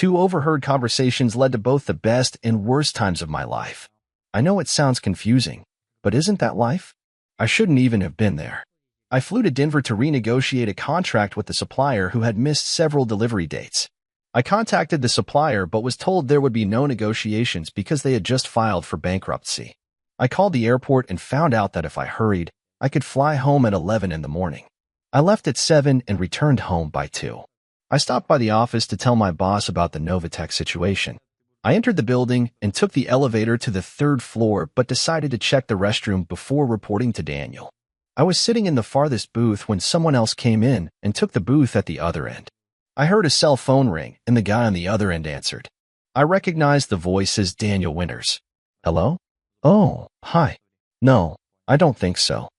Two overheard conversations led to both the best and worst times of my life. I know it sounds confusing, but isn't that life? I shouldn't even have been there. I flew to Denver to renegotiate a contract with the supplier who had missed several delivery dates. I contacted the supplier but was told there would be no negotiations because they had just filed for bankruptcy. I called the airport and found out that if I hurried, I could fly home at 11 in the morning. I left at 7 and returned home by 2. I stopped by the office to tell my boss about the Novatech situation. I entered the building and took the elevator to the 3rd floor but decided to check the restroom before reporting to Daniel. I was sitting in the farthest booth when someone else came in and took the booth at the other end. I heard a cell phone ring and the guy on the other end answered. I recognized the voice as Daniel Winters. Hello? Oh, hi. No, I don't think so.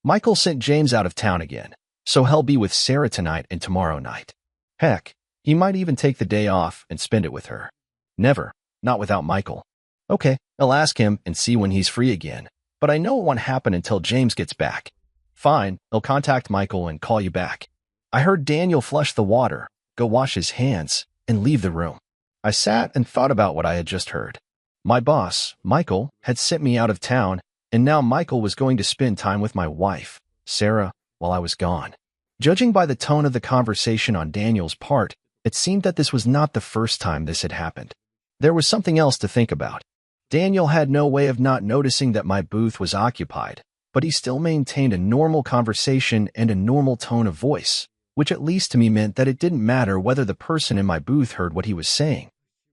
Michael sent James out of town again, so he'll be with Sarah tonight and tomorrow night. Heck, he might even take the day off and spend it with her. Never, not without Michael. Okay, I'll ask him and see when he's free again, but I know it won't happen until James gets back. Fine, I'll contact Michael and call you back. I heard Daniel flush the water, go wash his hands, and leave the room. I sat and thought about what I had just heard. My boss, Michael, had sent me out of town, and now Michael was going to spend time with my wife, Sarah, while I was gone. Judging by the tone of the conversation on Daniel's part, it seemed that this was not the first time this had happened. There was something else to think about. Daniel had no way of not noticing that my booth was occupied, but he still maintained a normal conversation and a normal tone of voice, which at least to me meant that it didn't matter whether the person in my booth heard what he was saying.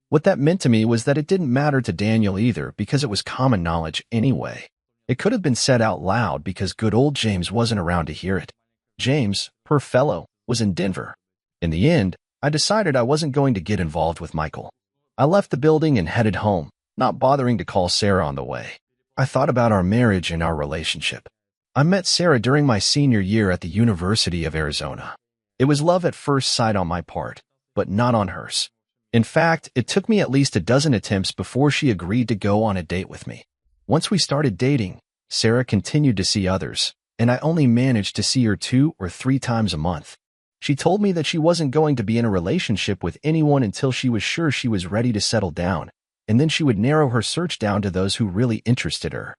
What that meant to me was that it didn't matter to Daniel either because it was common knowledge anyway. It could have been said out loud because good old James wasn't around to hear it. James, poor fellow, was in Denver. In the end, I decided I wasn't going to get involved with Michael. I left the building and headed home, not bothering to call Sarah on the way. I thought about our marriage and our relationship. I met Sarah during my senior year at the University of Arizona. It was love at first sight on my part, but not on hers. In fact, it took me at least a dozen attempts before she agreed to go on a date with me. Once we started dating, Sarah continued to see others, and I only managed to see her 2 or 3 times a month. She told me that she wasn't going to be in a relationship with anyone until she was sure she was ready to settle down, and then she would narrow her search down to those who really interested her.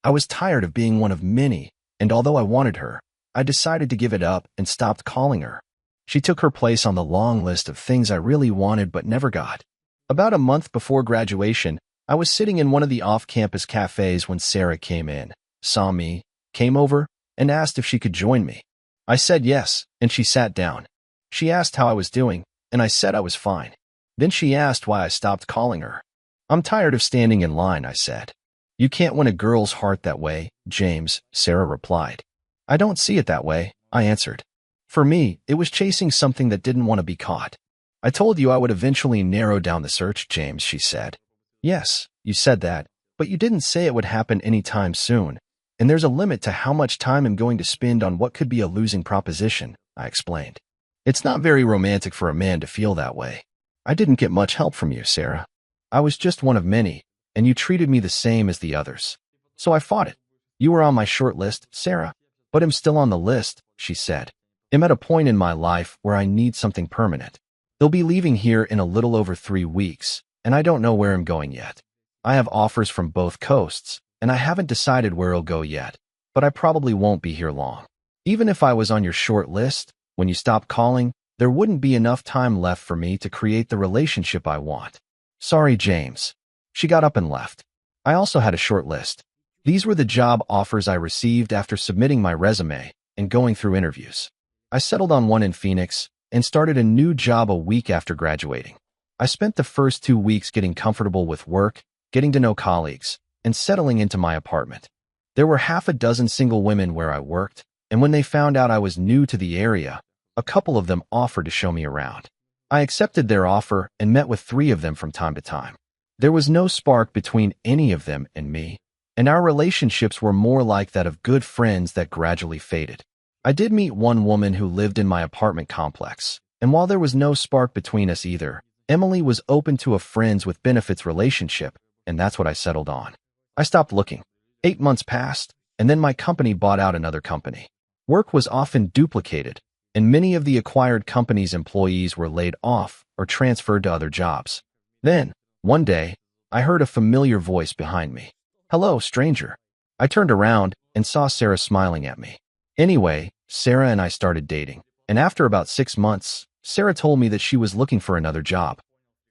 I was tired of being one of many, and although I wanted her, I decided to give it up and stopped calling her. She took her place on the long list of things I really wanted but never got. About a month before graduation, I was sitting in one of the off-campus cafes when Sarah came in, saw me, came over, and asked if she could join me. I said yes, and she sat down. She asked how I was doing, and I said I was fine. Then she asked why I stopped calling her. I'm tired of standing in line, I said. You can't win a girl's heart that way, James, Sarah replied. I don't see it that way, I answered. For me, it was chasing something that didn't want to be caught. I told you I would eventually narrow down the search, James, she said. Yes, you said that, but you didn't say it would happen anytime soon, and there's a limit to how much time I'm going to spend on what could be a losing proposition, I explained. It's not very romantic for a man to feel that way. I didn't get much help from you, Sarah. I was just one of many, and you treated me the same as the others. So I fought it. You were on my short list, Sarah, but I'm still on the list, she said. I'm at a point in my life where I need something permanent. They'll be leaving here in a little over 3 weeks, and I don't know where I'm going yet. I have offers from both coasts, and I haven't decided where I'll go yet, but I probably won't be here long. Even if I was on your short list, when you stopped calling, there wouldn't be enough time left for me to create the relationship I want. Sorry, James. She got up and left. I also had a short list. These were the job offers I received after submitting my resume and going through interviews. I settled on one in Phoenix and started a new job a week after graduating. I spent the first 2 weeks getting comfortable with work, getting to know colleagues, and settling into my apartment. There were half a dozen single women where I worked, and when they found out I was new to the area, a couple of them offered to show me around. I accepted their offer and met with 3 of them from time to time. There was no spark between any of them and me, and our relationships were more like that of good friends that gradually faded. I did meet one woman who lived in my apartment complex, and while there was no spark between us either, Emily was open to a friends with benefits relationship, and that's what I settled on. I stopped looking. 8 months passed, and then my company bought out another company. Work was often duplicated, and many of the acquired company's employees were laid off or transferred to other jobs. Then, one day, I heard a familiar voice behind me. "Hello, stranger." I turned around and saw Sarah smiling at me. Anyway, Sarah and I started dating, and after about 6 months, Sarah told me that she was looking for another job.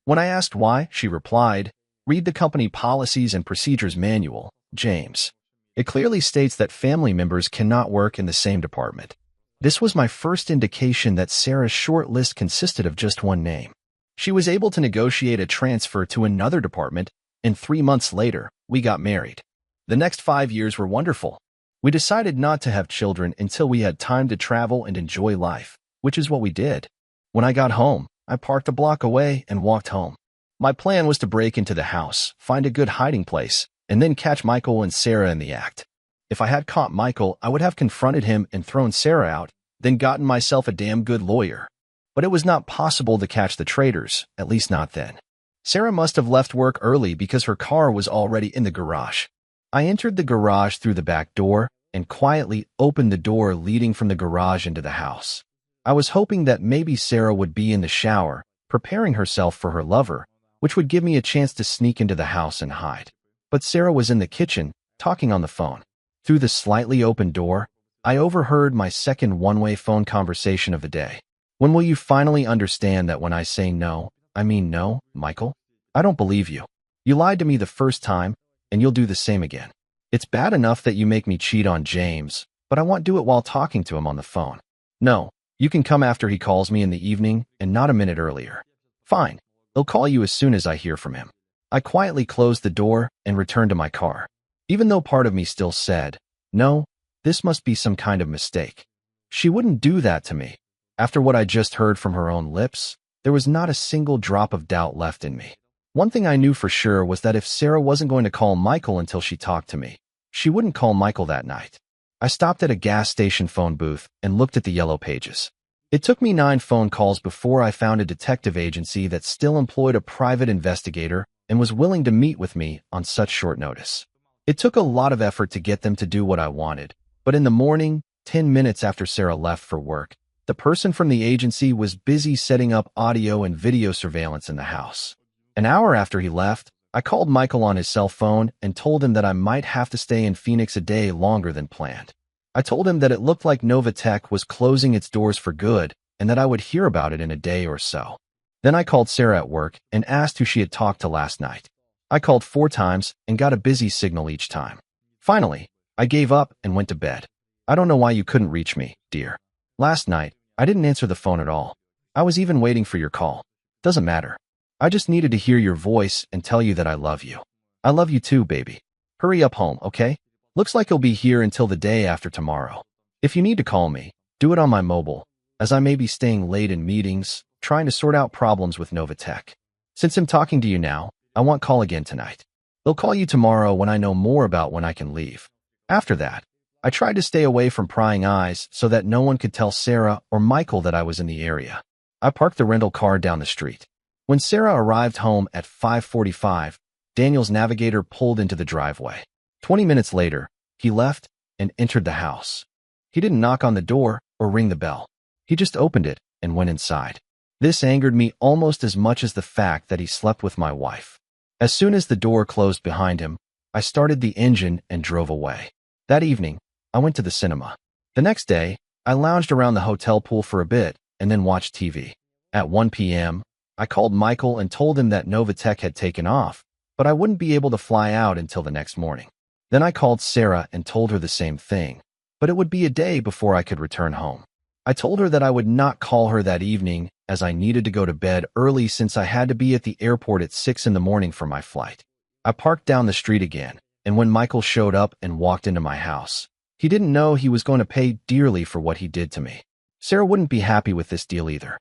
When I asked why, she replied, "Read the company policies and procedures manual, James. It clearly states that family members cannot work in the same department." This was my first indication that Sarah's short list consisted of just one name. She was able to negotiate a transfer to another department, and 3 months later, we got married. The next 5 years were wonderful. We decided not to have children until we had time to travel and enjoy life, which is what we did. When I got home, I parked a block away and walked home. My plan was to break into the house, find a good hiding place, and then catch Michael and Sarah in the act. If I had caught Michael, I would have confronted him and thrown Sarah out, then gotten myself a damn good lawyer. But it was not possible to catch the traitors, at least not then. Sarah must have left work early because her car was already in the garage. I entered the garage through the back door and quietly opened the door leading from the garage into the house. I was hoping that maybe Sarah would be in the shower, preparing herself for her lover, which would give me a chance to sneak into the house and hide. But Sarah was in the kitchen, talking on the phone. Through the slightly open door, I overheard my second one-way phone conversation of the day. "When will you finally understand that when I say no, I mean no, Michael? I don't believe you. You lied to me the first time, and you'll do the same again. It's bad enough that you make me cheat on James, but I won't do it while talking to him on the phone. No, you can come after he calls me in the evening and not a minute earlier." "Fine. He'll call you as soon as I hear from him." I quietly closed the door and returned to my car. Even though part of me still said, "No, this must be some kind of mistake. She wouldn't do that to me." After what I just heard from her own lips, there was not a single drop of doubt left in me. One thing I knew for sure was that if Sarah wasn't going to call Michael until she talked to me, she wouldn't call Michael that night. I stopped at a gas station phone booth and looked at the yellow pages. It took me 9 phone calls before I found a detective agency that still employed a private investigator and was willing to meet with me on such short notice. It took a lot of effort to get them to do what I wanted, but in the morning, 10 minutes after Sarah left for work, the person from the agency was busy setting up audio and video surveillance in the house. An hour after he left, I called Michael on his cell phone and told him that I might have to stay in Phoenix a day longer than planned. I told him that it looked like Novatech was closing its doors for good and that I would hear about it in a day or so. Then I called Sarah at work and asked who she had talked to last night. I called 4 times and got a busy signal each time. Finally, I gave up and went to bed. "I don't know why you couldn't reach me, dear. Last night, I didn't answer the phone at all. I was even waiting for your call. Doesn't matter. I just needed to hear your voice and tell you that I love you. I love you too, baby. Hurry up home, okay? Looks like you'll be here until the day after tomorrow. If you need to call me, do it on my mobile, as I may be staying late in meetings, trying to sort out problems with Novatech. Since I'm talking to you now, I won't call again tonight. They'll call you tomorrow when I know more about when I can leave." After that, I tried to stay away from prying eyes so that no one could tell Sarah or Michael that I was in the area. I parked the rental car down the street. When Sarah arrived home at 5:45, Daniel's Navigator pulled into the driveway. 20 minutes later, he left and entered the house. He didn't knock on the door or ring the bell. He just opened it and went inside. This angered me almost as much as the fact that he slept with my wife. As soon as the door closed behind him, I started the engine and drove away. That evening, I went to the cinema. The next day, I lounged around the hotel pool for a bit and then watched TV. At 1 p.m., I called Michael and told him that Novatech had taken off, but I wouldn't be able to fly out until the next morning. Then I called Sarah and told her the same thing, but it would be a day before I could return home. I told her that I would not call her that evening as I needed to go to bed early since I had to be at the airport at 6 in the morning for my flight. I parked down the street again, and when Michael showed up and walked into my house, he didn't know he was going to pay dearly for what he did to me. Sarah wouldn't be happy with this deal either.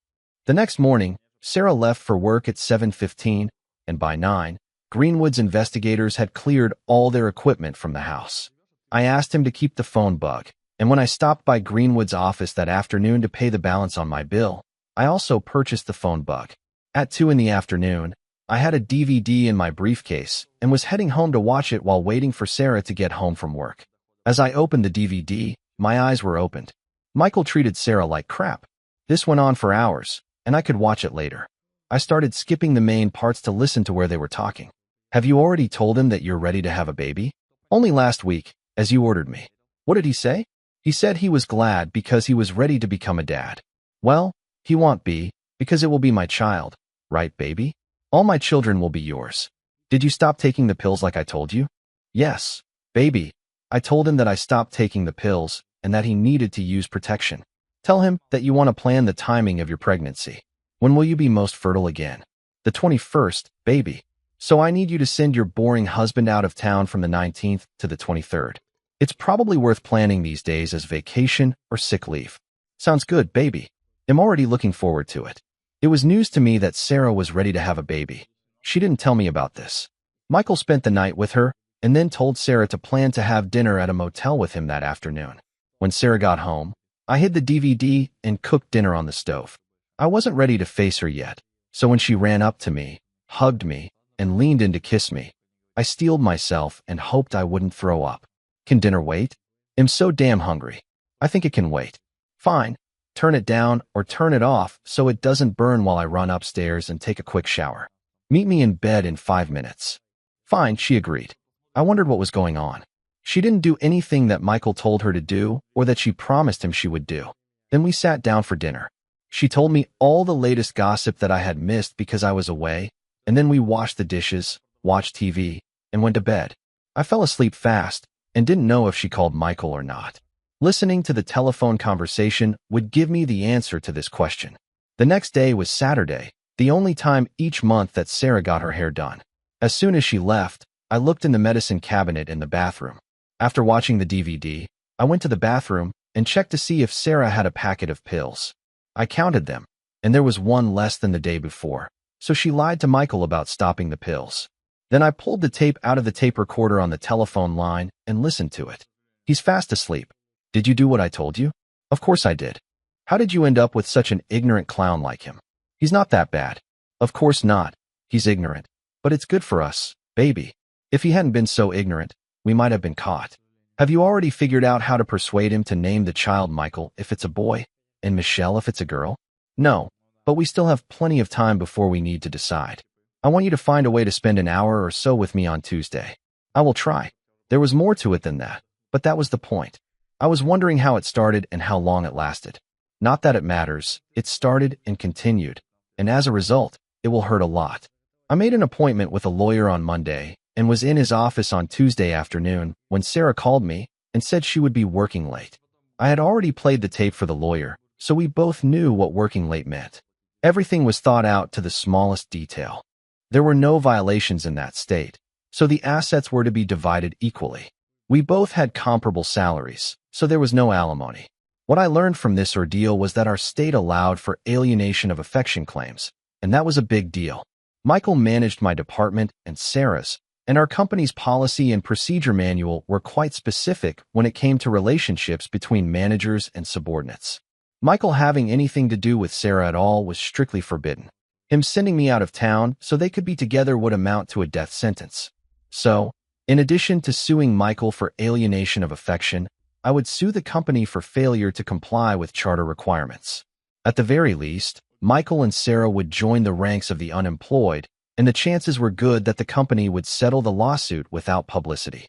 The next morning, Sarah left for work at 7:15, and by 9, Greenwood's investigators had cleared all their equipment from the house. I asked him to keep the phone bug, and when I stopped by Greenwood's office that afternoon to pay the balance on my bill, I also purchased the phone bug. At 2 in the afternoon, I had a DVD in my briefcase and was heading home to watch it while waiting for Sarah to get home from work. As I opened the DVD, my eyes were opened. Michael treated Sarah like crap. This went on for hours, and I could watch it later. I started skipping the main parts to listen to where they were talking. Have you already told him that you're ready to have a baby? Only last week, as you ordered me. What did he say? He said he was glad because he was ready to become a dad. Well, he won't be, because it will be my child. Right, baby? All my children will be yours. Did you stop taking the pills like I told you? Yes, baby. I told him that I stopped taking the pills and that he needed to use protection. Tell him that you want to plan the timing of your pregnancy. When will you be most fertile again? The 21st, baby. So I need you to send your boring husband out of town from the 19th to the 23rd. It's probably worth planning these days as vacation or sick leave. Sounds good, baby. I'm already looking forward to it. It was news to me that Sarah was ready to have a baby. She didn't tell me about this. Michael spent the night with her and then told Sarah to plan to have dinner at a motel with him that afternoon. When Sarah got home, I hid the DVD and cooked dinner on the stove. I wasn't ready to face her yet, so when she ran up to me, hugged me, and leaned in to kiss me, I steeled myself and hoped I wouldn't throw up. Can dinner wait? I'm so damn hungry. I think it can wait. Fine. Turn it down or turn it off so it doesn't burn while I run upstairs and take a quick shower. Meet me in bed in 5 minutes. Fine, she agreed. I wondered what was going on. She didn't do anything that Michael told her to do or that she promised him she would do. Then we sat down for dinner. She told me all the latest gossip that I had missed because I was away, and then we washed the dishes, watched TV, and went to bed. I fell asleep fast and didn't know if she called Michael or not. Listening to the telephone conversation would give me the answer to this question. The next day was Saturday, the only time each month that Sarah got her hair done. As soon as she left, I looked in the medicine cabinet in the bathroom. After watching the DVD, I went to the bathroom and checked to see if Sarah had a packet of pills. I counted them, and there was one less than the day before, so she lied to Michael about stopping the pills. Then I pulled the tape out of the tape recorder on the telephone line and listened to it. He's fast asleep. Did you do what I told you? Of course I did. How did you end up with such an ignorant clown like him? He's not that bad. Of course not. He's ignorant. But it's good for us, baby. If he hadn't been so ignorant, we might have been caught. Have you already figured out how to persuade him to name the child Michael if it's a boy, and Michelle if it's a girl? No, but we still have plenty of time before we need to decide. I want you to find a way to spend an hour or so with me on Tuesday. I will try. There was more to it than that, but that was the point. I was wondering how it started and how long it lasted. Not that it matters. It started and continued, and as a result, it will hurt a lot. I made an appointment with a lawyer on Monday and was in his office on Tuesday afternoon when Sarah called me and said she would be working late. I had already played the tape for the lawyer, so we both knew what working late meant. Everything was thought out to the smallest detail. There were no violations in that state, so the assets were to be divided equally. We both had comparable salaries, so there was no alimony. What I learned from this ordeal was that our state allowed for alienation of affection claims, and that was a big deal. Michael managed my department and Sarah's, and our company's policy and procedure manual were quite specific when it came to relationships between managers and subordinates. Michael having anything to do with Sarah at all was strictly forbidden. Him sending me out of town so they could be together would amount to a death sentence. So, in addition to suing Michael for alienation of affection, I would sue the company for failure to comply with charter requirements. At the very least, Michael and Sarah would join the ranks of the unemployed, and the chances were good that the company would settle the lawsuit without publicity.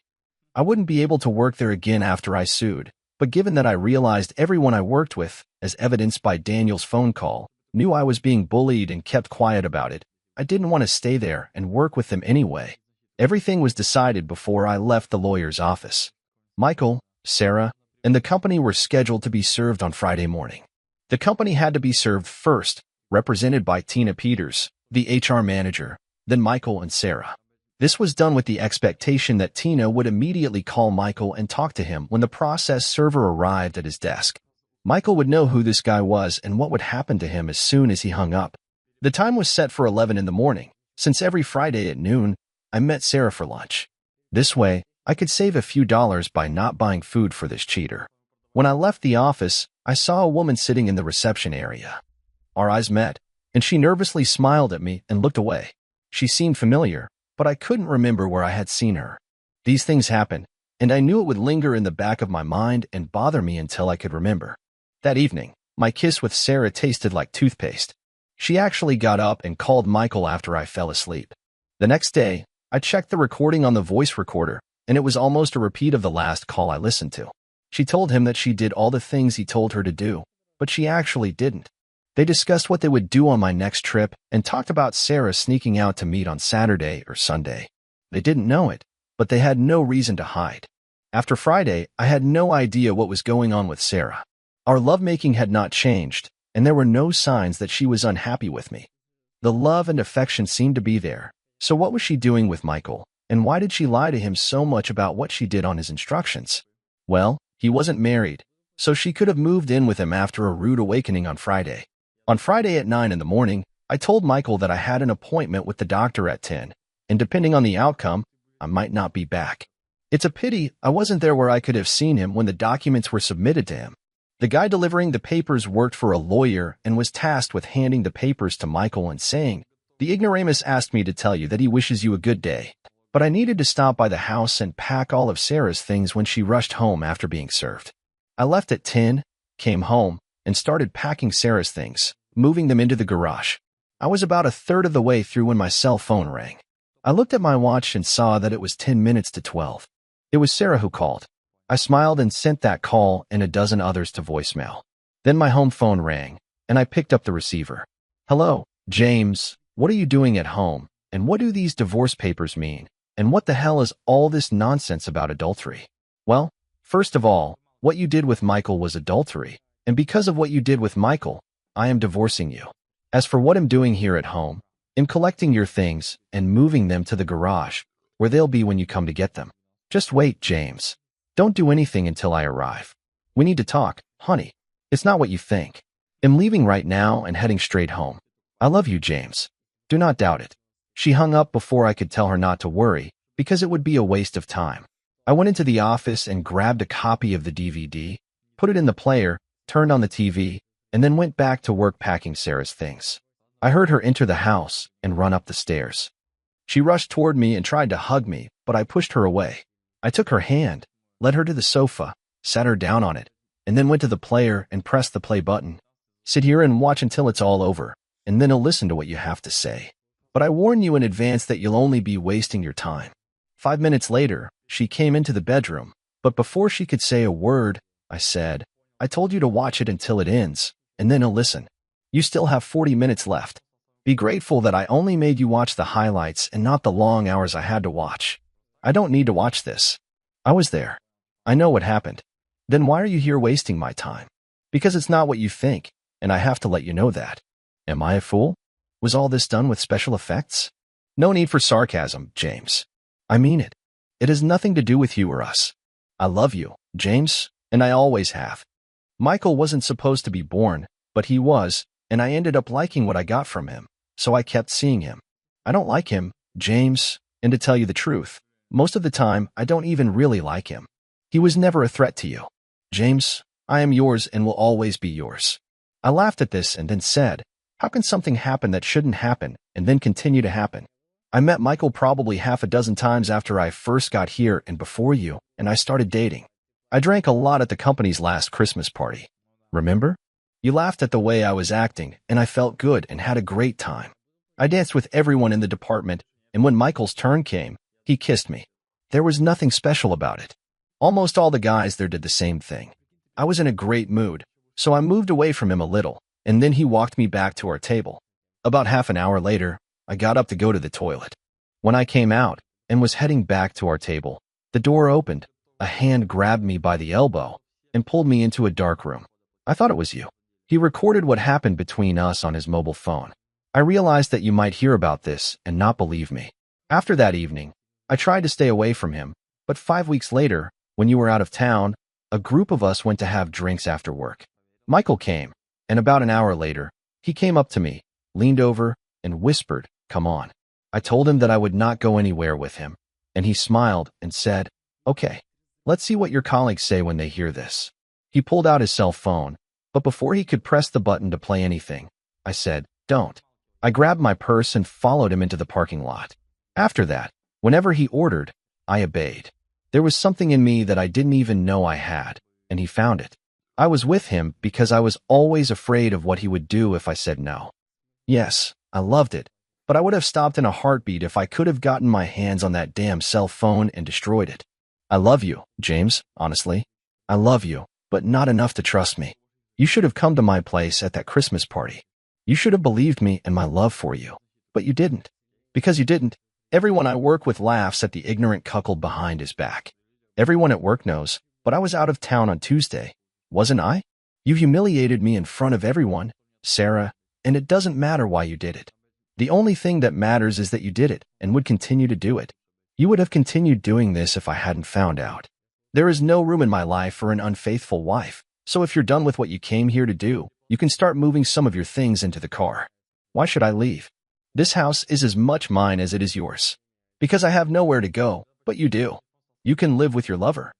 I wouldn't be able to work there again after I sued, but given that I realized everyone I worked with, as evidenced by Daniel's phone call, knew I was being bullied and kept quiet about it, I didn't want to stay there and work with them anyway. Everything was decided before I left the lawyer's office. Michael, Sarah, and the company were scheduled to be served on Friday morning. The company had to be served first, represented by Tina Peters, the HR manager, then Michael and Sarah. This was done with the expectation that Tina would immediately call Michael and talk to him when the process server arrived at his desk. Michael would know who this guy was and what would happen to him as soon as he hung up. The time was set for 11 in the morning, since every Friday at noon, I met Sarah for lunch. This way, I could save a few dollars by not buying food for this cheater. When I left the office, I saw a woman sitting in the reception area. Our eyes met, and she nervously smiled at me and looked away. She seemed familiar, but I couldn't remember where I had seen her. These things happen, and I knew it would linger in the back of my mind and bother me until I could remember. That evening, my kiss with Sarah tasted like toothpaste. She actually got up and called Michael after I fell asleep. The next day, I checked the recording on the voice recorder, and it was almost a repeat of the last call I listened to. She told him that she did all the things he told her to do, but she actually didn't. They discussed what they would do on my next trip and talked about Sarah sneaking out to meet on Saturday or Sunday. They didn't know it, but they had no reason to hide. After Friday, I had no idea what was going on with Sarah. Our lovemaking had not changed, and there were no signs that she was unhappy with me. The love and affection seemed to be there. So what was she doing with Michael, and why did she lie to him so much about what she did on his instructions? Well, he wasn't married, so she could have moved in with him after a rude awakening on Friday. On Friday at 9 in the morning, I told Michael that I had an appointment with the doctor at 10, and depending on the outcome, I might not be back. It's a pity I wasn't there where I could have seen him when the documents were submitted to him. The guy delivering the papers worked for a lawyer and was tasked with handing the papers to Michael and saying, "The ignoramus asked me to tell you that he wishes you a good day." But I needed to stop by the house and pack all of Sarah's things when she rushed home after being served. I left at 10, came home, and started packing Sarah's things, moving them into the garage. I was about a third of the way through when my cell phone rang. I looked at my watch and saw that it was 10 minutes to 12. It was Sarah who called. I smiled and sent that call and a dozen others to voicemail. Then my home phone rang, and I picked up the receiver. "Hello, James. What are you doing at home? And what do these divorce papers mean? And what the hell is all this nonsense about adultery?" "Well, first of all, what you did with Michael was adultery, and because of what you did with Michael, I am divorcing you. As for what I'm doing here at home, I'm collecting your things and moving them to the garage, where they'll be when you come to get them. Just wait, James. Don't do anything until I arrive. We need to talk, honey. It's not what you think. I'm leaving right now and heading straight home. I love you, James. Do not doubt it." She hung up before I could tell her not to worry, because it would be a waste of time. I went into the office and grabbed a copy of the DVD, put it in the player, turned on the TV, and then went back to work packing Sarah's things. I heard her enter the house and run up the stairs. She rushed toward me and tried to hug me, but I pushed her away. I took her hand, led her to the sofa, sat her down on it, and then went to the player and pressed the play button. "Sit here and watch until it's all over, and then I'll listen to what you have to say. But I warn you in advance that you'll only be wasting your time." 5 minutes later, she came into the bedroom, but before she could say a word, I said, "I told you to watch it until it ends, and then I'll listen. You still have 40 minutes left. Be grateful that I only made you watch the highlights and not the long hours I had to watch. I don't need to watch this. I was there. I know what happened. Then why are you here wasting my time? Because it's not what you think, and I have to let you know that. Am I a fool? Was all this done with special effects? No need for sarcasm, James. I mean it. It has nothing to do with you or us. I love you, James, and I always have. Michael wasn't supposed to be born, but he was, and I ended up liking what I got from him, so I kept seeing him. I don't like him, James, and to tell you the truth, most of the time I don't even really like him. He was never a threat to you. James, I am yours and will always be yours." I laughed at this and then said, "How can something happen that shouldn't happen and then continue to happen? I met Michael probably half a dozen times after I first got here and before you, and I started dating. I drank a lot at the company's last Christmas party. Remember? You laughed at the way I was acting, and I felt good and had a great time. I danced with everyone in the department, and when Michael's turn came, he kissed me. There was nothing special about it. Almost all the guys there did the same thing. I was in a great mood, so I moved away from him a little, and then he walked me back to our table. About half an hour later, I got up to go to the toilet. When I came out and was heading back to our table, the door opened, a hand grabbed me by the elbow, and pulled me into a dark room. I thought it was you. He recorded what happened between us on his mobile phone. I realized that you might hear about this and not believe me. After that evening, I tried to stay away from him, but 5 weeks later, when you were out of town, a group of us went to have drinks after work. Michael came, and about an hour later, he came up to me, leaned over, and whispered, "Come on." I told him that I would not go anywhere with him, and he smiled and said, "Okay, let's see what your colleagues say when they hear this." He pulled out his cell phone, but before he could press the button to play anything, I said, "Don't." I grabbed my purse and followed him into the parking lot. After that, whenever he ordered, I obeyed. There was something in me that I didn't even know I had, and he found it. I was with him because I was always afraid of what he would do if I said no. Yes, I loved it, but I would have stopped in a heartbeat if I could have gotten my hands on that damn cell phone and destroyed it. I love you, James, honestly. I love you, but not enough to trust me. You should have come to my place at that Christmas party. You should have believed me and my love for you. But you didn't. Because you didn't, everyone I work with laughs at the ignorant cuckold behind his back. Everyone at work knows, but I was out of town on Tuesday, wasn't I? You humiliated me in front of everyone, Sarah, and it doesn't matter why you did it. The only thing that matters is that you did it and would continue to do it. You would have continued doing this if I hadn't found out. There is no room in my life for an unfaithful wife, so if you're done with what you came here to do, you can start moving some of your things into the car. Why should I leave? This house is as much mine as it is yours. Because I have nowhere to go, but you do. You can live with your lover.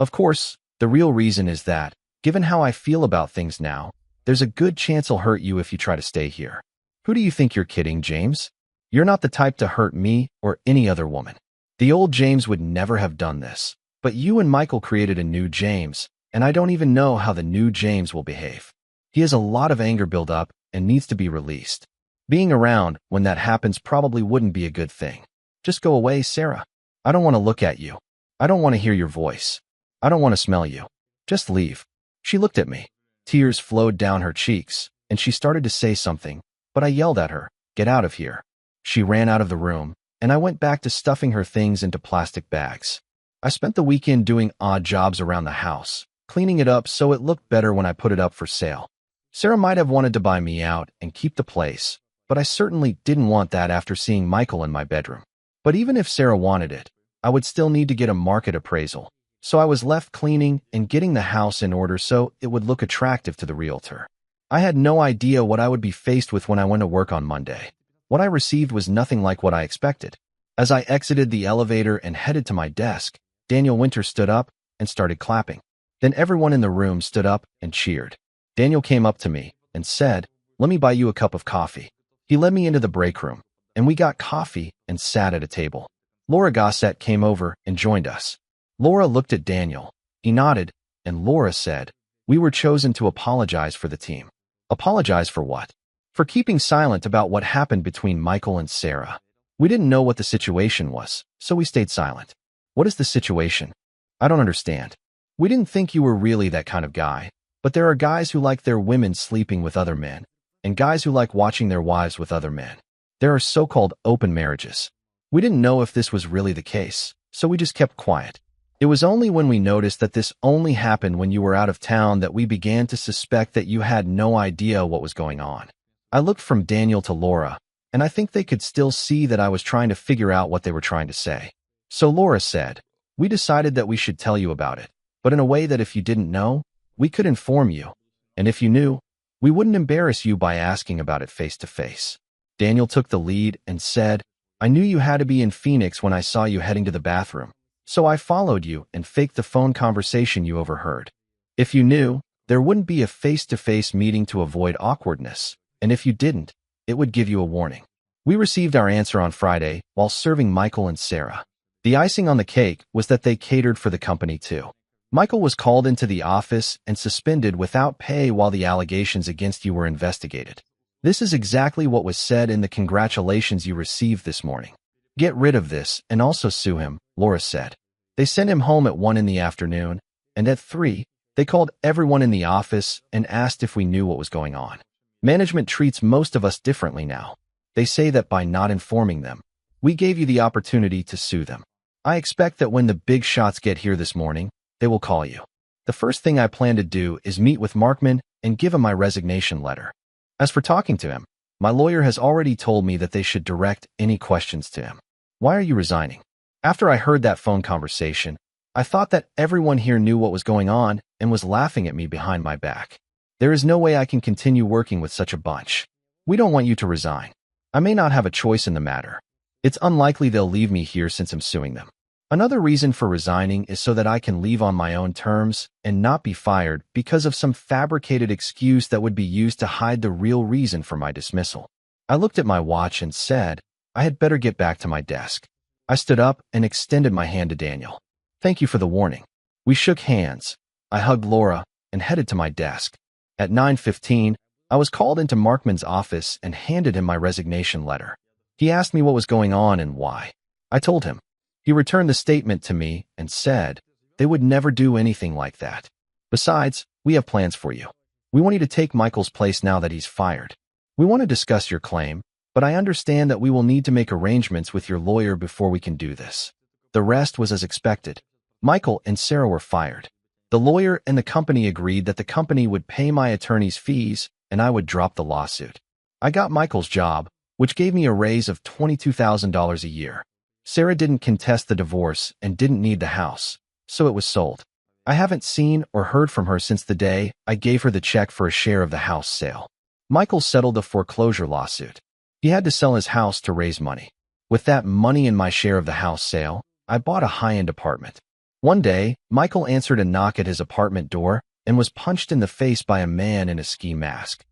Of course, the real reason is that, given how I feel about things now, there's a good chance I'll hurt you if you try to stay here. Who do you think you're kidding, James? You're not the type to hurt me or any other woman. The old James would never have done this, but you and Michael created a new James, and I don't even know how the new James will behave. He has a lot of anger built up and needs to be released. Being around when that happens probably wouldn't be a good thing. Just go away, Sarah. I don't want to look at you. I don't want to hear your voice. I don't want to smell you. Just leave. She looked at me. Tears flowed down her cheeks, and she started to say something, but I yelled at her, "Get out of here." She ran out of the room, and I went back to stuffing her things into plastic bags. I spent the weekend doing odd jobs around the house, cleaning it up so it looked better when I put it up for sale. Sarah might have wanted to buy me out and keep the place, but I certainly didn't want that after seeing Michael in my bedroom. But even if Sarah wanted it, I would still need to get a market appraisal. So I was left cleaning and getting the house in order so it would look attractive to the realtor. I had no idea what I would be faced with when I went to work on Monday. What I received was nothing like what I expected. As I exited the elevator and headed to my desk, Daniel Winter stood up and started clapping. Then everyone in the room stood up and cheered. Daniel came up to me and said, "Let me buy you a cup of coffee." He led me into the break room, and we got coffee and sat at a table. Laura Gossett came over and joined us. Laura looked at Daniel. He nodded, and Laura said, "We were chosen to apologize for the team." Apologize for what? For keeping silent about what happened between Michael and Sarah. We didn't know what the situation was, so we stayed silent. What is the situation? I don't understand. We didn't think you were really that kind of guy, but there are guys who like their women sleeping with other men, and guys who like watching their wives with other men. There are so-called open marriages. We didn't know if this was really the case, so we just kept quiet. It was only when we noticed that this only happened when you were out of town that we began to suspect that you had no idea what was going on. I looked from Daniel to Laura, and I think they could still see that I was trying to figure out what they were trying to say. So Laura said, "We decided that we should tell you about it, but in a way that if you didn't know, we could inform you. And if you knew, we wouldn't embarrass you by asking about it face to face." Daniel took the lead and said, "I knew you had to be in Phoenix when I saw you heading to the bathroom, so I followed you and faked the phone conversation you overheard. If you knew, there wouldn't be a face-to-face meeting to avoid awkwardness, and if you didn't, it would give you a warning." We received our answer on Friday while serving Michael and Sarah. The icing on the cake was that they catered for the company too. Michael was called into the office and suspended without pay while the allegations against you were investigated. This is exactly what was said in the congratulations you received this morning. "Get rid of this and also sue him," Laura said. They sent him home at 1 in the afternoon, and at 3, they called everyone in the office and asked if we knew what was going on. Management treats most of us differently now. They say that by not informing them, we gave you the opportunity to sue them. I expect that when the big shots get here this morning, they will call you. The first thing I plan to do is meet with Markman and give him my resignation letter. As for talking to him, my lawyer has already told me that they should direct any questions to him. Why are you resigning? After I heard that phone conversation, I thought that everyone here knew what was going on and was laughing at me behind my back. There is no way I can continue working with such a bunch. We don't want you to resign. I may not have a choice in the matter. It's unlikely they'll leave me here since I'm suing them. Another reason for resigning is so that I can leave on my own terms and not be fired because of some fabricated excuse that would be used to hide the real reason for my dismissal. I looked at my watch and said, I had better get back to my desk. I stood up and extended my hand to Daniel. "Thank you for the warning." We shook hands. I hugged Laura and headed to my desk. At 9:15, I was called into Markman's office and handed him my resignation letter. He asked me what was going on and why. I told him. He returned the statement to me and said, "They would never do anything like that. Besides, we have plans for you. We want you to take Michael's place now that he's fired. We want to discuss your claim, but I understand that we will need to make arrangements with your lawyer before we can do this." The rest was as expected. Michael and Sarah were fired. The lawyer and the company agreed that the company would pay my attorney's fees and I would drop the lawsuit. I got Michael's job, which gave me a raise of $22,000 a year. Sarah didn't contest the divorce and didn't need the house, so it was sold. I haven't seen or heard from her since the day I gave her the check for a share of the house sale. Michael settled the foreclosure lawsuit. He had to sell his house to raise money. With that money and my share of the house sale, I bought a high-end apartment. One day, Michael answered a knock at his apartment door and was punched in the face by a man in a ski mask.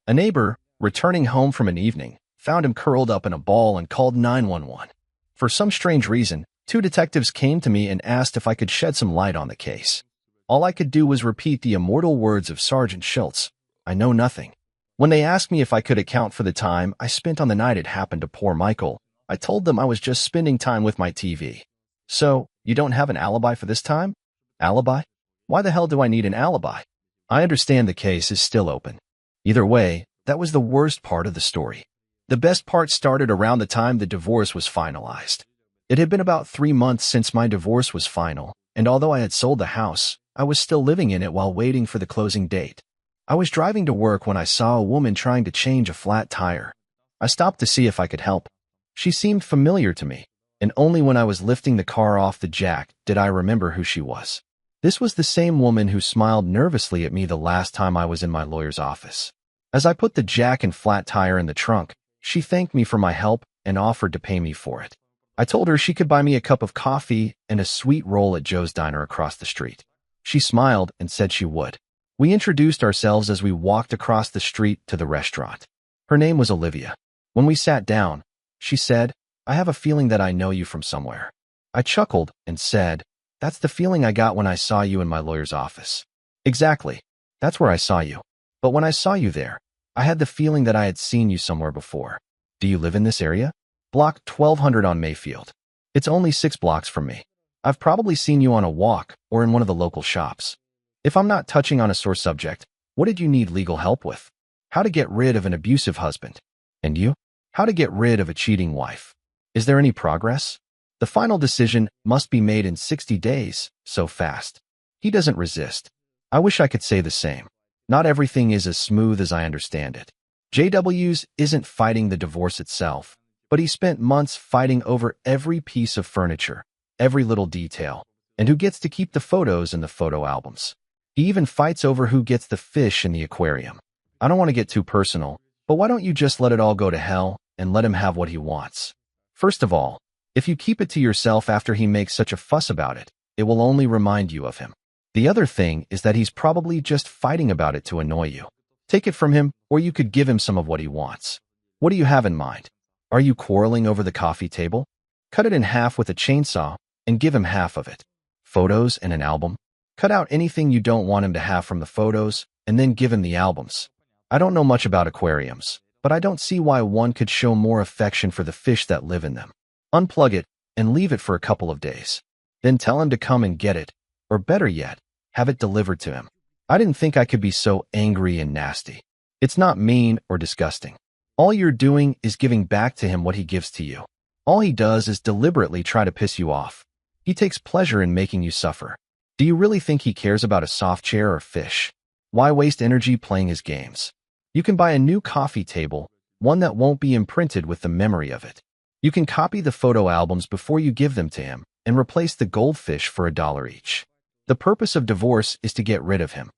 A neighbor, returning home from an evening, found him curled up in a ball and called 911. For some strange reason, 2 detectives came to me and asked if I could shed some light on the case. All I could do was repeat the immortal words of Sergeant Schultz, "I know nothing." When they asked me if I could account for the time I spent on the night it happened to poor Michael, I told them I was just spending time with my TV. "So, you don't have an alibi for this time?" "Alibi? Why the hell do I need an alibi?" I understand the case is still open. Either way, that was the worst part of the story. The best part started around the time the divorce was finalized. It had been about 3 months since my divorce was final, and although I had sold the house, I was still living in it while waiting for the closing date. I was driving to work when I saw a woman trying to change a flat tire. I stopped to see if I could help. She seemed familiar to me, and only when I was lifting the car off the jack did I remember who she was. This was the same woman who smiled nervously at me the last time I was in my lawyer's office. As I put the jack and flat tire in the trunk, she thanked me for my help and offered to pay me for it. I told her she could buy me a cup of coffee and a sweet roll at Joe's Diner across the street. She smiled and said she would. We introduced ourselves as we walked across the street to the restaurant. Her name was Olivia. When we sat down, she said, "I have a feeling that I know you from somewhere." I chuckled and said, "That's the feeling I got when I saw you in my lawyer's office." "Exactly. That's where I saw you. But when I saw you there, I had the feeling that I had seen you somewhere before." "Do you live in this area?" "Block 1200 on Mayfield. It's only 6 blocks from me. I've probably seen you on a walk or in one of the local shops." If I'm not touching on a sore subject, what did you need legal help with? How to get rid of an abusive husband? And you? How to get rid of a cheating wife? Is there any progress? The final decision must be made in 60 days, so fast. He doesn't resist. I wish I could say the same. Not everything is as smooth as I understand it. JW's isn't fighting the divorce itself, but he spent months fighting over every piece of furniture, every little detail, and who gets to keep the photos in the photo albums. He even fights over who gets the fish in the aquarium. I don't want to get too personal, but why don't you just let it all go to hell and let him have what he wants? First of all, if you keep it to yourself after he makes such a fuss about it, it will only remind you of him. The other thing is that he's probably just fighting about it to annoy you. Take it from him, or you could give him some of what he wants. What do you have in mind? Are you quarreling over the coffee table? Cut it in half with a chainsaw and give him half of it. Photos and an album? Cut out anything you don't want him to have from the photos and then give him the albums. I don't know much about aquariums, but I don't see why one could show more affection for the fish that live in them. Unplug it and leave it for a couple of days. Then tell him to come and get it, or better yet, have it delivered to him. I didn't think I could be so angry and nasty. It's not mean or disgusting. All you're doing is giving back to him what he gives to you. All he does is deliberately try to piss you off. He takes pleasure in making you suffer. Do you really think he cares about a soft chair or fish? Why waste energy playing his games? You can buy a new coffee table, one that won't be imprinted with the memory of it. You can copy the photo albums before you give them to him and replace the goldfish for $1 each. The purpose of divorce is to get rid of him.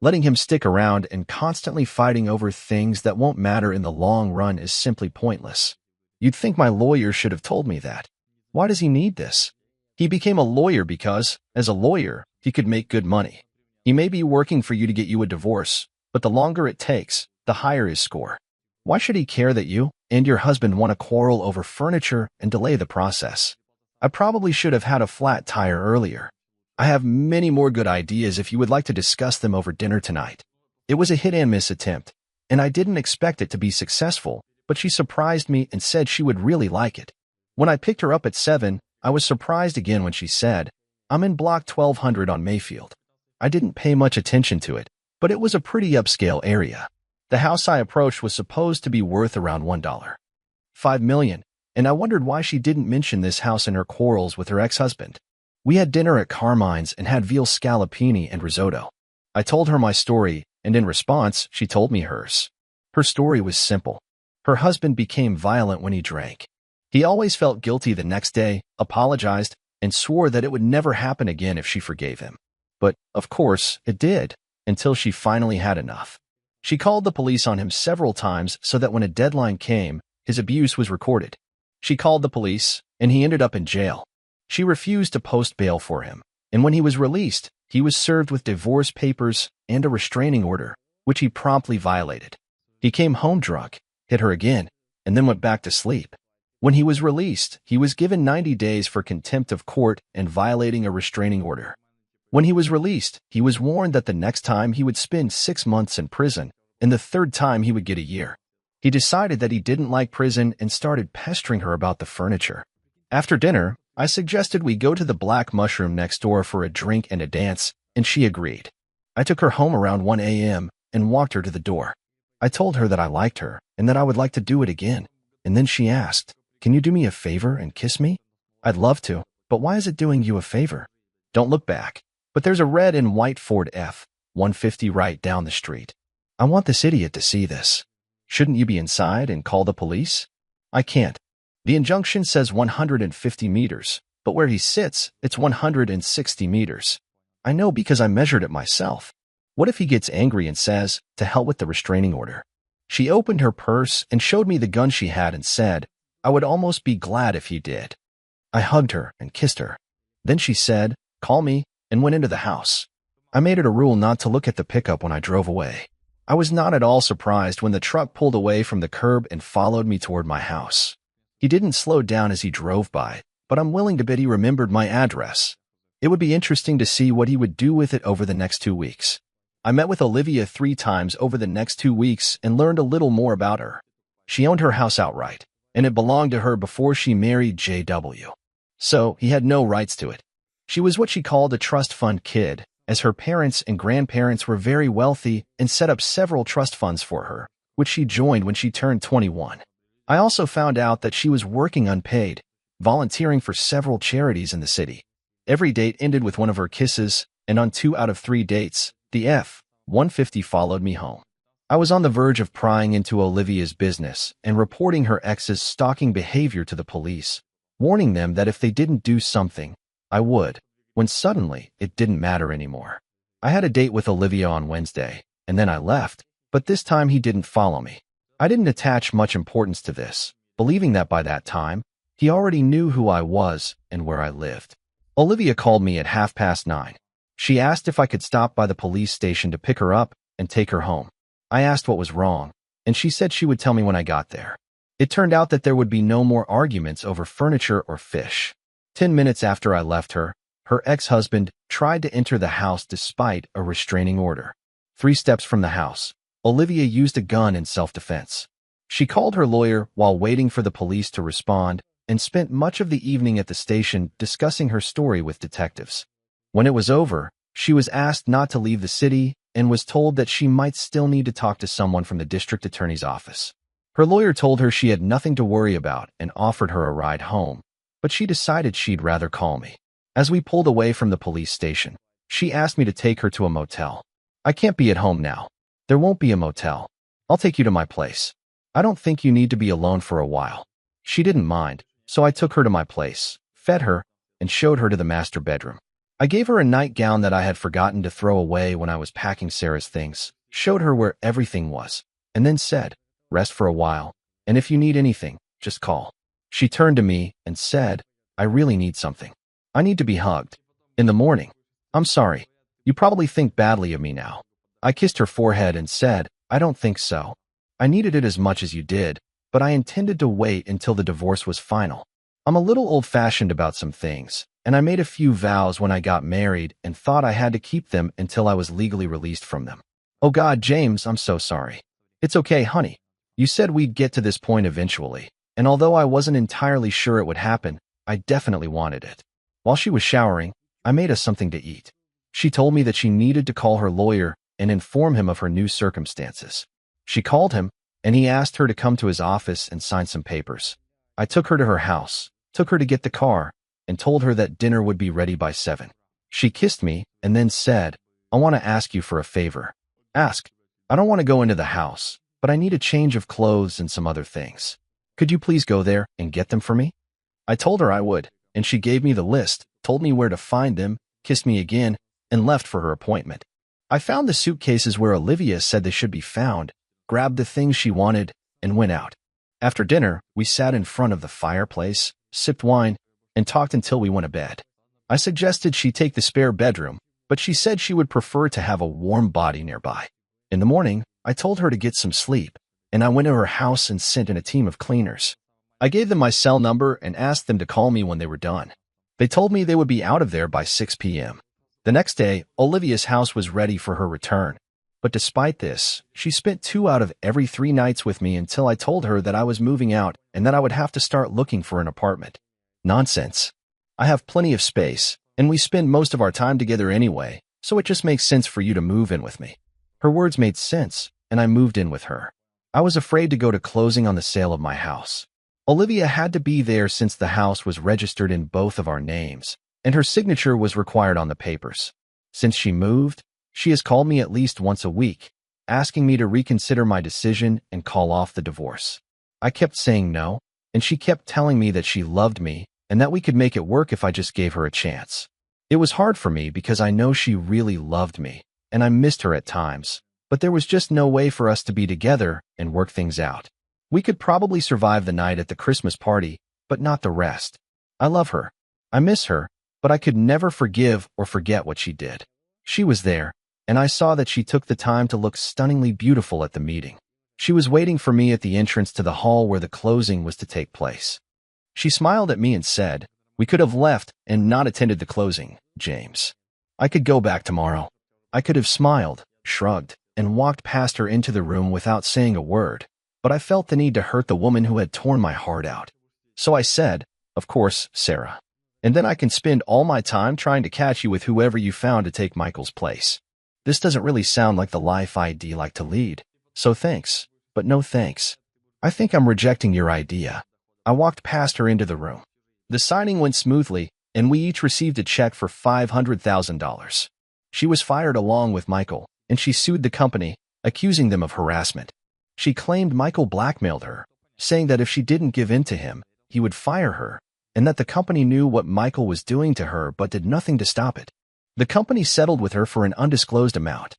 Letting him stick around and constantly fighting over things that won't matter in the long run is simply pointless. You'd think my lawyer should have told me that. Why does he need this? He became a lawyer because, as a lawyer, he could make good money. He may be working for you to get you a divorce, but the longer it takes, the higher his score. Why should he care that you and your husband want to quarrel over furniture and delay the process? I probably should have had a flat tire earlier. I have many more good ideas if you would like to discuss them over dinner tonight. It was a hit-and-miss attempt, and I didn't expect it to be successful, but she surprised me and said she would really like it. When I picked her up at 7, I was surprised again when she said, "I'm in block 1200 on Mayfield." I didn't pay much attention to it, but it was a pretty upscale area. The house I approached was supposed to be worth around $1.5 million, and I wondered why she didn't mention this house in her quarrels with her ex-husband. We had dinner at Carmine's and had veal scallopini and risotto. I told her my story, and in response, she told me hers. Her story was simple. Her husband became violent when he drank. He always felt guilty the next day, apologized, and swore that it would never happen again if she forgave him. But, of course, it did, until she finally had enough. She called the police on him several times so that when a deadline came, his abuse was recorded. She called the police, and he ended up in jail. She refused to post bail for him, and when he was released, he was served with divorce papers and a restraining order, which he promptly violated. He came home drunk, hit her again, and then went back to sleep. When he was released, he was given 90 days for contempt of court and violating a restraining order. When he was released, he was warned that the next time he would spend 6 months in prison, and the third time he would get a year. He decided that he didn't like prison and started pestering her about the furniture. After dinner, I suggested we go to the Black Mushroom next door for a drink and a dance, and she agreed. I took her home around 1 a.m. and walked her to the door. I told her that I liked her and that I would like to do it again, and then she asked, "Can you do me a favor and kiss me?" "I'd love to, but why is it doing you a favor?" "Don't look back, but there's a red and white Ford F-150 right down the street. I want this idiot to see this. Shouldn't you be inside and call the police?" "I can't. The injunction says 150 meters, but where he sits, it's 160 meters. I know because I measured it myself. What if he gets angry and says, 'To hell with the restraining order'?" She opened her purse and showed me the gun she had and said, "I would almost be glad if he did." I hugged her and kissed her. Then she said, "Call me," and went into the house. I made it a rule not to look at the pickup when I drove away. I was not at all surprised when the truck pulled away from the curb and followed me toward my house. He didn't slow down as he drove by, but I'm willing to bet he remembered my address. It would be interesting to see what he would do with it over the next 2 weeks. I met with Olivia 3 times over the next 2 weeks and learned a little more about her. She owned her house outright, and it belonged to her before she married J.W. So he had no rights to it. She was what she called a trust fund kid, as her parents and grandparents were very wealthy and set up several trust funds for her, which she joined when she turned 21. I also found out that she was working unpaid, volunteering for several charities in the city. Every date ended with one of her kisses, and on 2 out of 3 dates, the F-150 followed me home. I was on the verge of prying into Olivia's business and reporting her ex's stalking behavior to the police, warning them that if they didn't do something, I would, when suddenly it didn't matter anymore. I had a date with Olivia on Wednesday, and then I left, but this time he didn't follow me. I didn't attach much importance to this, believing that by that time, he already knew who I was and where I lived. Olivia called me at 9:30. She asked if I could stop by the police station to pick her up and take her home. I asked what was wrong, and she said she would tell me when I got there. It turned out that there would be no more arguments over furniture or fish. 10 minutes after I left her, her ex-husband tried to enter the house despite a restraining order. 3 steps from the house, Olivia used a gun in self-defense. She called her lawyer while waiting for the police to respond and spent much of the evening at the station discussing her story with detectives. When it was over, she was asked not to leave the city and was told that she might still need to talk to someone from the district attorney's office. Her lawyer told her she had nothing to worry about and offered her a ride home, but she decided she'd rather call me. As we pulled away from the police station, she asked me to take her to a motel. "I can't be at home now." "There won't be a motel. I'll take you to my place. I don't think you need to be alone for a while." She didn't mind, so I took her to my place, fed her, and showed her to the master bedroom. I gave her a nightgown that I had forgotten to throw away when I was packing Sarah's things, showed her where everything was, and then said, "Rest for a while, and if you need anything, just call." She turned to me and said, "I really need something. I need to be hugged. In the morning. I'm sorry. You probably think badly of me now." I kissed her forehead and said, "I don't think so. I needed it as much as you did, but I intended to wait until the divorce was final. I'm a little old-fashioned about some things, and I made a few vows when I got married and thought I had to keep them until I was legally released from them. Oh God, James, I'm so sorry. It's okay, honey. You said we'd get to this point eventually, and although I wasn't entirely sure it would happen, I definitely wanted it. While she was showering, I made us something to eat. She told me that she needed to call her lawyer and inform him of her new circumstances. She called him, and he asked her to come to his office and sign some papers. I took her to her house, took her to get the car, and told her that dinner would be ready by 7. She kissed me and then said, I want to ask you for a favor. Ask. I don't want to go into the house, but I need a change of clothes and some other things. Could you please go there and get them for me? I told her I would, and she gave me the list, told me where to find them, kissed me again, and left for her appointment. I found the suitcases where Olivia said they should be found, grabbed the things she wanted, and went out. After dinner, we sat in front of the fireplace, sipped wine, and talked until we went to bed. I suggested she take the spare bedroom, but she said she would prefer to have a warm body nearby. In the morning, I told her to get some sleep, and I went to her house and sent in a team of cleaners. I gave them my cell number and asked them to call me when they were done. They told me they would be out of there by 6 p.m. The next day, Olivia's house was ready for her return. But despite this, she spent 2 out of every 3 nights with me until I told her that I was moving out and that I would have to start looking for an apartment. Nonsense. I have plenty of space, and we spend most of our time together anyway, so it just makes sense for you to move in with me. Her words made sense, and I moved in with her. I was afraid to go to closing on the sale of my house. Olivia had to be there since the house was registered in both of our names, and her signature was required on the papers. Since she moved, she has called me at least once a week, asking me to reconsider my decision and call off the divorce. I kept saying no, and she kept telling me that she loved me and that we could make it work if I just gave her a chance. It was hard for me because I know she really loved me, and I missed her at times, but there was just no way for us to be together and work things out. We could probably survive the night at the Christmas party, but not the rest. I love her. I miss her, but I could never forgive or forget what she did. She was there, and I saw that she took the time to look stunningly beautiful at the meeting. She was waiting for me at the entrance to the hall where the closing was to take place. She smiled at me and said, we could have left and not attended the closing, James. I could go back tomorrow. I could have smiled, shrugged, and walked past her into the room without saying a word, but I felt the need to hurt the woman who had torn my heart out. So I said, of course, Sarah. And then I can spend all my time trying to catch you with whoever you found to take Michael's place. This doesn't really sound like the life I'd like to lead, so thanks, but no thanks. I think I'm rejecting your idea. I walked past her into the room. The signing went smoothly, and we each received a check for $500,000. She was fired along with Michael, and she sued the company, accusing them of harassment. She claimed Michael blackmailed her, saying that if she didn't give in to him, he would fire her, and that the company knew what Michael was doing to her but did nothing to stop it. The company settled with her for an undisclosed amount.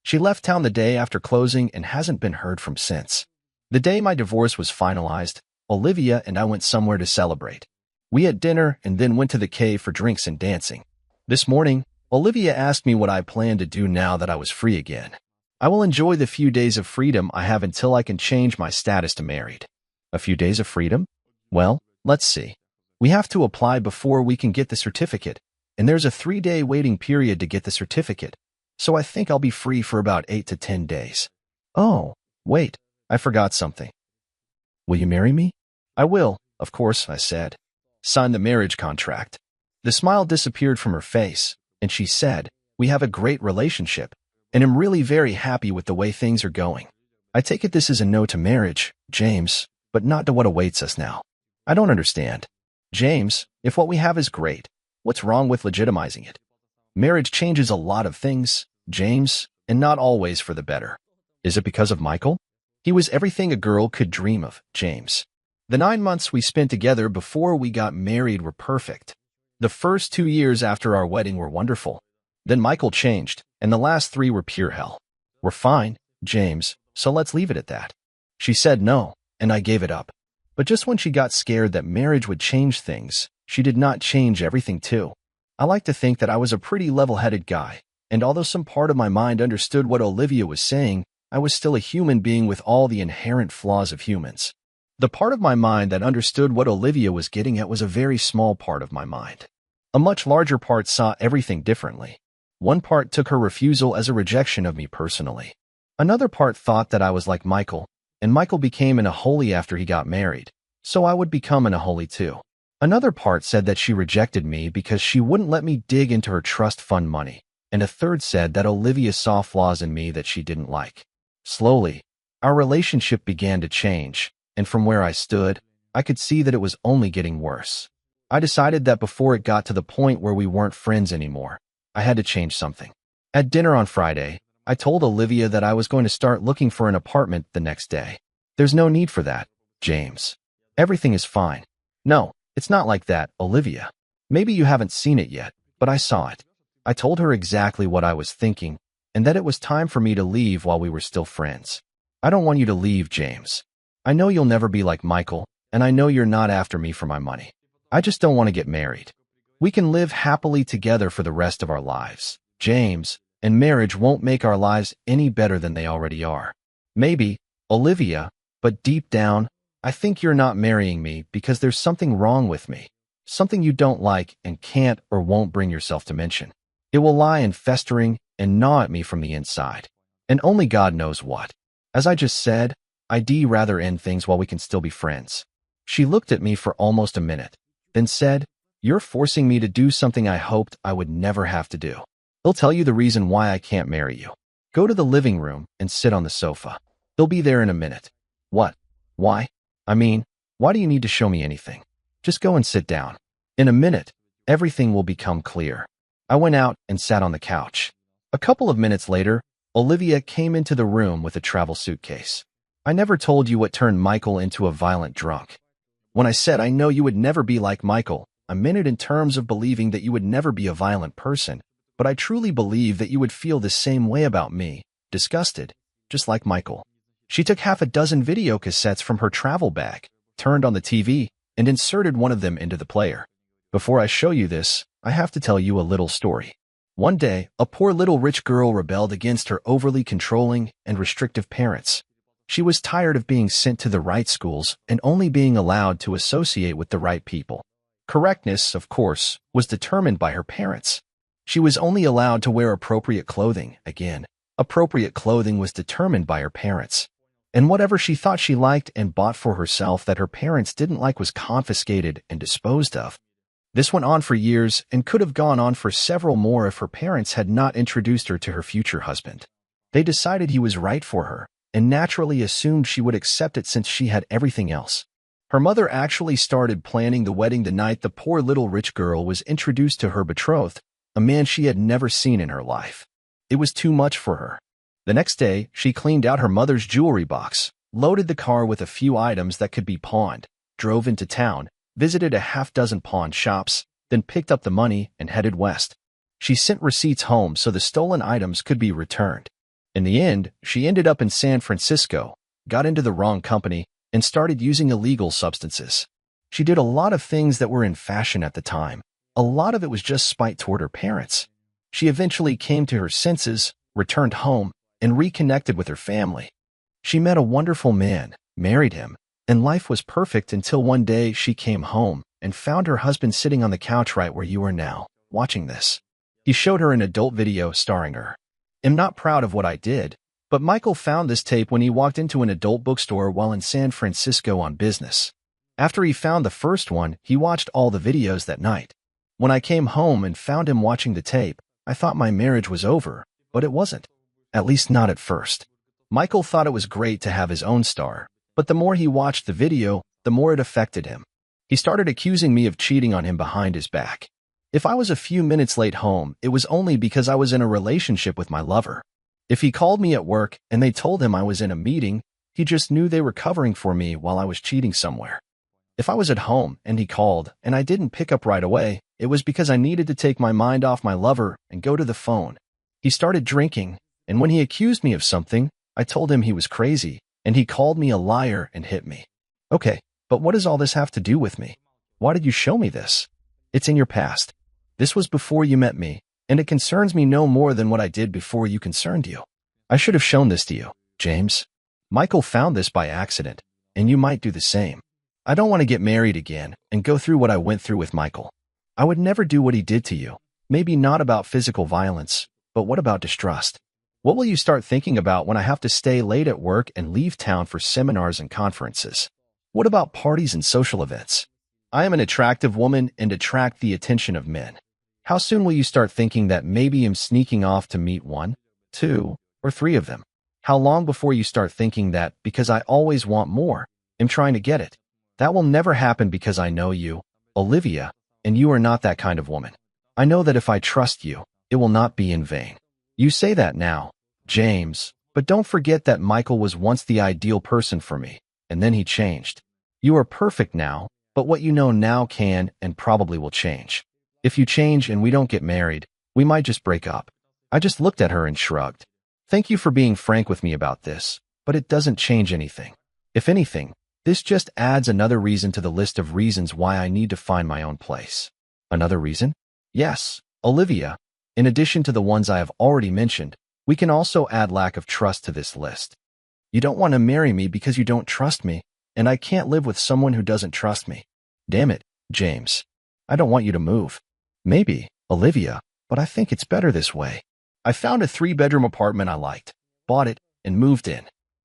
She left town the day after closing and hasn't been heard from since. The day my divorce was finalized, Olivia and I went somewhere to celebrate. We ate dinner and then went to the cave for drinks and dancing. This morning, Olivia asked me what I planned to do now that I was free again. I will enjoy the few days of freedom I have until I can change my status to married. A few days of freedom? Well, let's see. We have to apply before we can get the certificate, and there's a 3-day waiting period to get the certificate, so I think I'll be free for about 8 to 10 days. Oh, wait, I forgot something. Will you marry me? I will, of course, I said. Sign the marriage contract. The smile disappeared from her face, and she said, we have a great relationship, and am really very happy with the way things are going. I take it this is a no to marriage, James, but not to what awaits us now. I don't understand. James, if what we have is great, what's wrong with legitimizing it? Marriage changes a lot of things, James, and not always for the better. Is it because of Michael? He was everything a girl could dream of, James. The 9 months we spent together before we got married were perfect. The first 2 years after our wedding were wonderful. Then Michael changed, and the last 3 were pure hell. We're fine, James, so let's leave it at that. She said no, and I gave it up. But just when she got scared that marriage would change things, she did not change everything too. I like to think that I was a pretty level-headed guy, and although some part of my mind understood what Olivia was saying, I was still a human being with all the inherent flaws of humans. The part of my mind that understood what Olivia was getting at was a very small part of my mind. A much larger part saw everything differently. One part took her refusal as a rejection of me personally. Another part thought that I was like Michael, and Michael became an unholy after he got married, so I would become an unholy too. Another part said that she rejected me because she wouldn't let me dig into her trust fund money, and a third said that Olivia saw flaws in me that she didn't like. Slowly, our relationship began to change, and from where I stood, I could see that it was only getting worse. I decided that before it got to the point where we weren't friends anymore, I had to change something. At dinner on Friday, I told Olivia that I was going to start looking for an apartment the next day. There's no need for that, James. Everything is fine. No, it's not like that, Olivia. Maybe you haven't seen it yet, but I saw it. I told her exactly what I was thinking, and that it was time for me to leave while we were still friends. I don't want you to leave, James. I know you'll never be like Michael, and I know you're not after me for my money. I just don't want to get married. We can live happily together for the rest of our lives, James, and marriage won't make our lives any better than they already are. Maybe, Olivia, but deep down, I think you're not marrying me because there's something wrong with me, something you don't like and can't or won't bring yourself to mention. It will lie in festering and gnaw at me from the inside, and only God knows what. As I just said, I'd rather end things while we can still be friends. She looked at me for almost a minute, then said, "You're forcing me to do something I hoped I would never have to do. He'll tell you the reason why I can't marry you. Go to the living room and sit on the sofa. He'll be there in a minute." What? Why? I mean, why do you need to show me anything? Just go and sit down. In a minute, everything will become clear. I went out and sat on the couch. A couple of minutes later, Olivia came into the room with a travel suitcase. "I never told you what turned Michael into a violent drunk. When I said I know you would never be like Michael, I meant it in terms of believing that you would never be a violent person, but I truly believe that you would feel the same way about me, disgusted, just like Michael." She took half a dozen video cassettes from her travel bag, turned on the TV, and inserted one of them into the player. Before I show you this, I have to tell you a little story. One day, a poor little rich girl rebelled against her overly controlling and restrictive parents. She was tired of being sent to the right schools and only being allowed to associate with the right people. Correctness, of course, was determined by her parents. She was only allowed to wear appropriate clothing. Again, appropriate clothing was determined by her parents. And whatever she thought she liked and bought for herself that her parents didn't like was confiscated and disposed of. This went on for years and could have gone on for several more if her parents had not introduced her to her future husband. They decided he was right for her, and naturally assumed she would accept it since she had everything else. Her mother actually started planning the wedding the night the poor little rich girl was introduced to her betrothed, a man she had never seen in her life. It was too much for her. The next day, she cleaned out her mother's jewelry box, loaded the car with a few items that could be pawned, drove into town, visited a half-dozen pawn shops, then picked up the money and headed west. She sent receipts home so the stolen items could be returned. In the end, she ended up in San Francisco, got into the wrong company, and started using illegal substances. She did a lot of things that were in fashion at the time. A lot of it was just spite toward her parents. She eventually came to her senses, returned home, and reconnected with her family. She met a wonderful man, married him, and life was perfect until one day she came home and found her husband sitting on the couch right where you are now, watching this. He showed her an adult video starring her. I'm not proud of what I did, but Michael found this tape when he walked into an adult bookstore while in San Francisco on business. After he found the first one, he watched all the videos that night. When I came home and found him watching the tape, I thought my marriage was over, but it wasn't. At least not at first. Michael thought it was great to have his own star, but the more he watched the video, the more it affected him. He started accusing me of cheating on him behind his back. If I was a few minutes late home, it was only because I was in a relationship with my lover. If he called me at work and they told him I was in a meeting, he just knew they were covering for me while I was cheating somewhere. If I was at home and he called and I didn't pick up right away, it was because I needed to take my mind off my lover and go to the phone. He started drinking, and when he accused me of something, I told him he was crazy, and he called me a liar and hit me. Okay, but what does all this have to do with me? Why did you show me this? It's in your past. This was before you met me, and it concerns me no more than what I did before you concerned you. I should have shown this to you, James. Michael found this by accident, and you might do the same. I don't want to get married again and go through what I went through with Michael. I would never do what he did to you. Maybe not about physical violence, but what about distrust? What will you start thinking about when I have to stay late at work and leave town for seminars and conferences? What about parties and social events? I am an attractive woman and attract the attention of men. How soon will you start thinking that maybe I'm sneaking off to meet one, two, or three of them? How long before you start thinking that because I always want more, I'm trying to get it? That will never happen because I know you, Olivia, and you are not that kind of woman. I know that if I trust you, it will not be in vain. You say that now, James, but don't forget that Michael was once the ideal person for me, and then he changed. You are perfect now, but what you know now can and probably will change. If you change and we don't get married, we might just break up. I just looked at her and shrugged. Thank you for being frank with me about this, but it doesn't change anything. If anything, this just adds another reason to the list of reasons why I need to find my own place. Another reason? Yes, Olivia. In addition to the ones I have already mentioned, we can also add lack of trust to this list. You don't want to marry me because you don't trust me, and I can't live with someone who doesn't trust me. Damn it, James. I don't want you to move. Maybe, Olivia, but I think it's better this way. I found a 3-bedroom apartment I liked, bought it, and moved in.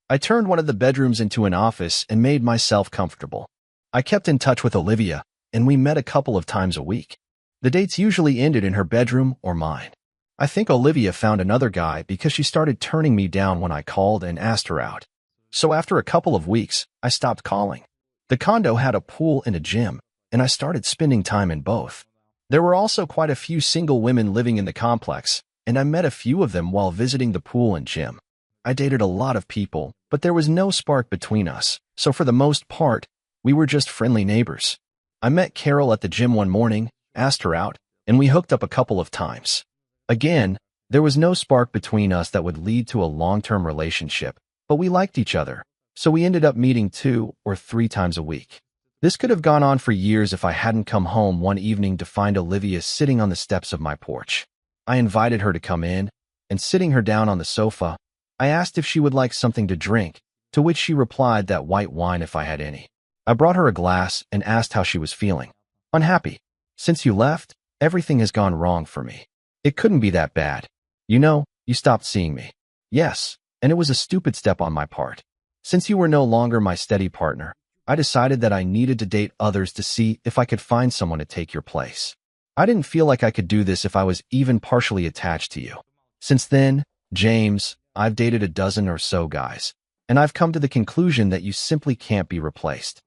I turned one of the bedrooms into an office and made myself comfortable. I kept in touch with Olivia, and we met a couple of times a week. The dates usually ended in her bedroom or mine. I think Olivia found another guy because she started turning me down when I called and asked her out. So after a couple of weeks, I stopped calling. The condo had a pool and a gym, and I started spending time in both. There were also quite a few single women living in the complex, and I met a few of them while visiting the pool and gym. I dated a lot of people, but there was no spark between us, so for the most part, we were just friendly neighbors. I met Carol at the gym one morning, asked her out, and we hooked up a couple of times. Again, there was no spark between us that would lead to a long-term relationship, but we liked each other, so we ended up meeting 2 or 3 times a week. This could have gone on for years if I hadn't come home one evening to find Olivia sitting on the steps of my porch. I invited her to come in, and sitting her down on the sofa, I asked if she would like something to drink, to which she replied that white wine if I had any. I brought her a glass and asked how she was feeling. Unhappy. Since you left, everything has gone wrong for me. It couldn't be that bad. You know, you stopped seeing me. Yes, and it was a stupid step on my part. Since you were no longer my steady partner, I decided that I needed to date others to see if I could find someone to take your place. I didn't feel like I could do this if I was even partially attached to you. Since then, James, I've dated a dozen or so guys, and I've come to the conclusion that you simply can't be replaced.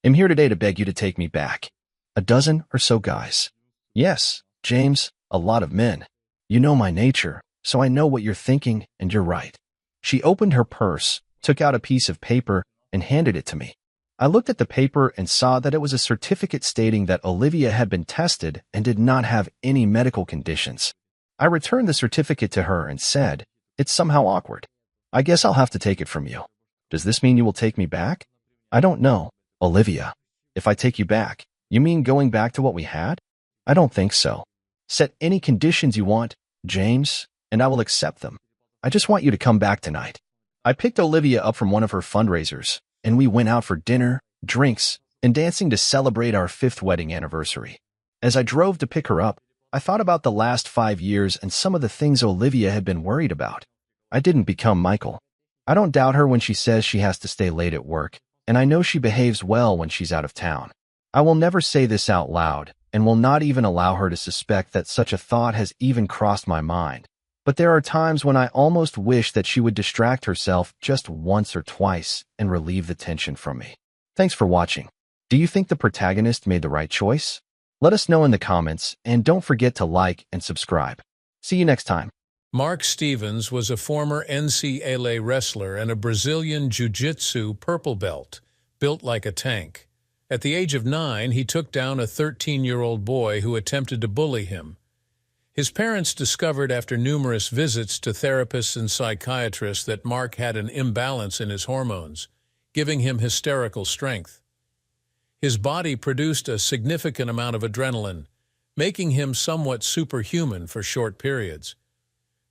I'm here today to beg you to take me back. A dozen or so guys. Yes, James, a lot of men. You know my nature, so I know what you're thinking, and you're right. She opened her purse, took out a piece of paper, and handed it to me. I looked at the paper and saw that it was a certificate stating that Olivia had been tested and did not have any medical conditions. I returned the certificate to her and said, "It's somehow awkward. I guess I'll have to take it from you. Does this mean you will take me back?" "I don't know, Olivia. If I take you back, you mean going back to what we had?" "I don't think so. Set any conditions you want, James, and I will accept them. I just want you to come back tonight." I picked Olivia up from one of her fundraisers, and we went out for dinner, drinks, and dancing to celebrate our 5th wedding anniversary. As I drove to pick her up, I thought about the last 5 years and some of the things Olivia had been worried about. I didn't become Michael. I don't doubt her when she says she has to stay late at work, and I know she behaves well when she's out of town. I will never say this out loud, and will not even allow her to suspect that such a thought has even crossed my mind. But there are times when I almost wish that she would distract herself just once or twice and relieve the tension from me. Thanks for watching. Do you think the protagonist made the right choice? Let us know in the comments, and don't forget to like and subscribe. See you next time. Mark Stevens was a former NCAA wrestler and a Brazilian Jiu-Jitsu purple belt, built like a tank. At the age of 9, he took down a 13-year-old boy who attempted to bully him. His parents discovered after numerous visits to therapists and psychiatrists that Mark had an imbalance in his hormones, giving him hysterical strength. His body produced a significant amount of adrenaline, making him somewhat superhuman for short periods.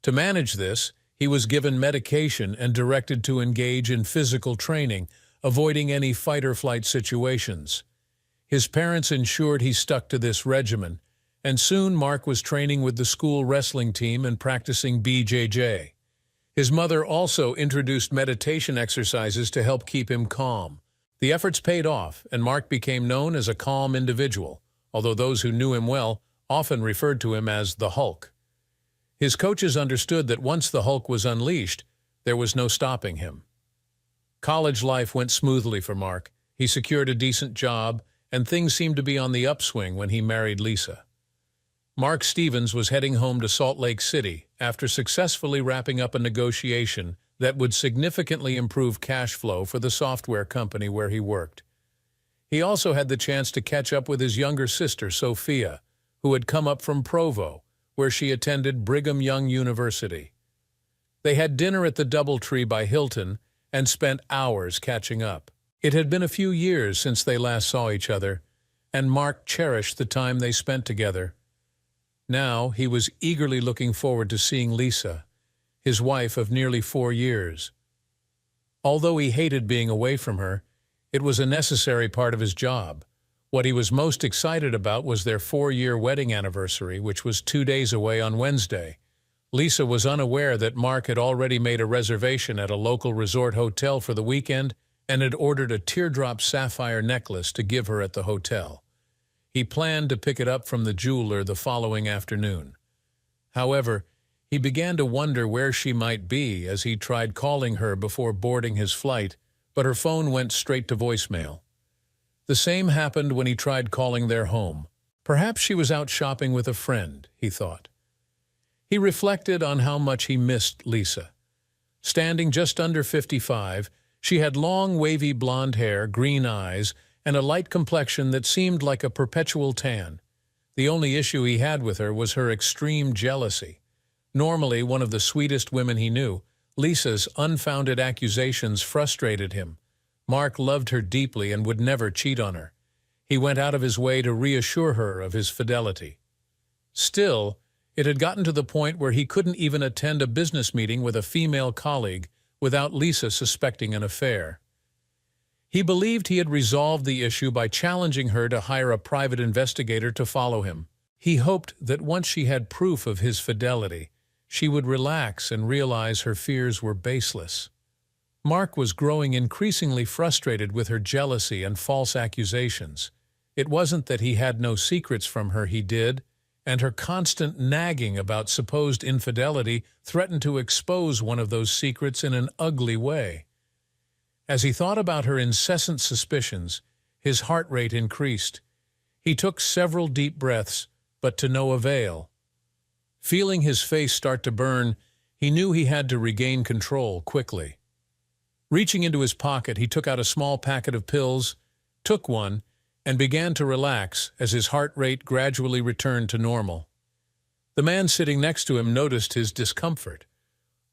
To manage this, he was given medication and directed to engage in physical training, avoiding any fight-or-flight situations. His parents ensured he stuck to this regimen, and soon Mark was training with the school wrestling team and practicing BJJ. His mother also introduced meditation exercises to help keep him calm. The efforts paid off, and Mark became known as a calm individual, although those who knew him well often referred to him as the Hulk. His coaches understood that once the Hulk was unleashed, there was no stopping him. College life went smoothly for Mark. He secured a decent job, and things seemed to be on the upswing when he married Lisa. Mark Stevens was heading home to Salt Lake City after successfully wrapping up a negotiation that would significantly improve cash flow for the software company where he worked. He also had the chance to catch up with his younger sister, Sophia, who had come up from Provo, where she attended Brigham Young University. They had dinner at the DoubleTree by Hilton and spent hours catching up. It had been a few years since they last saw each other, and Mark cherished the time they spent together. Now he was eagerly looking forward to seeing Lisa, his wife of nearly 4 years. Although he hated being away from her, it was a necessary part of his job. What he was most excited about was their 4-year wedding anniversary, which was 2 days away on Wednesday. Lisa was unaware that Mark had already made a reservation at a local resort hotel for the weekend and had ordered a teardrop sapphire necklace to give her at the hotel. He planned to pick it up from the jeweler the following afternoon. However, he began to wonder where she might be as he tried calling her before boarding his flight, but her phone went straight to voicemail. The same happened when he tried calling their home. Perhaps she was out shopping with a friend, he thought. He reflected on how much he missed Lisa. Standing just under 55, she had long, wavy blonde hair, green eyes, and a light complexion that seemed like a perpetual tan. The only issue he had with her was her extreme jealousy. Normally one of the sweetest women he knew, Lisa's unfounded accusations frustrated him. Mark loved her deeply and would never cheat on her. He went out of his way to reassure her of his fidelity. Still, it had gotten to the point where he couldn't even attend a business meeting with a female colleague without Lisa suspecting an affair. He believed he had resolved the issue by challenging her to hire a private investigator to follow him. He hoped that once she had proof of his fidelity, she would relax and realize her fears were baseless. Mark was growing increasingly frustrated with her jealousy and false accusations. It wasn't that he had no secrets from her, he did, and her constant nagging about supposed infidelity threatened to expose one of those secrets in an ugly way. As he thought about her incessant suspicions, his heart rate increased. He took several deep breaths, but to no avail. Feeling his face start to burn, he knew he had to regain control quickly. Reaching into his pocket, he took out a small packet of pills, took one, and began to relax as his heart rate gradually returned to normal. The man sitting next to him noticed his discomfort.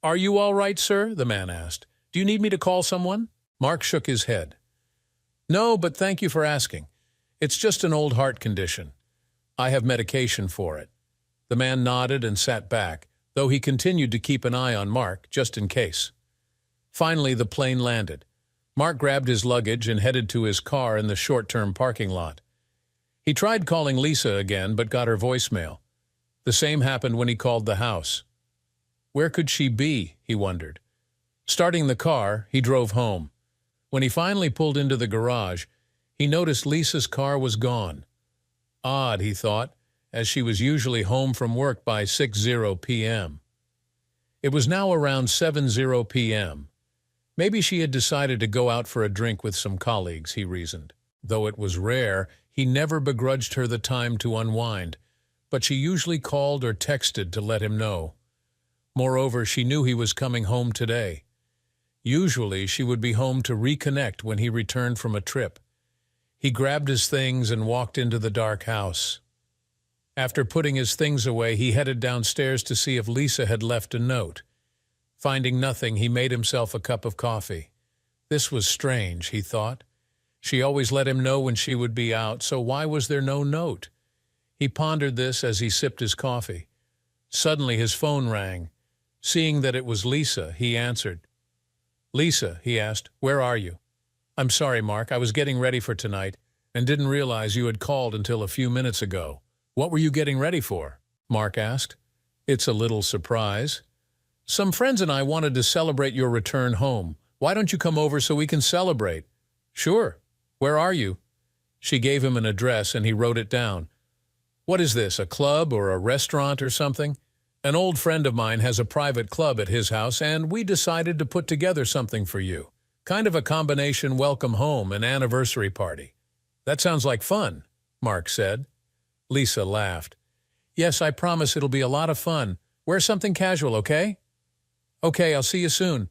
"Are you all right, sir?" the man asked. "Do you need me to call someone?" Mark shook his head. "No, but thank you for asking. It's just an old heart condition. I have medication for it." The man nodded and sat back, though he continued to keep an eye on Mark, just in case. Finally, the plane landed. Mark grabbed his luggage and headed to his car in the short-term parking lot. He tried calling Lisa again, but got her voicemail. The same happened when he called the house. Where could she be, he wondered. Starting the car, he drove home. When he finally pulled into the garage, he noticed Lisa's car was gone. Odd, he thought, as she was usually home from work by 6:00 p.m. It was now around 7:00 p.m. Maybe she had decided to go out for a drink with some colleagues, he reasoned. Though it was rare, he never begrudged her the time to unwind, but she usually called or texted to let him know. Moreover, she knew he was coming home today. Usually, she would be home to reconnect when he returned from a trip. He grabbed his things and walked into the dark house. After putting his things away, he headed downstairs to see if Lisa had left a note. Finding nothing, he made himself a cup of coffee. This was strange, he thought. She always let him know when she would be out, so why was there no note? He pondered this as he sipped his coffee. Suddenly his phone rang. Seeing that it was Lisa, he answered. "Lisa," he asked, "where are you?" "I'm sorry, Mark, I was getting ready for tonight and didn't realize you had called until a few minutes ago," "What were you getting ready for?" Mark asked. "It's a little surprise. Some friends and I wanted to celebrate your return home. Why don't you come over so we can celebrate?" "Sure. Where are you?" She gave him an address and he wrote it down. "What is this, a club or a restaurant or something?" "An old friend of mine has a private club at his house and we decided to put together something for you. Kind of a combination welcome home and anniversary party." "That sounds like fun," Mark said. Lisa laughed. "Yes, I promise it'll be a lot of fun. Wear something casual, okay?" "Okay, I'll see you soon."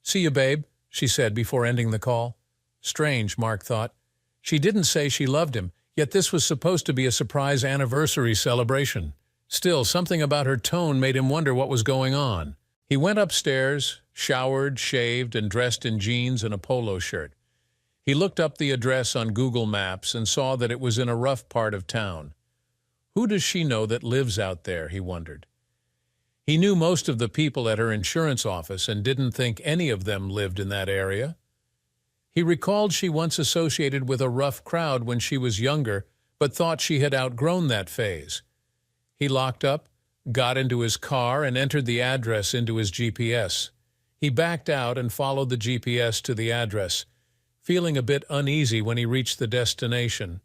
"See you, babe," she said before ending the call. Strange, Mark thought. She didn't say she loved him, yet this was supposed to be a surprise anniversary celebration. Still, something about her tone made him wonder what was going on. He went upstairs, showered, shaved, and dressed in jeans and a polo shirt. He looked up the address on Google Maps and saw that it was in a rough part of town. Who does she know that lives out there, he wondered. He knew most of the people at her insurance office and didn't think any of them lived in that area. He recalled she once associated with a rough crowd when she was younger, but thought she had outgrown that phase. He locked up, got into his car, and entered the address into his GPS. He backed out and followed the GPS to the address, feeling a bit uneasy when he reached the destination.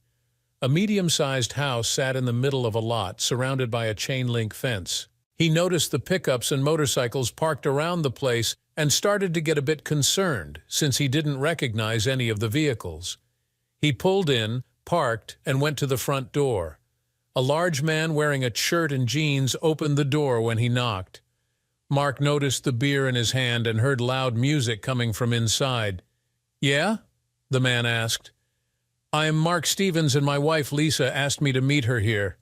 A medium-sized house sat in the middle of a lot, surrounded by a chain-link fence. He noticed the pickups and motorcycles parked around the place and started to get a bit concerned, since he didn't recognize any of the vehicles. He pulled in, parked, and went to the front door. A large man wearing a shirt and jeans opened the door when he knocked. Mark noticed the beer in his hand and heard loud music coming from inside. "Yeah?" the man asked. "I'm Mark Stevens and my wife Lisa asked me to meet her here.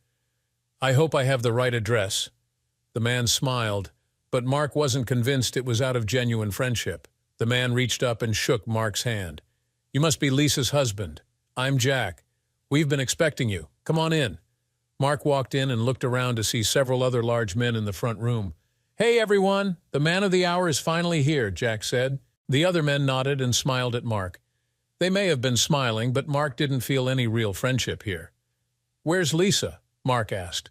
I hope I have the right address." The man smiled, but Mark wasn't convinced it was out of genuine friendship. The man reached up and shook Mark's hand. "You must be Lisa's husband. I'm Jack. We've been expecting you. Come on in." Mark walked in and looked around to see several other large men in the front room. "Hey, everyone, the man of the hour is finally here," Jack said. The other men nodded and smiled at Mark. They may have been smiling, but Mark didn't feel any real friendship here. "Where's Lisa?" Mark asked.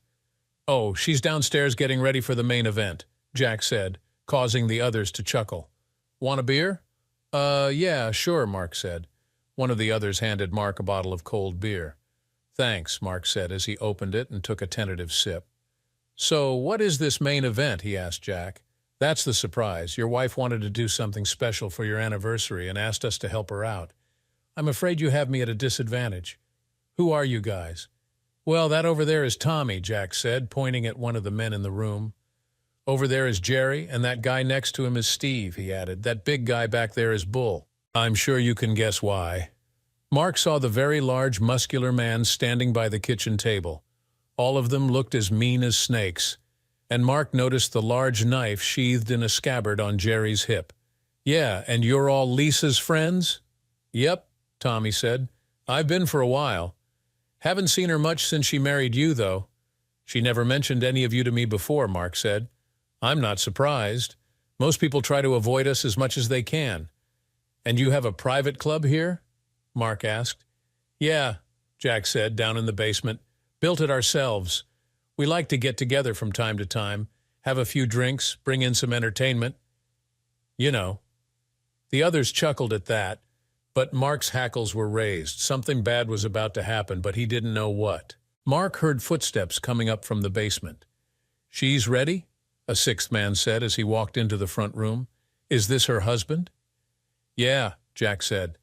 "Oh, she's downstairs getting ready for the main event," Jack said, causing the others to chuckle. "Want a beer?" Yeah, sure," Mark said. One of the others handed Mark a bottle of cold beer. "Thanks," Mark said as he opened it and took a tentative sip. "So, what is this main event?" he asked Jack. "That's the surprise. Your wife wanted to do something special for your anniversary and asked us to help her out. I'm afraid you have me at a disadvantage. Who are you guys?" "Well, that over there is Tommy," Jack said, pointing at one of the men in the room. "Over there is Jerry, and that guy next to him is Steve," he added. "That big guy back there is Bull. I'm sure you can guess why." Mark saw the very large, muscular man standing by the kitchen table. All of them looked as mean as snakes, and Mark noticed the large knife sheathed in a scabbard on Jerry's hip. "Yeah, and you're all Lisa's friends?" "Yep," Tommy said. "I've been for a while. Haven't seen her much since she married you, though." "She never mentioned any of you to me before," Mark said. "I'm not surprised. Most people try to avoid us as much as they can." "And you have a private club here?" Mark asked. "Yeah," Jack said, "down in the basement. Built it ourselves. We like to get together from time to time, have a few drinks, bring in some entertainment. You know." The others chuckled at that, but Mark's hackles were raised. Something bad was about to happen, but he didn't know what. Mark heard footsteps coming up from the basement. "She's ready?" a sixth man said as he walked into the front room. "Is this her husband?" "Yeah," Jack said.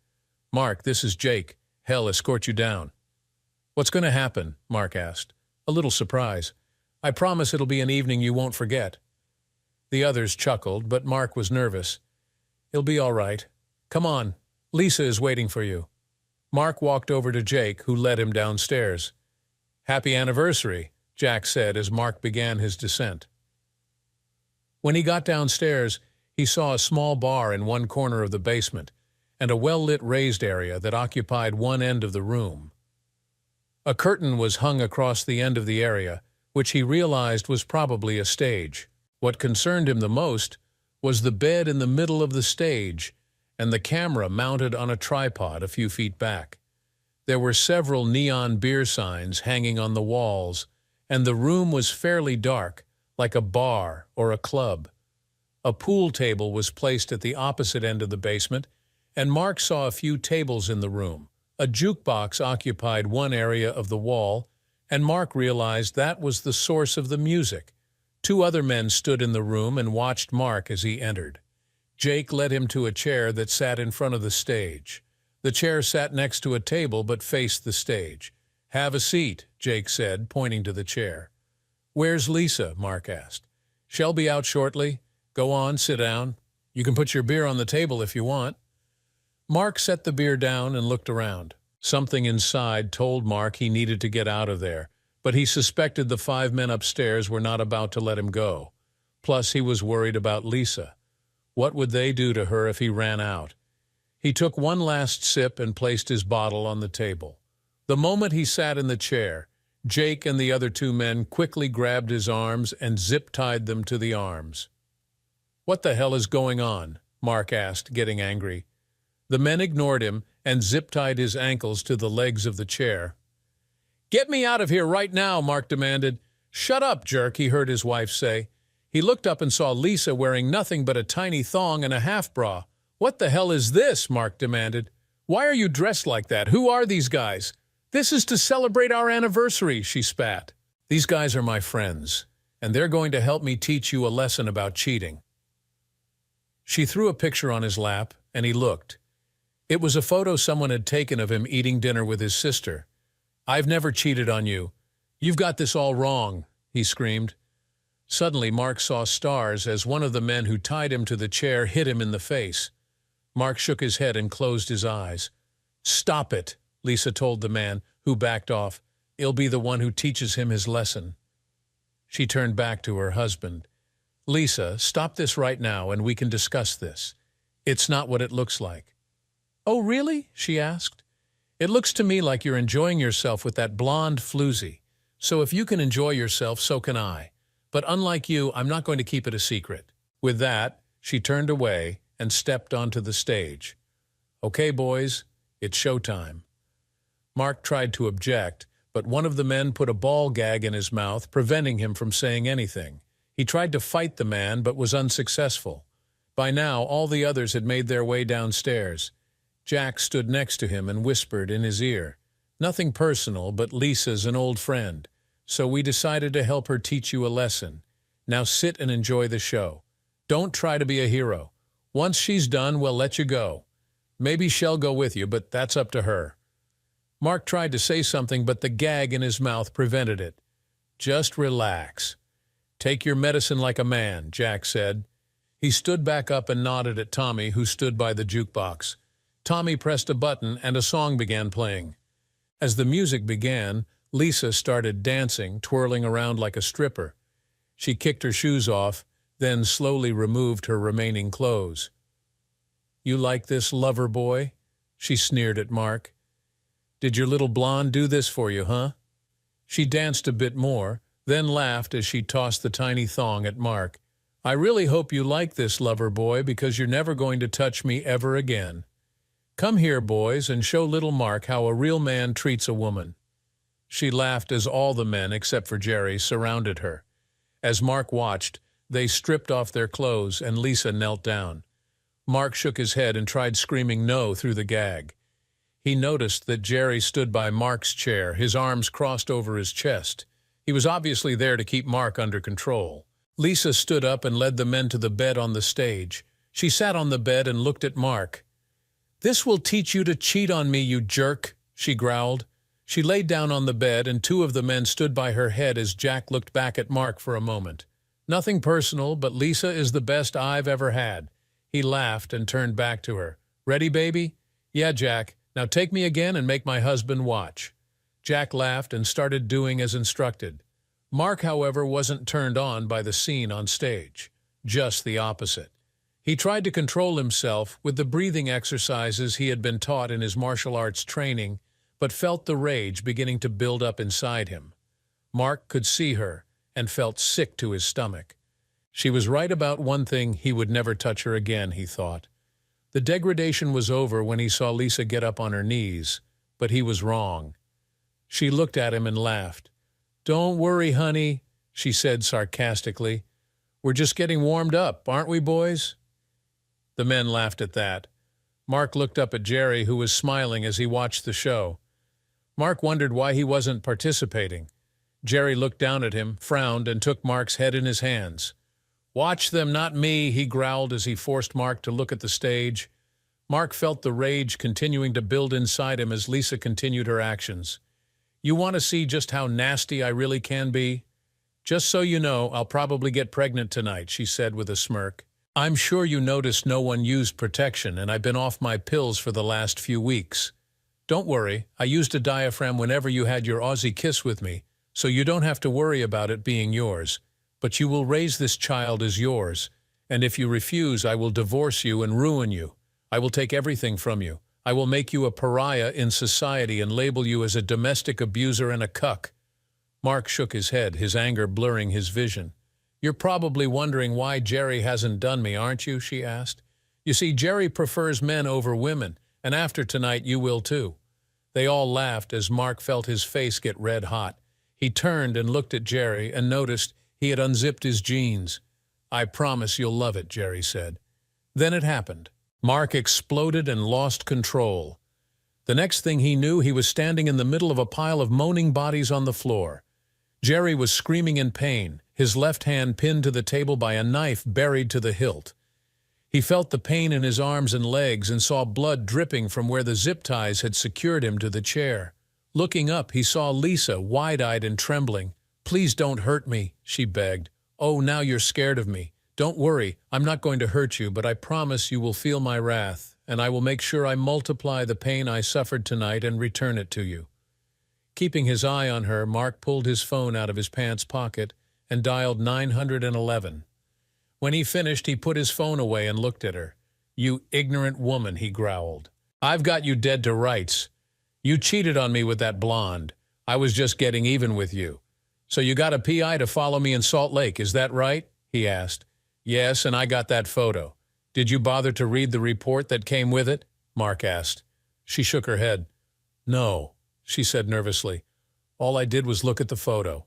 "Mark, this is Jake. He'll escort you down." "What's going to happen?" Mark asked. "A little surprise. I promise it'll be an evening you won't forget." The others chuckled, but Mark was nervous. "It'll be all right. Come on. Lisa is waiting for you." Mark walked over to Jake, who led him downstairs. "Happy anniversary," Jack said as Mark began his descent. When he got downstairs, he saw a small bar in one corner of the basement and a well-lit raised area that occupied one end of the room. A curtain was hung across the end of the area, which he realized was probably a stage. What concerned him the most was the bed in the middle of the stage and the camera mounted on a tripod a few feet back. There were several neon beer signs hanging on the walls, and the room was fairly dark, like a bar or a club. A pool table was placed at the opposite end of the basement, and Mark saw a few tables in the room. A jukebox occupied one area of the wall, and Mark realized that was the source of the music. Two other men stood in the room and watched Mark as he entered. Jake led him to a chair that sat in front of the stage. The chair sat next to a table but faced the stage. "Have a seat," Jake said, pointing to the chair. "Where's Lisa?" Mark asked. "She'll be out shortly. Go on, sit down. You can put your beer on the table if you want." Mark set the beer down and looked around. Something inside told Mark he needed to get out of there, but he suspected the 5 men upstairs were not about to let him go. Plus, he was worried about Lisa. What would they do to her if he ran out? He took one last sip and placed his bottle on the table. The moment he sat in the chair, Jake and the other 2 men quickly grabbed his arms and zip-tied them to the arms. "What the hell is going on?" Mark asked, getting angry. The men ignored him and zip-tied his ankles to the legs of the chair. "Get me out of here right now," Mark demanded. "Shut up, jerk," he heard his wife say. He looked up and saw Lisa wearing nothing but a tiny thong and a half-bra. "What the hell is this?" Mark demanded. "Why are you dressed like that? Who are these guys?" "This is to celebrate our anniversary," she spat. "These guys are my friends, and they're going to help me teach you a lesson about cheating." She threw a picture on his lap, and he looked. It was a photo someone had taken of him eating dinner with his sister. "I've never cheated on you. You've got this all wrong," he screamed. Suddenly, Mark saw stars as one of the men who tied him to the chair hit him in the face. Mark shook his head and closed his eyes. "Stop it," Lisa told the man, who backed off. "It'll be the one who teaches him his lesson." She turned back to her husband. "Lisa, stop this right now and we can discuss this. It's not what it looks like." "Oh, really?" she asked. "It looks to me like you're enjoying yourself with that blonde floozy. So if you can enjoy yourself, so can I. But unlike you, I'm not going to keep it a secret." With that, she turned away and stepped onto the stage. "Okay, boys, it's showtime." Mark tried to object, but one of the men put a ball gag in his mouth, preventing him from saying anything. He tried to fight the man, but was unsuccessful. By now, all the others had made their way downstairs. Jack stood next to him and whispered in his ear, "Nothing personal, but Lisa's an old friend, so we decided to help her teach you a lesson. Now sit and enjoy the show. Don't try to be a hero. Once she's done, we'll let you go. Maybe she'll go with you, but that's up to her." Mark tried to say something, but the gag in his mouth prevented it. "Just relax. Take your medicine like a man," Jack said. He stood back up and nodded at Tommy, who stood by the jukebox. Tommy pressed a button and a song began playing. As the music began, Lisa started dancing, twirling around like a stripper. She kicked her shoes off, then slowly removed her remaining clothes. "You like this, lover boy?" she sneered at Mark. "Did your little blonde do this for you, huh?" She danced a bit more, then laughed as she tossed the tiny thong at Mark. "I really hope you like this, lover boy, because you're never going to touch me ever again. Come here, boys, and show little Mark how a real man treats a woman." She laughed as all the men, except for Jerry, surrounded her. As Mark watched, they stripped off their clothes and Lisa knelt down. Mark shook his head and tried screaming no through the gag. He noticed that Jerry stood by Mark's chair, his arms crossed over his chest. He was obviously there to keep Mark under control. Lisa stood up and led the men to the bed on the stage. She sat on the bed and looked at Mark. "This will teach you to cheat on me, you jerk," she growled. She laid down on the bed, and 2 of the men stood by her head as Jack looked back at Mark for a moment. "Nothing personal, but Lisa is the best I've ever had." He laughed and turned back to her. "Ready, baby?" "Yeah, Jack. Now take me again and make my husband watch." Jack laughed and started doing as instructed. Mark, however, wasn't turned on by the scene on stage. Just the opposite. He tried to control himself with the breathing exercises he had been taught in his martial arts training, but felt the rage beginning to build up inside him. Mark could see her and felt sick to his stomach. She was right about one thing: he would never touch her again, he thought. The degradation was over when he saw Lisa get up on her knees, but he was wrong. She looked at him and laughed. "Don't worry, honey," she said sarcastically. "We're just getting warmed up, aren't we, boys?" The men laughed at that. Mark looked up at Jerry, who was smiling as he watched the show. Mark wondered why he wasn't participating. Jerry looked down at him, frowned, and took Mark's head in his hands. "Watch them, not me," he growled as he forced Mark to look at the stage. Mark felt the rage continuing to build inside him as Lisa continued her actions. "You want to see just how nasty I really can be? Just so you know, I'll probably get pregnant tonight," she said with a smirk. "I'm sure you noticed no one used protection, and I've been off my pills for the last few weeks. Don't worry, I used a diaphragm whenever you had your Aussie kiss with me, so you don't have to worry about it being yours. But you will raise this child as yours, and if you refuse, I will divorce you and ruin you. I will take everything from you. I will make you a pariah in society and label you as a domestic abuser and a cuck." Mark shook his head, his anger blurring his vision. "You're probably wondering why Jerry hasn't done me, aren't you?" she asked. "You see, Jerry prefers men over women, and after tonight you will too." They all laughed as Mark felt his face get red hot. He turned and looked at Jerry and noticed he had unzipped his jeans. "I promise you'll love it," Jerry said. Then it happened. Mark exploded and lost control. The next thing he knew, he was standing in the middle of a pile of moaning bodies on the floor. Jerry was screaming in pain, his left hand pinned to the table by a knife buried to the hilt. He felt the pain in his arms and legs and saw blood dripping from where the zip ties had secured him to the chair. Looking up, he saw Lisa, wide-eyed and trembling. "Please don't hurt me," she begged. "Oh, now you're scared of me. Don't worry, I'm not going to hurt you, but I promise you will feel my wrath, and I will make sure I multiply the pain I suffered tonight and return it to you." Keeping his eye on her, Mark pulled his phone out of his pants pocket and dialed 911. When he finished, he put his phone away and looked at her. "You ignorant woman," he growled. "I've got you dead to rights. You cheated on me with that blonde. I was just getting even with you. So you got a PI to follow me in Salt Lake, is that right?" he asked. "Yes, and I got that photo. Did you bother to read the report that came with it?" Mark asked. She shook her head. "No," she said nervously. "All I did was look at the photo."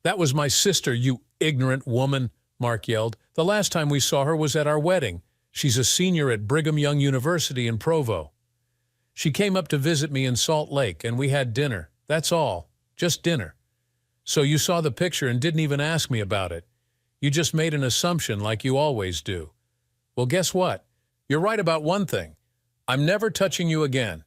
"That was my sister, you ignorant woman," Mark yelled. "The last time we saw her was at our wedding. She's a senior at Brigham Young University in Provo. She came up to visit me in Salt Lake, and we had dinner. That's all. Just dinner. So you saw the picture and didn't even ask me about it. You just made an assumption like you always do. Well, guess what? You're right about one thing. I'm never touching you again.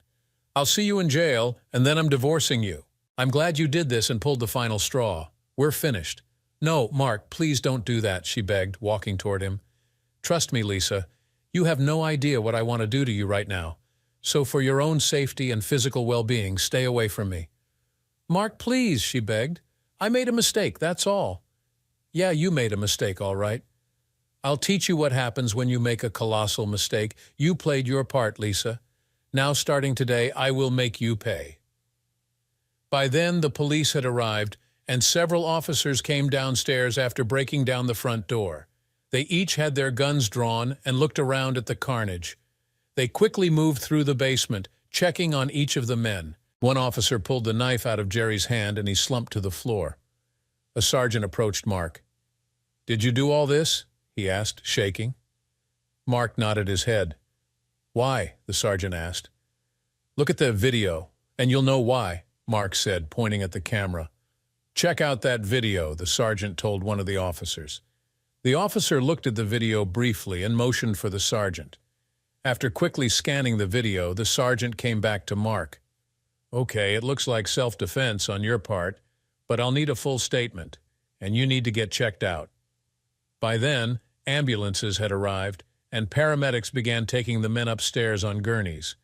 I'll see you in jail, and then I'm divorcing you. I'm glad you did this and pulled the final straw. We're finished." "No, Mark, please don't do that," she begged, walking toward him. "Trust me, Lisa. You have no idea what I want to do to you right now. So for your own safety and physical well-being, stay away from me." "Mark, please," she begged. "I made a mistake, that's all." "Yeah, you made a mistake, all right. I'll teach you what happens when you make a colossal mistake. You played your part, Lisa. Now, starting today, I will make you pay." By then, the police had arrived, and several officers came downstairs after breaking down the front door. They each had their guns drawn and looked around at the carnage. They quickly moved through the basement, checking on each of the men. One officer pulled the knife out of Jerry's hand and he slumped to the floor. A sergeant approached Mark. "Did you do all this?" he asked, shaking. Mark nodded his head. "Why?" the sergeant asked. "Look at the video, and you'll know why," Mark said, pointing at the camera. "Check out that video," the sergeant told one of the officers. The officer looked at the video briefly and motioned for the sergeant. After quickly scanning the video, the sergeant came back to Mark. "Okay, it looks like self-defense on your part, but I'll need a full statement, and you need to get checked out." By then, ambulances had arrived, and paramedics began taking the men upstairs on gurneys.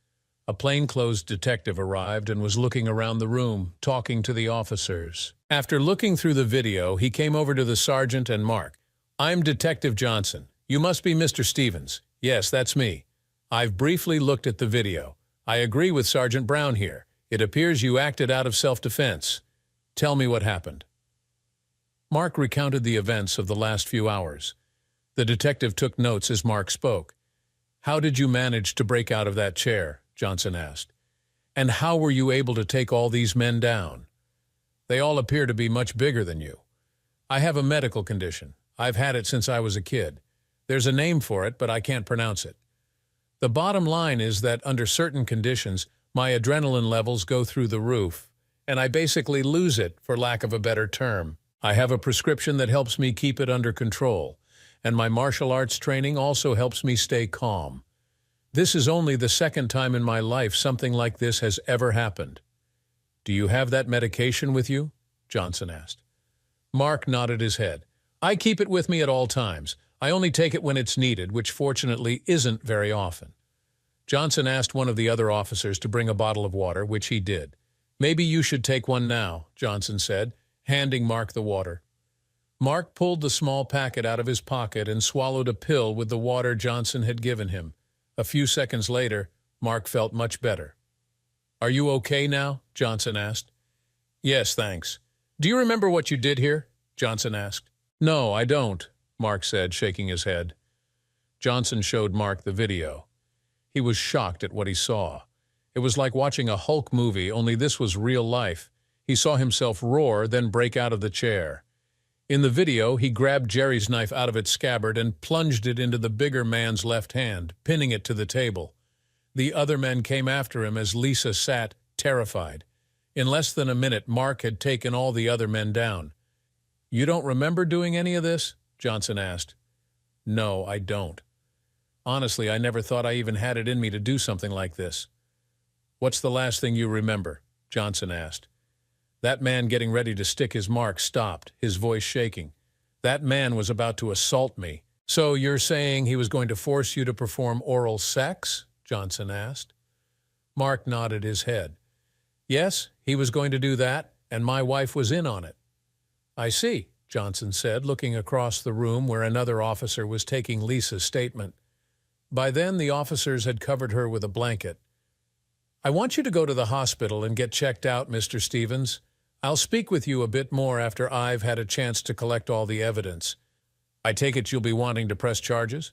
A plainclothes detective arrived and was looking around the room, talking to the officers. After looking through the video, he came over to the sergeant and Mark. "I'm Detective Johnson. You must be Mr. Stevens." "Yes, that's me. I've briefly looked at the video. I agree with Sergeant Brown here. It appears you acted out of self-defense. Tell me what happened." Mark recounted the events of the last few hours. The detective took notes as Mark spoke. "How did you manage to break out of that chair?" Johnson asked. "And how were you able to take all these men down?" They all appear to be much bigger than you. I have a medical condition. I've had it since I was a kid. There's a name for it, but I can't pronounce it. The bottom line is that under certain conditions, my adrenaline levels go through the roof, and I basically lose it, for lack of a better term. I have a prescription that helps me keep it under control, and my martial arts training also helps me stay calm. This is only the second time in my life something like this has ever happened. Do you have that medication with you? Johnson asked. Mark nodded his head. I keep it with me at all times. I only take it when it's needed, which fortunately isn't very often. Johnson asked one of the other officers to bring a bottle of water, which he did. Maybe you should take one now, Johnson said, handing Mark the water. Mark pulled the small packet out of his pocket and swallowed a pill with the water Johnson had given him. A few seconds later, Mark felt much better. Are you okay now? Johnson asked. Yes, thanks. Do you remember what you did here? Johnson asked. No, I don't, Mark said, shaking his head. Johnson showed Mark the video. He was shocked at what he saw. It was like watching a Hulk movie, only this was real life. He saw himself roar, then break out of the chair. In the video, he grabbed Jerry's knife out of its scabbard and plunged it into the bigger man's left hand, pinning it to the table. The other men came after him as Lisa sat, terrified. In less than a minute, Mark had taken all the other men down. You don't remember doing any of this? Johnson asked. No, I don't. Honestly, I never thought I even had it in me to do something like this. What's the last thing you remember? Johnson asked. That man getting ready to stick his mark stopped, his voice shaking. That man was about to assault me. So you're saying he was going to force you to perform oral sex? Johnson asked. Mark nodded his head. Yes, he was going to do that, and my wife was in on it. I see, Johnson said, looking across the room where another officer was taking Lisa's statement. By then, the officers had covered her with a blanket. I want you to go to the hospital and get checked out, Mr. Stevens. I'll speak with you a bit more after I've had a chance to collect all the evidence. I take it you'll be wanting to press charges?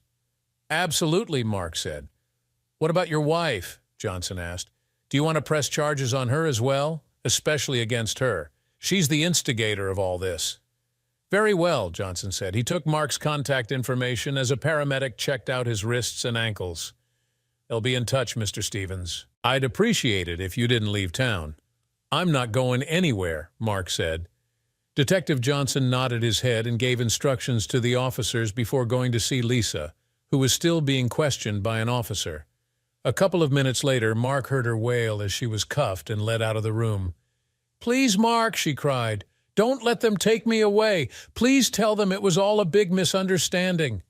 Absolutely, Mark said. What about your wife? Johnson asked. Do you want to press charges on her as well, especially against her? She's the instigator of all this. Very well, Johnson said. He took Mark's contact information as a paramedic checked out his wrists and ankles. They'll be in touch, Mr. Stevens. I'd appreciate it if you didn't leave town. I'm not going anywhere, Mark said. Detective Johnson nodded his head and gave instructions to the officers before going to see Lisa, who was still being questioned by an officer. A couple of minutes later, Mark heard her wail as she was cuffed and led out of the room. Please, Mark, she cried. Don't let them take me away. Please tell them it was all a big misunderstanding.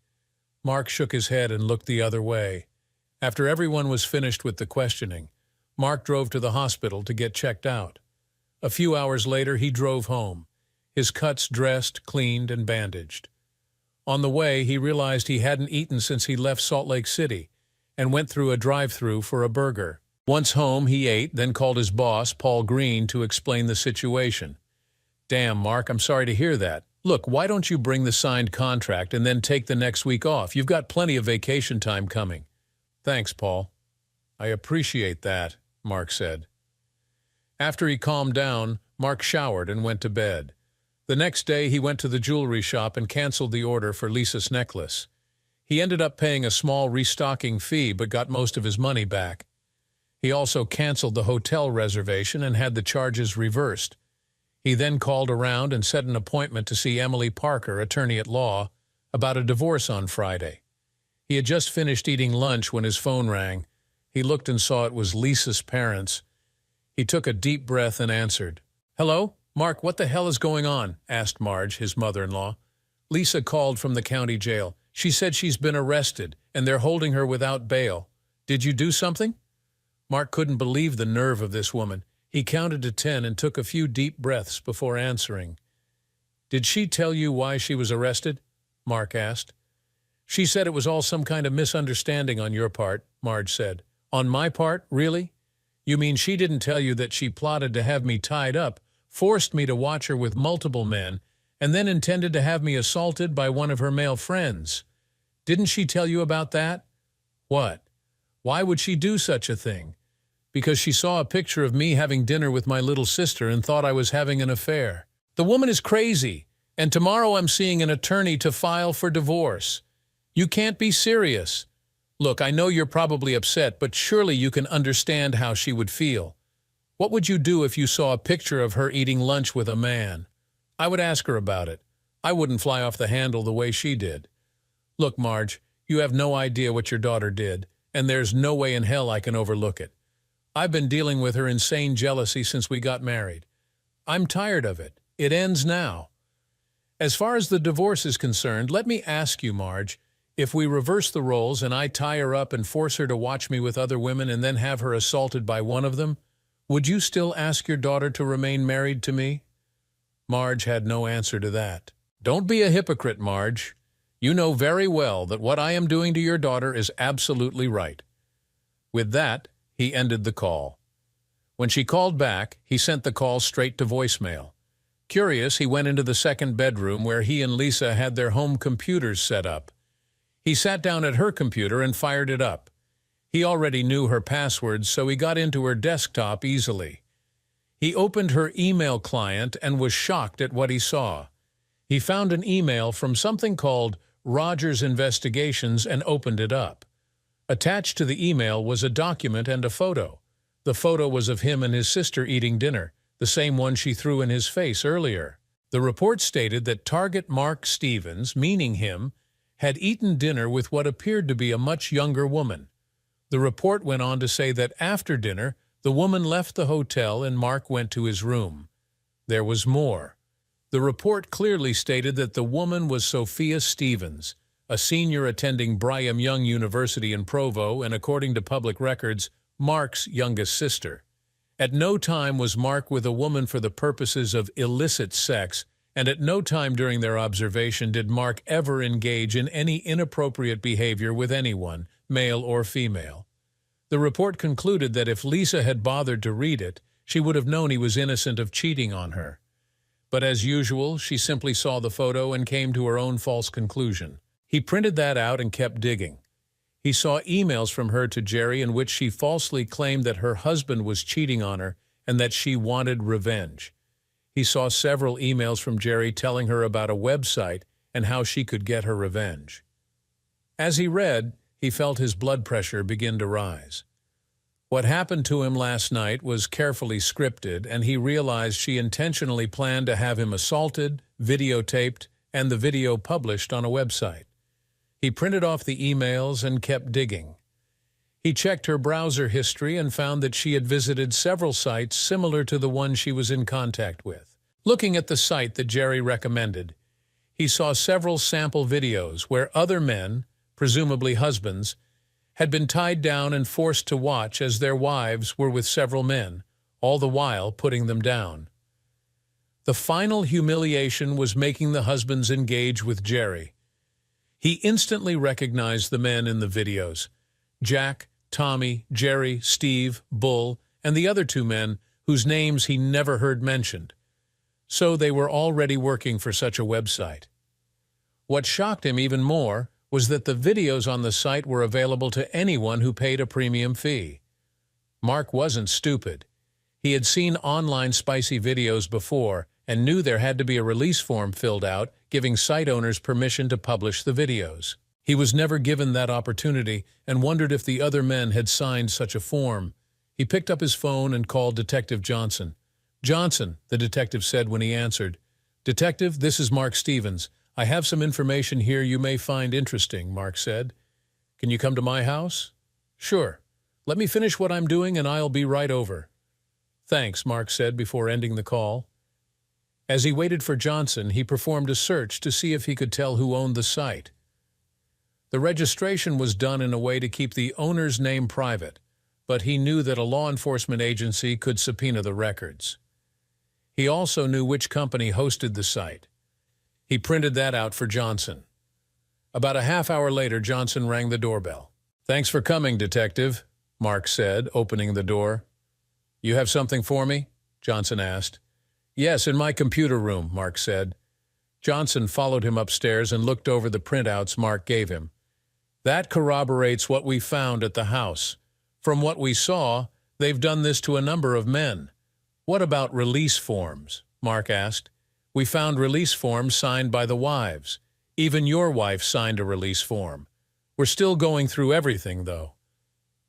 Mark shook his head and looked the other way. After everyone was finished with the questioning, Mark drove to the hospital to get checked out. A few hours later, he drove home, his cuts dressed, cleaned, and bandaged. On the way, he realized he hadn't eaten since he left Salt Lake City and went through a drive-thru for a burger. Once home, he ate, then called his boss, Paul Green, to explain the situation. Damn, Mark, I'm sorry to hear that. Look, why don't you bring the signed contract and then take the next week off? You've got plenty of vacation time coming. Thanks, Paul. I appreciate that, Mark said. After he calmed down, Mark showered and went to bed. The next day, he went to the jewelry shop and canceled the order for Lisa's necklace. He ended up paying a small restocking fee but got most of his money back. He also canceled the hotel reservation and had the charges reversed. He then called around and set an appointment to see Emily Parker, attorney at law, about a divorce on Friday. He had just finished eating lunch when his phone rang. He looked and saw it was Lisa's parents. He took a deep breath and answered. Hello? Mark, what the hell is going on? Asked Marge, his mother-in-law. Lisa called from the county jail. She said she's been arrested, and they're holding her without bail. Did you do something? Mark couldn't believe the nerve of this woman. He counted to 10 and took a few deep breaths before answering. Did she tell you why she was arrested? Mark asked. She said it was all some kind of misunderstanding on your part, Marge said. On my part, really? You mean she didn't tell you that she plotted to have me tied up, forced me to watch her with multiple men, and then intended to have me assaulted by one of her male friends? Didn't she tell you about that? What? Why would she do such a thing? because she saw a picture of me having dinner with my little sister and thought I was having an affair. The woman is crazy, and tomorrow I'm seeing an attorney to file for divorce. You can't be serious. Look, I know you're probably upset, but surely you can understand how she would feel. What would you do if you saw a picture of her eating lunch with a man? I would ask her about it. I wouldn't fly off the handle the way she did. Look, Marge, you have no idea what your daughter did, and there's no way in hell I can overlook it. I've been dealing with her insane jealousy since we got married. I'm tired of it. It ends now. As far as the divorce is concerned, let me ask you, Marge, if we reverse the roles and I tie her up and force her to watch me with other women and then have her assaulted by one of them, would you still ask your daughter to remain married to me? Marge had no answer to that. Don't be a hypocrite, Marge. You know very well that what I am doing to your daughter is absolutely right. With that, he ended the call. When she called back, he sent the call straight to voicemail. Curious, he went into the second bedroom where he and Lisa had their home computers set up. He sat down at her computer and fired it up. He already knew her passwords, so he got into her desktop easily. He opened her email client and was shocked at what he saw. He found an email from something called Rogers Investigations and opened it up. Attached to the email was a document and a photo. The photo was of him and his sister eating dinner, the same one she threw in his face earlier. The report stated that target Mark Stevens, meaning him, had eaten dinner with what appeared to be a much younger woman. The report went on to say that after dinner, the woman left the hotel and Mark went to his room. There was more. The report clearly stated that the woman was Sophia Stevens, a senior attending Brigham Young University in Provo and, according to public records, Mark's youngest sister. At no time was Mark with a woman for the purposes of illicit sex, and at no time during their observation did Mark ever engage in any inappropriate behavior with anyone, male or female. The report concluded that if Lisa had bothered to read it, she would have known he was innocent of cheating on her. But as usual, she simply saw the photo and came to her own false conclusion. He printed that out and kept digging. He saw emails from her to Jerry in which she falsely claimed that her husband was cheating on her and that she wanted revenge. He saw several emails from Jerry telling her about a website and how she could get her revenge. As he read, he felt his blood pressure begin to rise. What happened to him last night was carefully scripted, and he realized she intentionally planned to have him assaulted, videotaped, and the video published on a website. He printed off the emails and kept digging. He checked her browser history and found that she had visited several sites similar to the one she was in contact with. Looking at the site that Jerry recommended, he saw several sample videos where other men, presumably husbands, had been tied down and forced to watch as their wives were with several men, all the while putting them down. The final humiliation was making the husbands engage with Jerry. He instantly recognized the men in the videos: Jack, Tommy, Jerry, Steve, Bull, and the other two men whose names he never heard mentioned. So they were already working for such a website. What shocked him even more was that the videos on the site were available to anyone who paid a premium fee. Mark wasn't stupid. He had seen online spicy videos before and knew there had to be a release form filled out giving site owners permission to publish the videos. He was never given that opportunity and wondered if the other men had signed such a form. He picked up his phone and called Detective Johnson. "Johnson," the detective said when he answered. "Detective, this is Mark Stevens. I have some information here you may find interesting," Mark said. "Can you come to my house?" "Sure. Let me finish what I'm doing and I'll be right over." "Thanks," Mark said before ending the call. As he waited for Johnson, he performed a search to see if he could tell who owned the site. The registration was done in a way to keep the owner's name private, but he knew that a law enforcement agency could subpoena the records. He also knew which company hosted the site. He printed that out for Johnson. About a half hour later, Johnson rang the doorbell. "Thanks for coming, Detective," Mark said, opening the door. "You have something for me?" Johnson asked. "Yes, in my computer room," Mark said. Johnson followed him upstairs and looked over the printouts Mark gave him. "That corroborates what we found at the house. From what we saw, They've done this to a number of men. What about release forms? Mark asked. We found release forms signed by the wives. Even your wife signed a release form. We're still going through everything, though.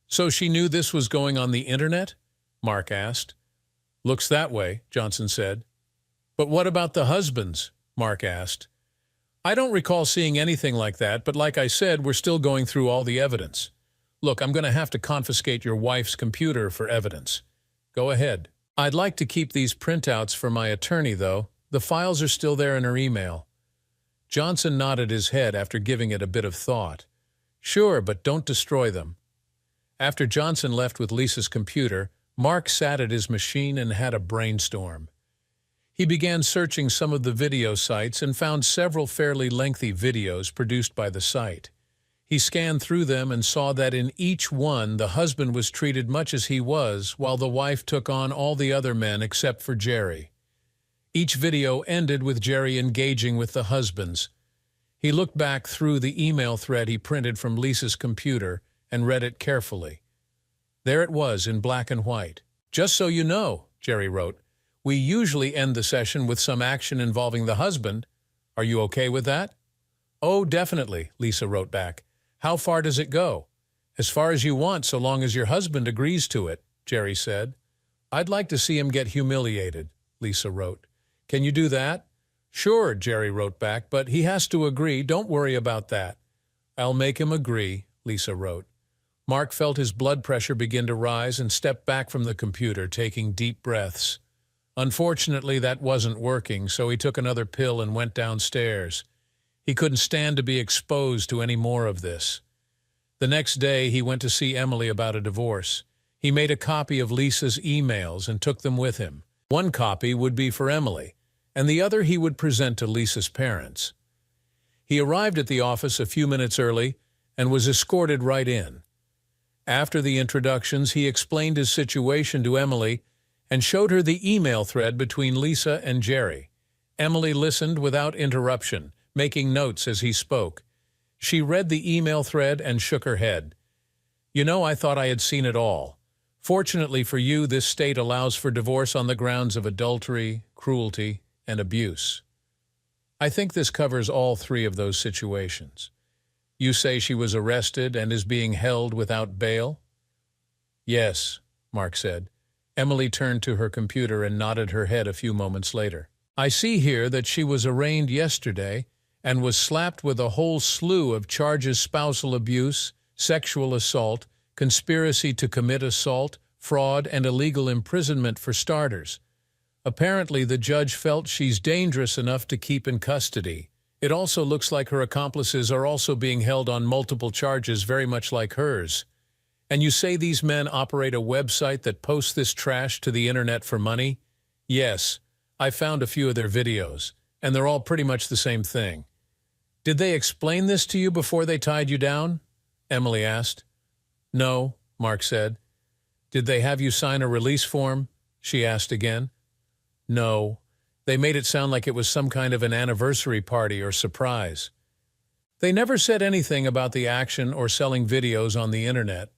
So she knew this was going on the internet? Mark asked. Looks that way, Johnson said. But what about the husbands? Mark asked. I don't recall seeing anything like that, but like I said, we're still going through all the evidence. Look, I'm going to have to confiscate your wife's computer for evidence. Go ahead. I'd like to keep these printouts for my attorney, though. The files are still there in her email. Johnson nodded his head after giving it a bit of thought. Sure, but don't destroy them. After Johnson left with Lisa's computer, Mark sat at his machine and had a brainstorm. He began searching some of the video sites and found several fairly lengthy videos produced by the site. He scanned through them and saw that in each one the husband was treated much as he was, while the wife took on all the other men except for Jerry. Each video ended with Jerry engaging with the husbands. He looked back through the email thread he printed from Lisa's computer and read it carefully. There it was in black and white. Just so you know, Jerry wrote, we usually end the session with some action involving the husband. Are you okay with that? Oh, definitely, Lisa wrote back. How far does it go? As far as you want, so long as your husband agrees to it, Jerry said. I'd like to see him get humiliated, Lisa wrote. Can you do that? Sure, Jerry wrote back, but he has to agree. Don't worry about that. I'll make him agree, Lisa wrote. Mark felt his blood pressure begin to rise and stepped back from the computer, taking deep breaths. Unfortunately, that wasn't working, so he took another pill and went downstairs. He couldn't stand to be exposed to any more of this. The next day, he went to see Emily about a divorce. He made a copy of Lisa's emails and took them with him. One copy would be for Emily, and the other he would present to Lisa's parents. He arrived at the office a few minutes early and was escorted right in. After the introductions, he explained his situation to Emily and showed her the email thread between Lisa and Jerry. Emily listened without interruption, making notes as he spoke. She read the email thread and shook her head. You know, I thought I had seen it all. Fortunately for you, this state allows for divorce on the grounds of adultery, cruelty, and abuse. I think this covers all three of those situations. You say she was arrested and is being held without bail? Yes, Mark said. Emily turned to her computer and nodded her head a few moments later. I see here that she was arraigned yesterday and was slapped with a whole slew of charges: spousal abuse, sexual assault, conspiracy to commit assault, fraud, and illegal imprisonment for starters. Apparently, the judge felt she's dangerous enough to keep in custody. It also looks like her accomplices are also being held on multiple charges very much like hers. And you say these men operate a website that posts this trash to the internet for money? Yes, I found a few of their videos, and they're all pretty much the same thing. Did they explain this to you before they tied you down? Emily asked. No, Mark said. Did they have you sign a release form? She asked again. No. They made it sound like it was some kind of an anniversary party or surprise. They never said anything about the action or selling videos on the internet.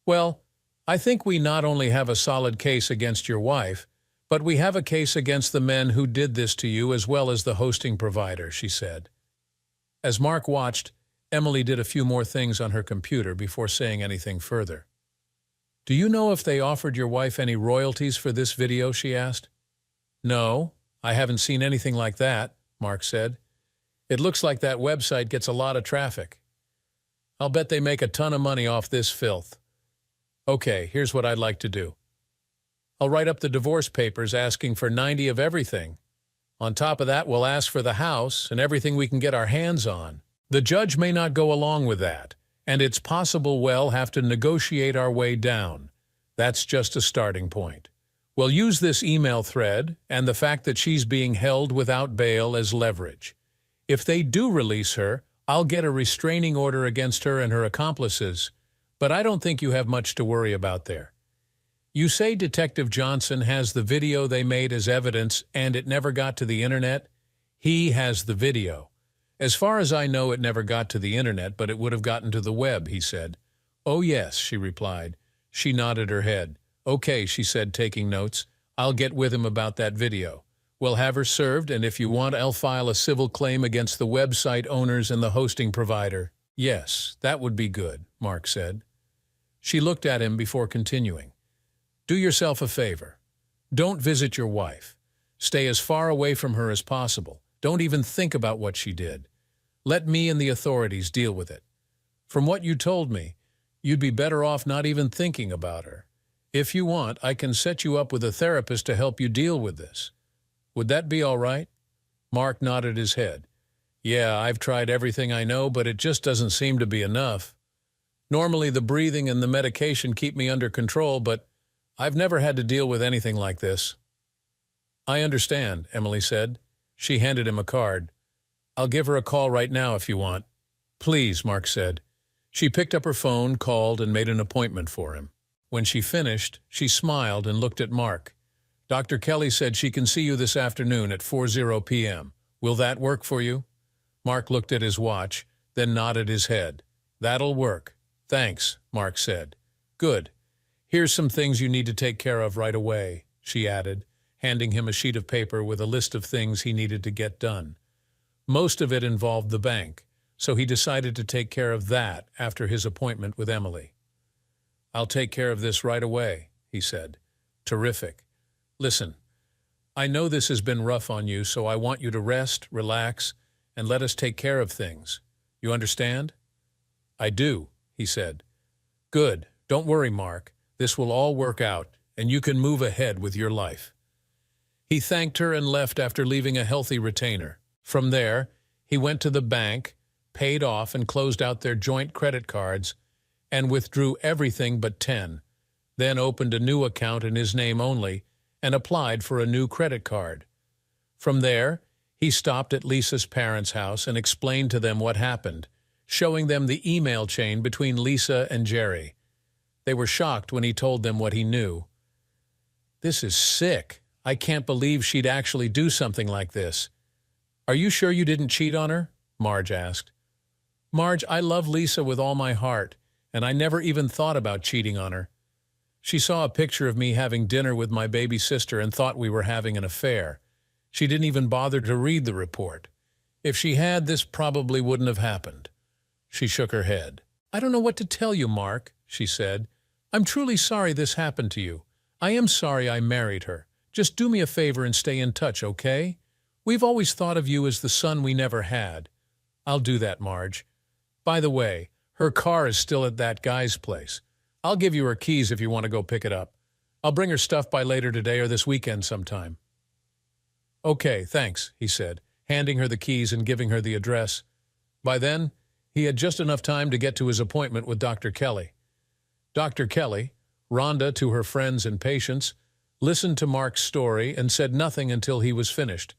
Well, I think we not only have a solid case against your wife, but we have a case against the men who did this to you as well as the hosting provider, she said. As Mark watched, Emily did a few more things on her computer before saying anything further. Do you know if they offered your wife any royalties for this video, she asked. No, I haven't seen anything like that, Mark said. It looks like that website gets a lot of traffic. I'll bet they make a ton of money off this filth. Okay, here's what I'd like to do. I'll write up the divorce papers asking for 90 of everything. On top of that, we'll ask for the house and everything we can get our hands on. The judge may not go along with that, and it's possible we'll have to negotiate our way down. That's just a starting point. We'll use this email thread and the fact that she's being held without bail as leverage. If they do release her, I'll get a restraining order against her and her accomplices, but I don't think you have much to worry about there. You say Detective Johnson has the video they made as evidence and it never got to the internet? He has the video. As far as I know, it never got to the internet, but it would have gotten to the web, he said. Oh yes, she replied. She nodded her head. Okay, she said, taking notes. I'll get with him about that video. We'll have her served, and if you want, I'll file a civil claim against the website owners and the hosting provider. Yes, that would be good, Mark said. She looked at him before continuing. Do yourself a favor. Don't visit your wife. Stay as far away from her as possible. Don't even think about what she did. Let me and the authorities deal with it. From what you told me, you'd be better off not even thinking about her. If you want, I can set you up with a therapist to help you deal with this. Would that be all right? Mark nodded his head. Yeah, I've tried everything I know, but it just doesn't seem to be enough. Normally the breathing and the medication keep me under control, but I've never had to deal with anything like this. I understand, Emily said. She handed him a card. I'll give her a call right now if you want. Please, Mark said. She picked up her phone, called, and made an appointment for him. When she finished, she smiled and looked at Mark. Dr. Kelly said she can see you this afternoon at 4:00 p.m. Will that work for you? Mark looked at his watch, then nodded his head. That'll work. Thanks, Mark said. Good. Here's some things you need to take care of right away, she added, handing him a sheet of paper with a list of things he needed to get done. Most of it involved the bank, so he decided to take care of that after his appointment with Emily. I'll take care of this right away, he said. Terrific. Listen, I know this has been rough on you, so I want you to rest, relax, and let us take care of things. You understand? I do, he said. Good. Don't worry, Mark. This will all work out, and you can move ahead with your life. He thanked her and left after leaving a healthy retainer. From there, he went to the bank, paid off and closed out their joint credit cards, and withdrew everything but 10, then opened a new account in his name only and applied for a new credit card. From there, he stopped at Lisa's parents' house and explained to them what happened, showing them the email chain between Lisa and Jerry. They were shocked when he told them what he knew. This is sick. I can't believe she'd actually do something like this. Are you sure you didn't cheat on her? Marge asked. Marge, I love Lisa with all my heart, and I never even thought about cheating on her. She saw a picture of me having dinner with my baby sister and thought we were having an affair. She didn't even bother to read the report. If she had, this probably wouldn't have happened. She shook her head. I don't know what to tell you, Mark, she said. I'm truly sorry this happened to you. I am sorry I married her. Just do me a favor and stay in touch, okay? We've always thought of you as the son we never had. I'll do that, Marge. By the way, her car is still at that guy's place. I'll give you her keys if you want to go pick it up. I'll bring her stuff by later today or this weekend sometime. Okay, thanks, he said, handing her the keys and giving her the address. By then, he had just enough time to get to his appointment with Dr. Kelly. Dr. Kelly, Rhonda to her friends and patients, listened to Mark's story and said nothing until he was finished.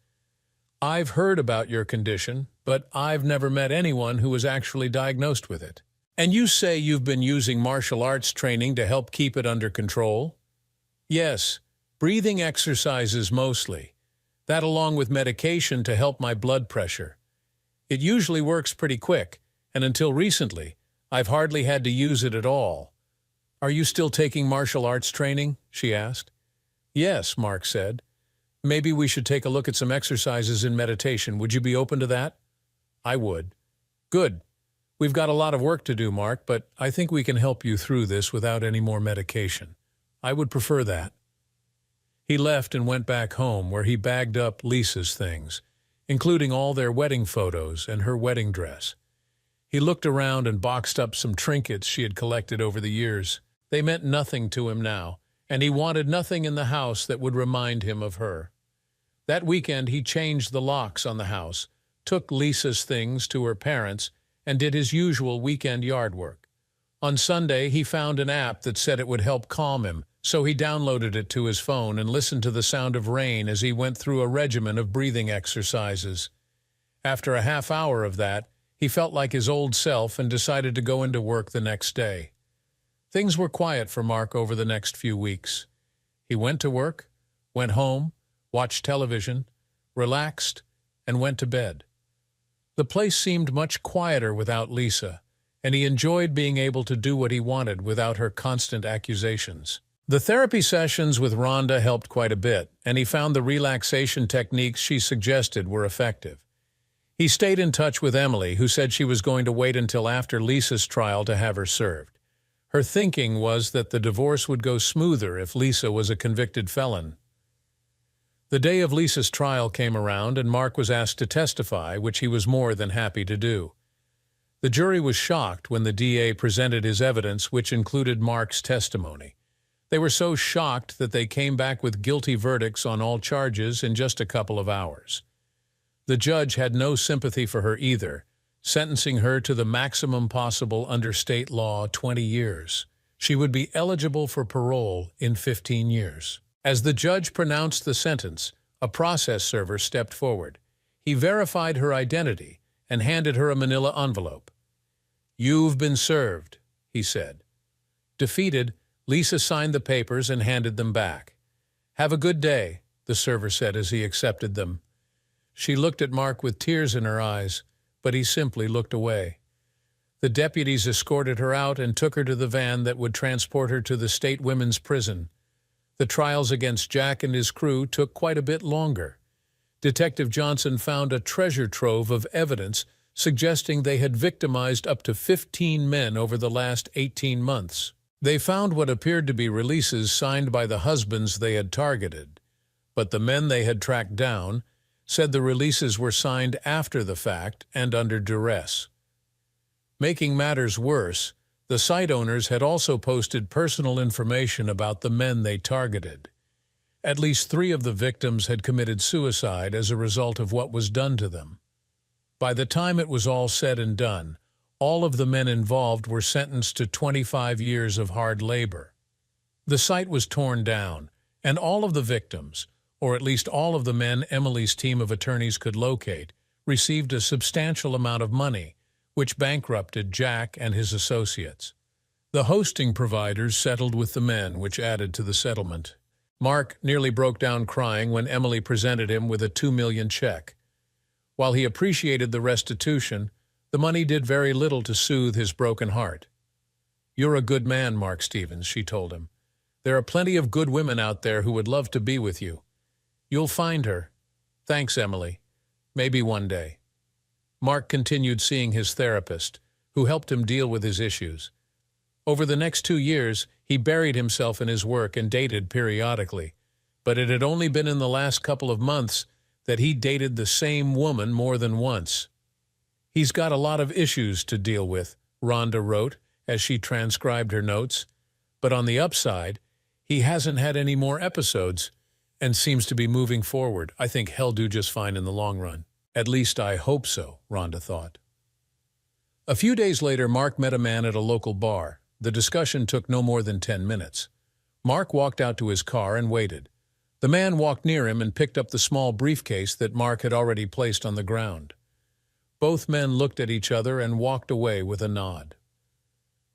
I've heard about your condition, but I've never met anyone who was actually diagnosed with it. And you say you've been using martial arts training to help keep it under control? Yes, breathing exercises mostly. That along with medication to help my blood pressure. It usually works pretty quick, and until recently, I've hardly had to use it at all. Are you still taking martial arts training? She asked. Yes, Mark said. Maybe we should take a look at some exercises in meditation. Would you be open to that? I would. Good. We've got a lot of work to do, Mark, but I think we can help you through this without any more medication. I would prefer that. He left and went back home, where he bagged up Lisa's things, including all their wedding photos and her wedding dress. He looked around and boxed up some trinkets she had collected over the years. They meant nothing to him now, and he wanted nothing in the house that would remind him of her. That weekend he changed the locks on the house, took Lisa's things to her parents, and did his usual weekend yard work. On Sunday, he found an app that said it would help calm him, so he downloaded it to his phone and listened to the sound of rain as he went through a regimen of breathing exercises. After a half hour of that, he felt like his old self and decided to go into work the next day. Things were quiet for Mark over the next few weeks. He went to work, went home, watched television, relaxed, and went to bed. The place seemed much quieter without Lisa, and he enjoyed being able to do what he wanted without her constant accusations. The therapy sessions with Rhonda helped quite a bit, and he found the relaxation techniques she suggested were effective. He stayed in touch with Emily, who said she was going to wait until after Lisa's trial to have her served. Her thinking was that the divorce would go smoother if Lisa was a convicted felon. The day of Lisa's trial came around, and Mark was asked to testify, which he was more than happy to do. The jury was shocked when the DA presented his evidence, which included Mark's testimony. They were so shocked that they came back with guilty verdicts on all charges in just a couple of hours. The judge had no sympathy for her either, sentencing her to the maximum possible under state law, 20 years. She would be eligible for parole in 15 years. As the judge pronounced the sentence, a process server stepped forward. He verified her identity and handed her a manila envelope. "You've been served," he said. Defeated, Lisa signed the papers and handed them back. "Have a good day," the server said as he accepted them. She looked at Mark with tears in her eyes, but he simply looked away. The deputies escorted her out and took her to the van that would transport her to the state women's prison. The trials against Jack and his crew took quite a bit longer. Detective Johnson found a treasure trove of evidence suggesting they had victimized up to 15 men over the last 18 months. They found what appeared to be releases signed by the husbands they had targeted, but the men they had tracked down said the releases were signed after the fact and under duress. Making matters worse, the site owners had also posted personal information about the men they targeted. At least 3 of the victims had committed suicide as a result of what was done to them. By the time it was all said and done, all of the men involved were sentenced to 25 years of hard labor. The site was torn down, and all of the victims, or at least all of the men Emily's team of attorneys could locate, received a substantial amount of money, which bankrupted Jack and his associates. The hosting providers settled with the men, which added to the settlement. Mark nearly broke down crying when Emily presented him with a $2 million check. While he appreciated the restitution, the money did very little to soothe his broken heart. "You're a good man, Mark Stevens," she told him. "There are plenty of good women out there who would love to be with you. You'll find her. Thanks, Emily. Maybe one day." Mark continued seeing his therapist, who helped him deal with his issues. Over the next 2 years, he buried himself in his work and dated periodically, but it had only been in the last couple of months that he dated the same woman more than once. "He's got a lot of issues to deal with," Rhonda wrote as she transcribed her notes. "But on the upside, he hasn't had any more episodes and seems to be moving forward. I think he'll do just fine in the long run. At least I hope so," Rhonda thought. A few days later, Mark met a man at a local bar. The discussion took no more than 10 minutes. Mark walked out to his car and waited. The man walked near him and picked up the small briefcase that Mark had already placed on the ground. Both men looked at each other and walked away with a nod.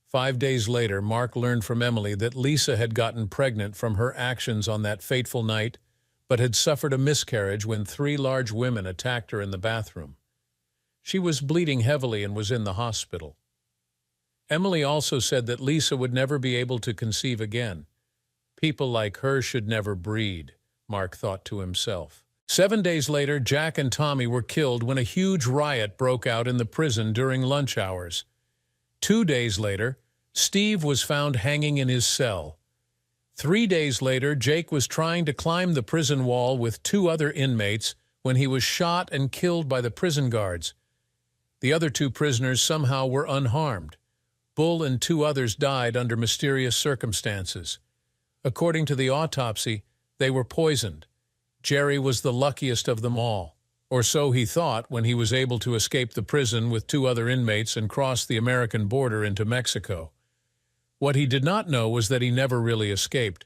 5 days later, Mark learned from Emily that Lisa had gotten pregnant from her actions on that fateful night, but had suffered a miscarriage when 3 large women attacked her in the bathroom. She was bleeding heavily and was in the hospital. Emily also said that Lisa would never be able to conceive again. People like her should never breed, Mark thought to himself. 7 days later, Jack and Tommy were killed when a huge riot broke out in the prison during lunch hours. 2 days later, Steve was found hanging in his cell. 3 days later, Jake was trying to climb the prison wall with 2 other inmates when he was shot and killed by the prison guards. The other 2 prisoners somehow were unharmed. Bull and 2 others died under mysterious circumstances. According to the autopsy, they were poisoned. Jerry was the luckiest of them all, or so he thought when he was able to escape the prison with 2 other inmates and cross the American border into Mexico. What he did not know was that he never really escaped.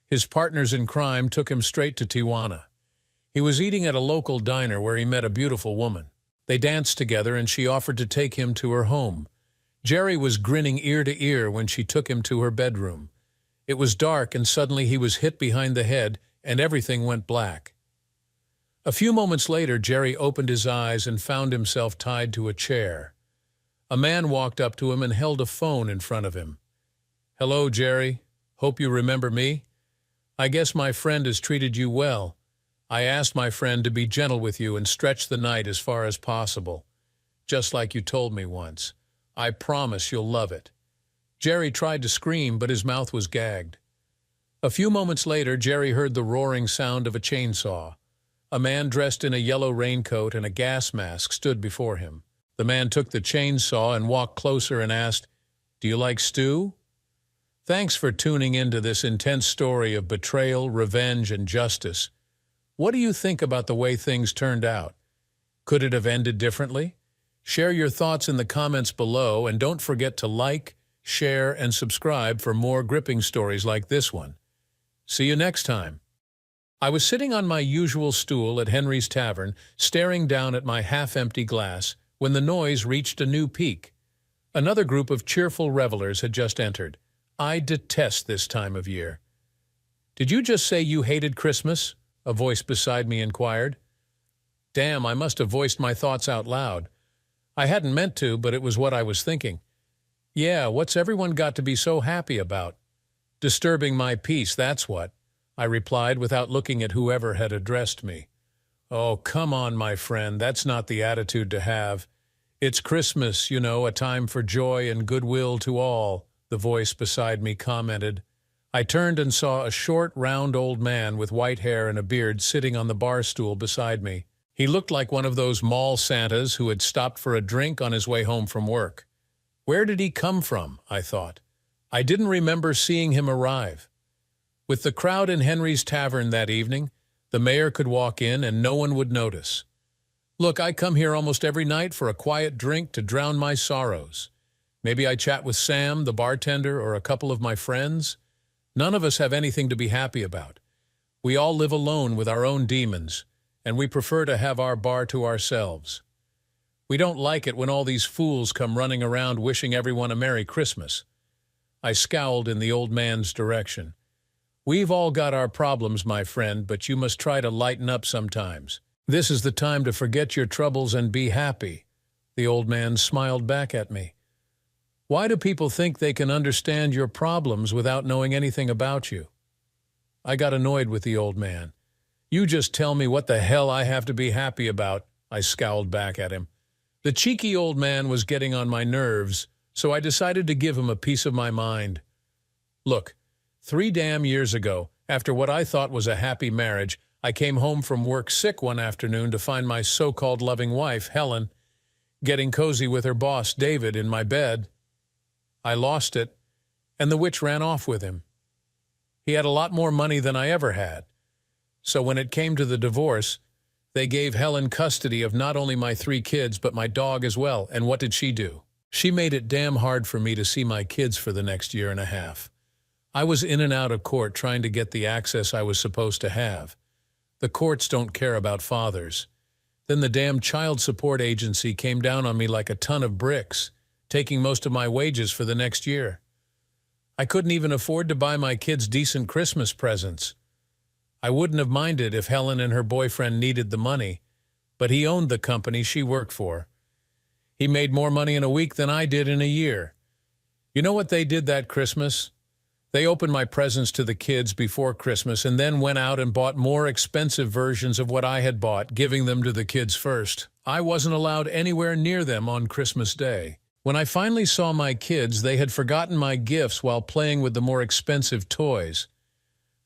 His partners in crime took him straight to Tijuana. He was eating at a local diner where he met a beautiful woman. They danced together and she offered to take him to her home. Jerry was grinning ear to ear when she took him to her bedroom. It was dark and suddenly he was hit behind the head and everything went black. A few moments later, Jerry opened his eyes and found himself tied to a chair. A man walked up to him and held a phone in front of him. "Hello, Jerry. Hope you remember me. I guess my friend has treated you well. I asked my friend to be gentle with you and stretch the night as far as possible, just like you told me once. I promise you'll love it." Jerry tried to scream, but his mouth was gagged. A few moments later, Jerry heard the roaring sound of a chainsaw. A man dressed in a yellow raincoat and a gas mask stood before him. The man took the chainsaw and walked closer and asked, "Do you like stew?" Thanks for tuning into this intense story of betrayal, revenge, and justice. What do you think about the way things turned out? Could it have ended differently? Share your thoughts in the comments below, and don't forget to like, share, and subscribe for more gripping stories like this one. See you next time. I was sitting on my usual stool at Henry's Tavern, staring down at my half-empty glass, when the noise reached a new peak. Another group of cheerful revelers had just entered. I detest this time of year. "Did you just say you hated Christmas?" a voice beside me inquired. Damn, I must have voiced my thoughts out loud. I hadn't meant to, but it was what I was thinking. Yeah, what's everyone got to be so happy about? Disturbing my peace, that's what, I replied without looking at whoever had addressed me. Oh, come on, my friend, that's not the attitude to have. It's Christmas, you know, a time for joy and goodwill to all, the voice beside me commented. I turned and saw a short, round old man with white hair and a beard sitting on the bar stool beside me. He looked like one of those mall Santas who had stopped for a drink on his way home from work. Where did he come from, I thought. I didn't remember seeing him arrive. With the crowd in Henry's Tavern that evening, the mayor could walk in and no one would notice. Look, I come here almost every night for a quiet drink to drown my sorrows. Maybe I chat with Sam, the bartender, or a couple of my friends. None of us have anything to be happy about. We all live alone with our own demons, and we prefer to have our bar to ourselves. We don't like it when all these fools come running around wishing everyone a Merry Christmas. I scowled in the old man's direction. We've all got our problems, my friend, but you must try to lighten up sometimes. This is the time to forget your troubles and be happy. The old man smiled back at me. Why do people think they can understand your problems without knowing anything about you? I got annoyed with the old man. You just tell me what the hell I have to be happy about, I scowled back at him. The cheeky old man was getting on my nerves, so I decided to give him a piece of my mind. Look, 3 damn years ago, after what I thought was a happy marriage, I came home from work sick one afternoon to find my so-called loving wife, Helen, getting cozy with her boss, David, in my bed. I lost it, and the witch ran off with him. He had a lot more money than I ever had. So when it came to the divorce, they gave Helen custody of not only my 3 kids, but my dog as well. And what did she do? She made it damn hard for me to see my kids for the next year and a half. I was in and out of court trying to get the access I was supposed to have. The courts don't care about fathers. Then the damn child support agency came down on me like a ton of bricks, taking most of my wages for the next year. I couldn't even afford to buy my kids decent Christmas presents. I wouldn't have minded if Helen and her boyfriend needed the money, but he owned the company she worked for. He made more money in a week than I did in a year. You know what they did that Christmas? They opened my presents to the kids before Christmas and then went out and bought more expensive versions of what I had bought, giving them to the kids first. I wasn't allowed anywhere near them on Christmas Day. When I finally saw my kids, they had forgotten my gifts while playing with the more expensive toys.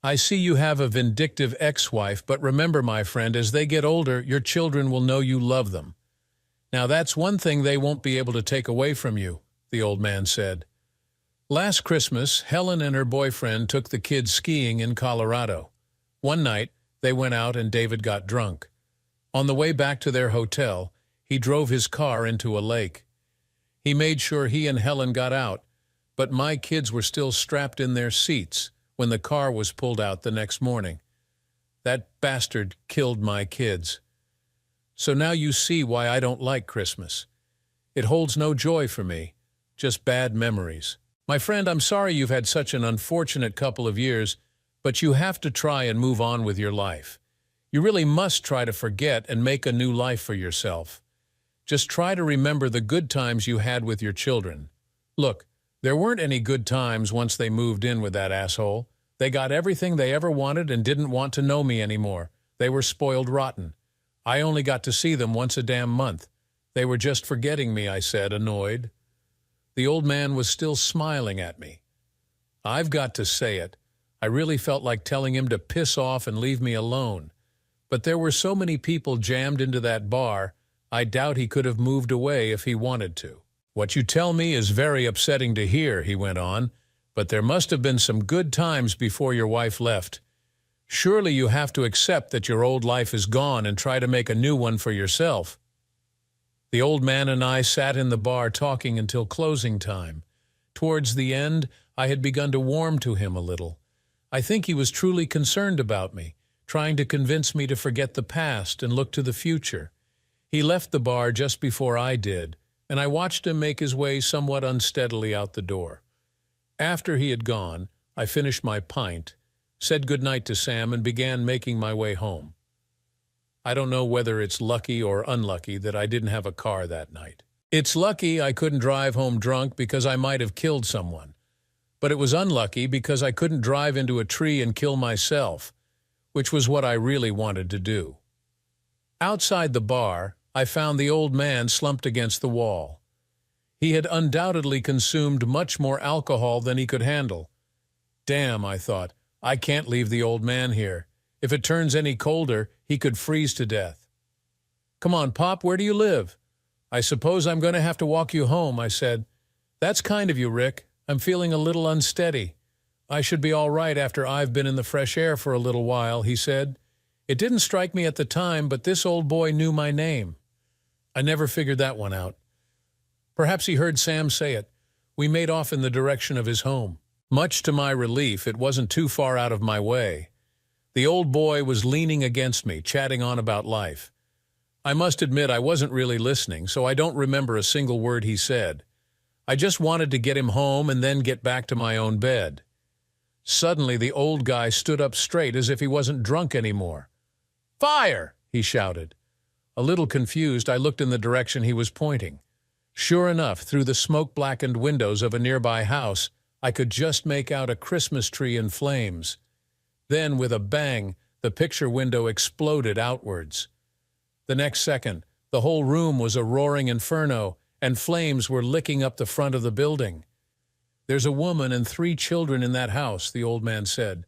I see you have a vindictive ex-wife, but remember, my friend, as they get older, your children will know you love them. Now that's one thing they won't be able to take away from you, the old man said. Last Christmas, Helen and her boyfriend took the kids skiing in Colorado. One night, they went out and David got drunk. On the way back to their hotel, he drove his car into a lake. He made sure he and Helen got out, but my kids were still strapped in their seats when the car was pulled out the next morning. That bastard killed my kids. So now you see why I don't like Christmas. It holds no joy for me, just bad memories. My friend, I'm sorry you've had such an unfortunate couple of years, but you have to try and move on with your life. You really must try to forget and make a new life for yourself. Just try to remember the good times you had with your children. Look, There weren't any good times once they moved in with that asshole. They got everything they ever wanted and didn't want to know me anymore. They were spoiled rotten. I only got to see them once a damn month. They were just forgetting me, I said, annoyed. The old man was still smiling at me. I've got to say it. I really felt like telling him to piss off and leave me alone. But there were so many people jammed into that bar, I doubt he could have moved away if he wanted to. What you tell me is very upsetting to hear, he went on, but there must have been some good times before your wife left. Surely you have to accept that your old life is gone and try to make a new one for yourself. The old man and I sat in the bar talking until closing time. Towards the end, I had begun to warm to him a little. I think he was truly concerned about me, trying to convince me to forget the past and look to the future. He left the bar just before I did, and I watched him make his way somewhat unsteadily out the door. After he had gone, I finished my pint, said goodnight to Sam, and began making my way home. I don't know whether it's lucky or unlucky that I didn't have a car that night. It's lucky I couldn't drive home drunk because I might have killed someone. But it was unlucky because I couldn't drive into a tree and kill myself, which was what I really wanted to do. Outside the bar, I found the old man slumped against the wall. He had undoubtedly consumed much more alcohol than he could handle. Damn, I thought, I can't leave the old man here. If it turns any colder, he could freeze to death. Come on, Pop, where do you live? I suppose I'm going to have to walk you home, I said. That's kind of you, Rick. I'm feeling a little unsteady. I should be all right after I've been in the fresh air for a little while, he said. It didn't strike me at the time, but this old boy knew my name. I never figured that one out. Perhaps he heard Sam say it. We made off in the direction of his home. Much to my relief, it wasn't too far out of my way. The old boy was leaning against me, chatting on about life. I must admit I wasn't really listening, so I don't remember a single word he said. I just wanted to get him home and then get back to my own bed. Suddenly, the old guy stood up straight as if he wasn't drunk anymore. "Fire!" he shouted. A little confused, I looked in the direction he was pointing. Sure enough, through the smoke-blackened windows of a nearby house, I could just make out a Christmas tree in flames. Then, with a bang, the picture window exploded outwards. The next second, the whole room was a roaring inferno, and flames were licking up the front of the building. "There's a woman and 3 children in that house," the old man said.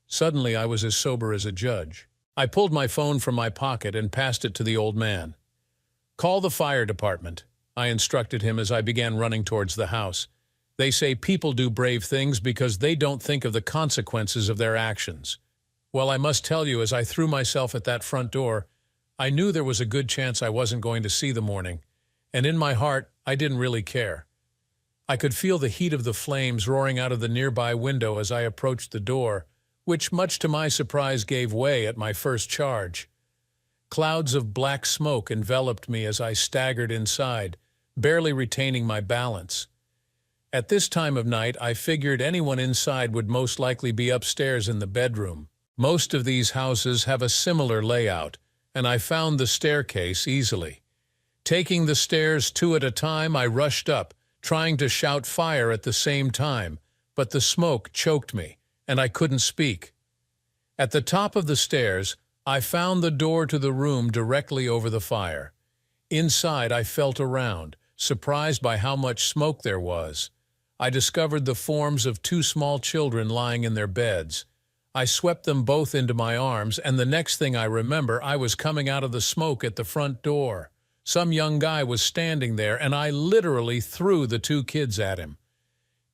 Suddenly, I was as sober as a judge. I pulled my phone from my pocket and passed it to the old man. "Call the fire department," I instructed him as I began running towards the house. "They say people do brave things because they don't think of the consequences of their actions." Well, I must tell you, as I threw myself at that front door, I knew there was a good chance I wasn't going to see the morning, and in my heart, I didn't really care. I could feel the heat of the flames roaring out of the nearby window as I approached the door, which, much to my surprise, gave way at my first charge. Clouds of black smoke enveloped me as I staggered inside, barely retaining my balance. At this time of night, I figured anyone inside would most likely be upstairs in the bedroom. Most of these houses have a similar layout, and I found the staircase easily. Taking the stairs 2 at a time, I rushed up, trying to shout fire at the same time, but the smoke choked me, and I couldn't speak. At the top of the stairs, I found the door to the room directly over the fire. Inside, I felt around, surprised by how much smoke there was. I discovered the forms of 2 small children lying in their beds. I swept them both into my arms, and the next thing I remember, I was coming out of the smoke at the front door. Some young guy was standing there, and I literally threw the 2 kids at him.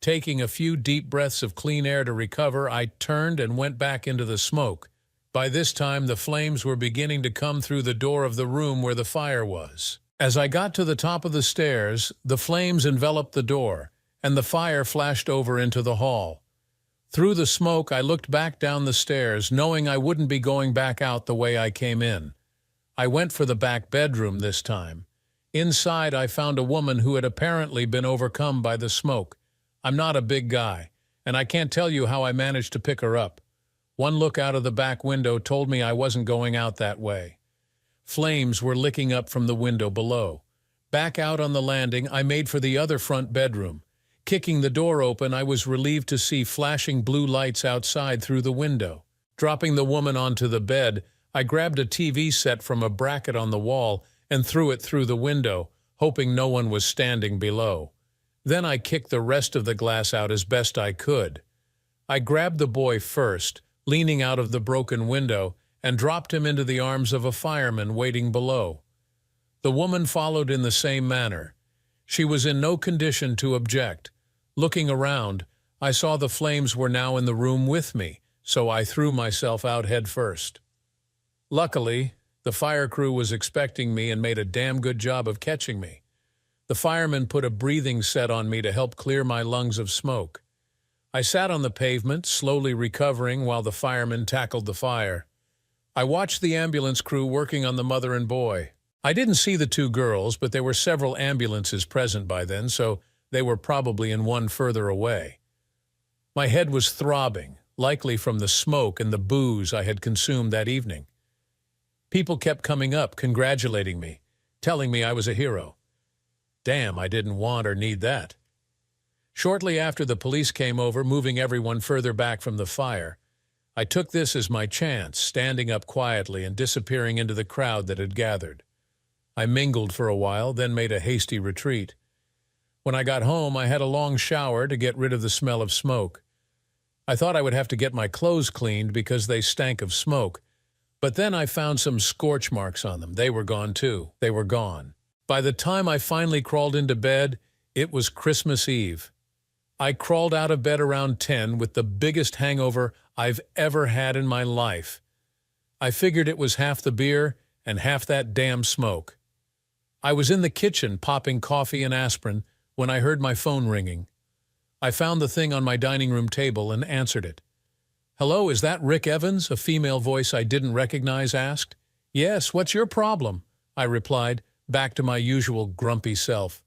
Taking a few deep breaths of clean air to recover, I turned and went back into the smoke. By this time, the flames were beginning to come through the door of the room where the fire was. As I got to the top of the stairs, the flames enveloped the door, and the fire flashed over into the hall. Through the smoke, I looked back down the stairs, knowing I wouldn't be going back out the way I came in. I went for the back bedroom this time. Inside, I found a woman who had apparently been overcome by the smoke. I'm not a big guy, and I can't tell you how I managed to pick her up. One look out of the back window told me I wasn't going out that way. Flames were licking up from the window below. Back out on the landing, I made for the other front bedroom. Kicking the door open, I was relieved to see flashing blue lights outside through the window. Dropping the woman onto the bed, I grabbed a TV set from a bracket on the wall and threw it through the window, hoping no one was standing below. Then I kicked the rest of the glass out as best I could. I grabbed the boy first, leaning out of the broken window, and dropped him into the arms of a fireman waiting below. The woman followed in the same manner. She was in no condition to object. Looking around, I saw the flames were now in the room with me, so I threw myself out head first. Luckily, the fire crew was expecting me and made a damn good job of catching me. The firemen put a breathing set on me to help clear my lungs of smoke. I sat on the pavement, slowly recovering while the firemen tackled the fire. I watched the ambulance crew working on the mother and boy. I didn't see the two girls, but there were several ambulances present by then, so they were probably in one further away. My head was throbbing, likely from the smoke and the booze I had consumed that evening. People kept coming up, congratulating me, telling me I was a hero. Damn, I didn't want or need that. Shortly after the police came over, moving everyone further back from the fire, I took this as my chance, standing up quietly and disappearing into the crowd that had gathered. I mingled for a while, then made a hasty retreat. When I got home, I had a long shower to get rid of the smell of smoke. I thought I would have to get my clothes cleaned because they stank of smoke, but then I found some scorch marks on them. They were gone too. They were gone. By the time I finally crawled into bed, it was Christmas Eve. I crawled out of bed around 10 with the biggest hangover I've ever had in my life. I figured it was half the beer and half that damn smoke. I was in the kitchen popping coffee and aspirin when I heard my phone ringing. I found the thing on my dining room table and answered it. "Hello, is that Rick Evans?" a female voice I didn't recognize asked. "Yes, what's your problem?" I replied, back to my usual grumpy self.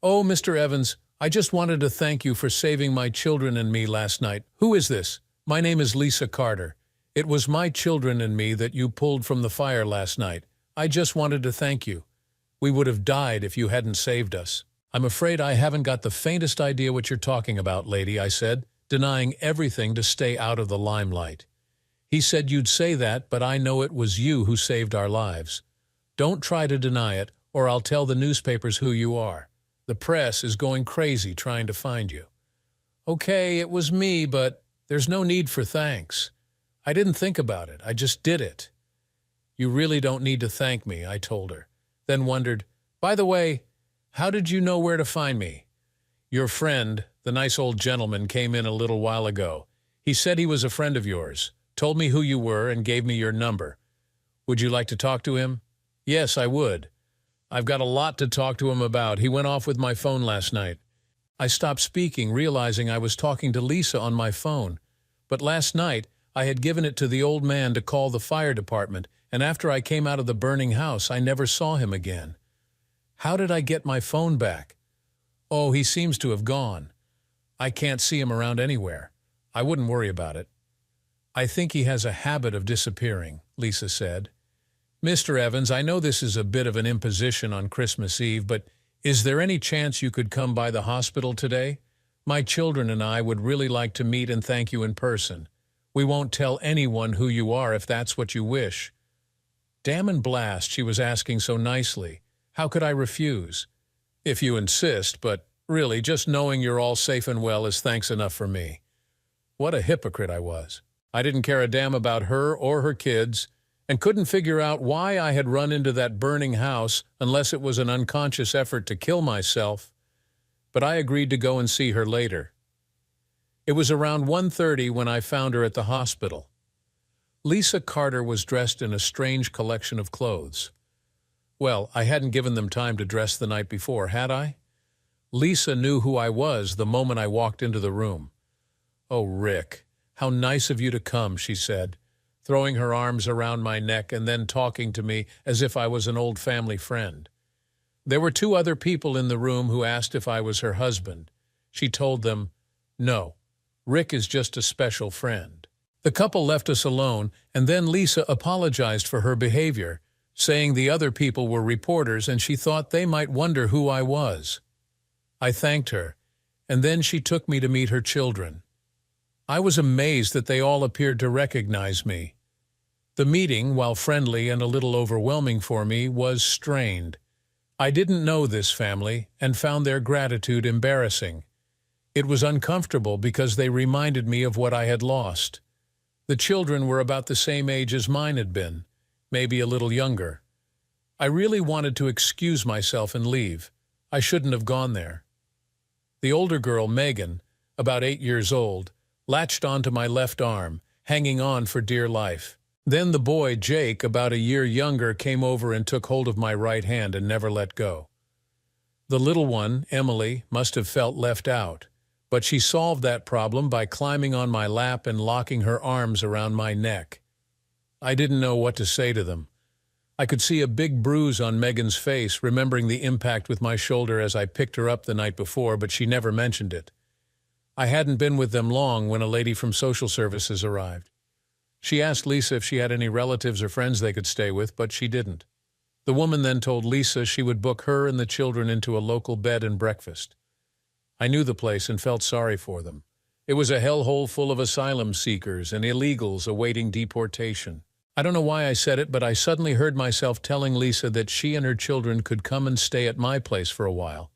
"Oh, Mr. Evans, I just wanted to thank you for saving my children and me last night." "Who is this?" "My name is Lisa Carter. It was my children and me that you pulled from the fire last night. I just wanted to thank you. We would have died if you hadn't saved us." "I'm afraid I haven't got the faintest idea what you're talking about, lady," I said, denying everything to stay out of the limelight. "He said you'd say that, but I know it was you who saved our lives. Don't try to deny it, or I'll tell the newspapers who you are. The press is going crazy trying to find you." "Okay, it was me, but there's no need for thanks. I didn't think about it. I just did it." "You really don't need to thank me," I told her, then wondered, "By the way, how did you know where to find me?" "Your friend, the nice old gentleman, came in a little while ago. He said he was a friend of yours, told me who you were, and gave me your number. Would you like to talk to him?" "Yes, I would. I've got a lot to talk to him about. He went off with my phone last night." I stopped speaking, realizing I was talking to Lisa on my phone. But last night, I had given it to the old man to call the fire department, and after I came out of the burning house, I never saw him again. How did I get my phone back? "Oh, he seems to have gone. I can't see him around anywhere. I wouldn't worry about it." "I think he has a habit of disappearing," Lisa said. "Mr. Evans, I know this is a bit of an imposition on Christmas Eve, but is there any chance you could come by the hospital today? My children and I would really like to meet and thank you in person. We won't tell anyone who you are if that's what you wish." Damn and blast, she was asking so nicely. How could I refuse? "If you insist, but really, just knowing you're all safe and well is thanks enough for me." What a hypocrite I was. I didn't care a damn about her or her kids, and couldn't figure out why I had run into that burning house unless it was an unconscious effort to kill myself. But I agreed to go and see her later. It was around 1:30 when I found her at the hospital. Lisa Carter was dressed in a strange collection of clothes. Well, I hadn't given them time to dress the night before, had I? Lisa knew who I was the moment I walked into the room. "Oh, Rick, how nice of you to come," she said, throwing her arms around my neck and then talking to me as if I was an old family friend. There were 2 other people in the room who asked if I was her husband. She told them, "No, Rick is just a special friend." The couple left us alone, and then Lisa apologized for her behavior, saying the other people were reporters and she thought they might wonder who I was. I thanked her, and then she took me to meet her children. I was amazed that they all appeared to recognize me. The meeting, while friendly and a little overwhelming for me, was strained. I didn't know this family and found their gratitude embarrassing. It was uncomfortable because they reminded me of what I had lost. The children were about the same age as mine had been, maybe a little younger. I really wanted to excuse myself and leave. I shouldn't have gone there. The older girl, Megan, about 8 years old, latched onto my left arm, hanging on for dear life. Then the boy, Jake, about a year younger, came over and took hold of my right hand and never let go. The little one, Emily, must have felt left out, but she solved that problem by climbing on my lap and locking her arms around my neck. I didn't know what to say to them. I could see a big bruise on Megan's face, remembering the impact with my shoulder as I picked her up the night before, but she never mentioned it. I hadn't been with them long when a lady from social services arrived. She asked Lisa if she had any relatives or friends they could stay with, but she didn't. The woman then told Lisa she would book her and the children into a local bed and breakfast. I knew the place and felt sorry for them. It was a hellhole full of asylum seekers and illegals awaiting deportation. I don't know why I said it, but I suddenly heard myself telling Lisa that she and her children could come and stay at my place for a while.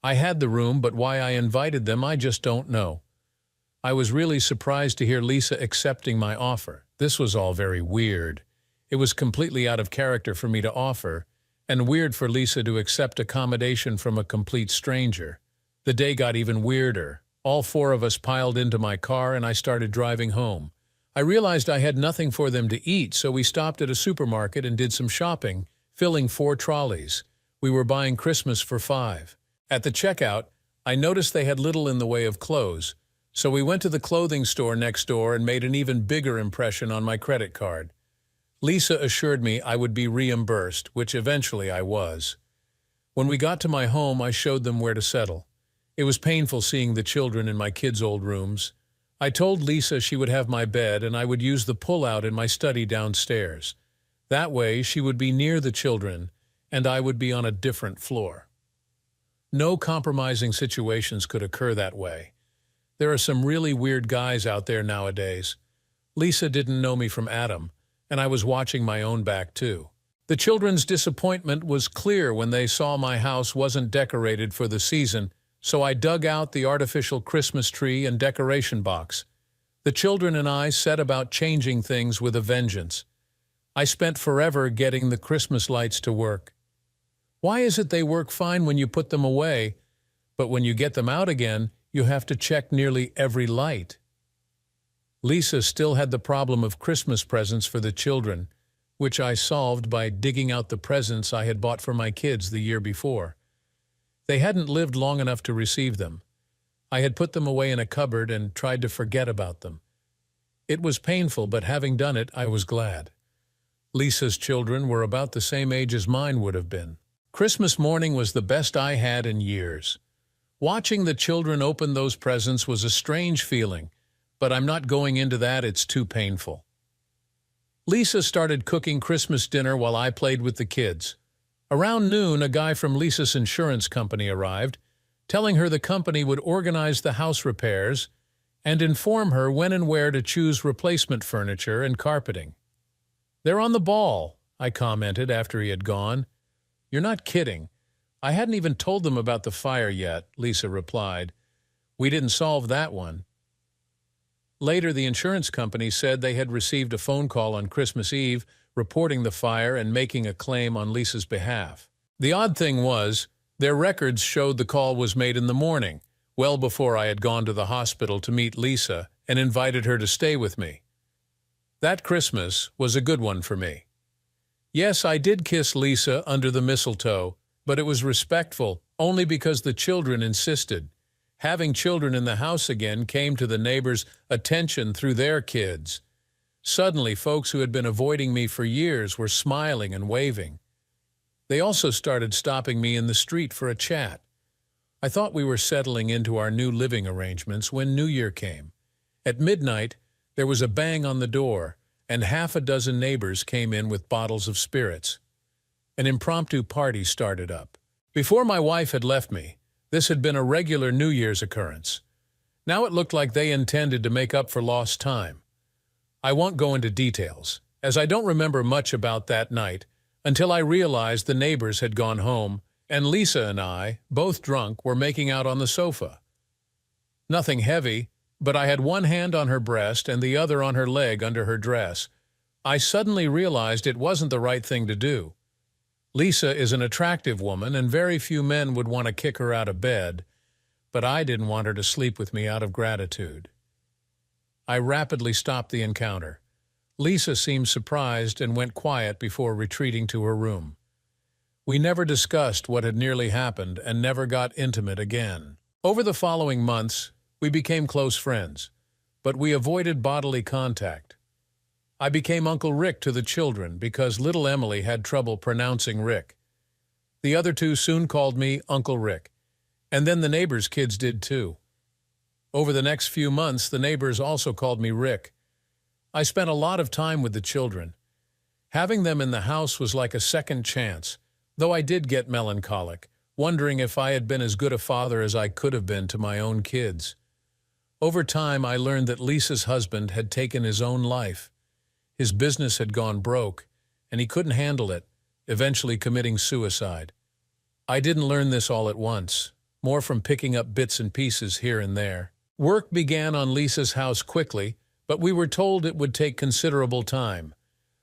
I had the room, but why I invited them, I just don't know. I was really surprised to hear Lisa accepting my offer. This was all very weird. It was completely out of character for me to offer, and weird for Lisa to accept accommodation from a complete stranger. The day got even weirder. All 4 of us piled into my car and I started driving home. I realized I had nothing for them to eat, so we stopped at a supermarket and did some shopping, filling 4 trolleys. We were buying Christmas for 5. At the checkout, I noticed they had little in the way of clothes, so we went to the clothing store next door and made an even bigger impression on my credit card. Lisa assured me I would be reimbursed, which eventually I was. When we got to my home, I showed them where to settle. It was painful seeing the children in my kids' old rooms. I told Lisa she would have my bed and I would use the pull-out in my study downstairs. That way, she would be near the children and I would be on a different floor. No compromising situations could occur that way. There are some really weird guys out there nowadays. Lisa didn't know me from Adam, and I was watching my own back too. The children's disappointment was clear when they saw my house wasn't decorated for the season, so I dug out the artificial Christmas tree and decoration box. The children and I set about changing things with a vengeance. I spent forever getting the Christmas lights to work. Why is it they work fine when you put them away, but when you get them out again, you have to check nearly every light? Lisa still had the problem of Christmas presents for the children, which I solved by digging out the presents I had bought for my kids the year before. They hadn't lived long enough to receive them. I had put them away in a cupboard and tried to forget about them. It was painful, but having done it, I was glad. Lisa's children were about the same age as mine would have been. Christmas morning was the best I had in years. Watching the children open those presents was a strange feeling, but I'm not going into that, it's too painful. Lisa started cooking Christmas dinner while I played with the kids. Around noon, a guy from Lisa's insurance company arrived, telling her the company would organize the house repairs and inform her when and where to choose replacement furniture and carpeting. "They're on the ball," I commented after he had gone. "You're not kidding. I hadn't even told them about the fire yet," Lisa replied. "We didn't solve that one." Later, the insurance company said they had received a phone call on Christmas Eve reporting the fire and making a claim on Lisa's behalf. The odd thing was, their records showed the call was made in the morning, well before I had gone to the hospital to meet Lisa and invited her to stay with me. That Christmas was a good one for me. Yes, I did kiss Lisa under the mistletoe, but it was respectful only because the children insisted. Having children in the house again came to the neighbors' attention through their kids. Suddenly, folks who had been avoiding me for years were smiling and waving. They also started stopping me in the street for a chat. I thought we were settling into our new living arrangements when New Year came. At midnight, there was a bang on the door, and half a dozen neighbors came in with bottles of spirits. An impromptu party started up. Before my wife had left me, This had been a regular New Year's occurrence. Now it looked like they intended to make up for lost time. I won't go into details, as I don't remember much about that night until I realized the neighbors had gone home and Lisa and I, both drunk, were making out on the sofa. Nothing heavy, but I had one hand on her breast and the other on her leg under her dress. I suddenly realized it wasn't the right thing to do. Lisa is an attractive woman and very few men would want to kick her out of bed, but I didn't want her to sleep with me out of gratitude. I rapidly stopped the encounter. Lisa seemed surprised and went quiet before retreating to her room. We never discussed what had nearly happened and never got intimate again. Over the following months, we became close friends, but we avoided bodily contact. I became Uncle Rick to the children because little Emily had trouble pronouncing Rick. The other two soon called me Uncle Rick, and then the neighbors' kids did too. Over the next few months, the neighbors also called me Rick. I spent a lot of time with the children. Having them in the house was like a second chance, though I did get melancholic, wondering if I had been as good a father as I could have been to my own kids. Over time, I learned that Lisa's husband had taken his own life. His business had gone broke, and he couldn't handle it, eventually committing suicide. I didn't learn this all at once, more from picking up bits and pieces here and there. Work began on Lisa's house quickly, but we were told it would take considerable time.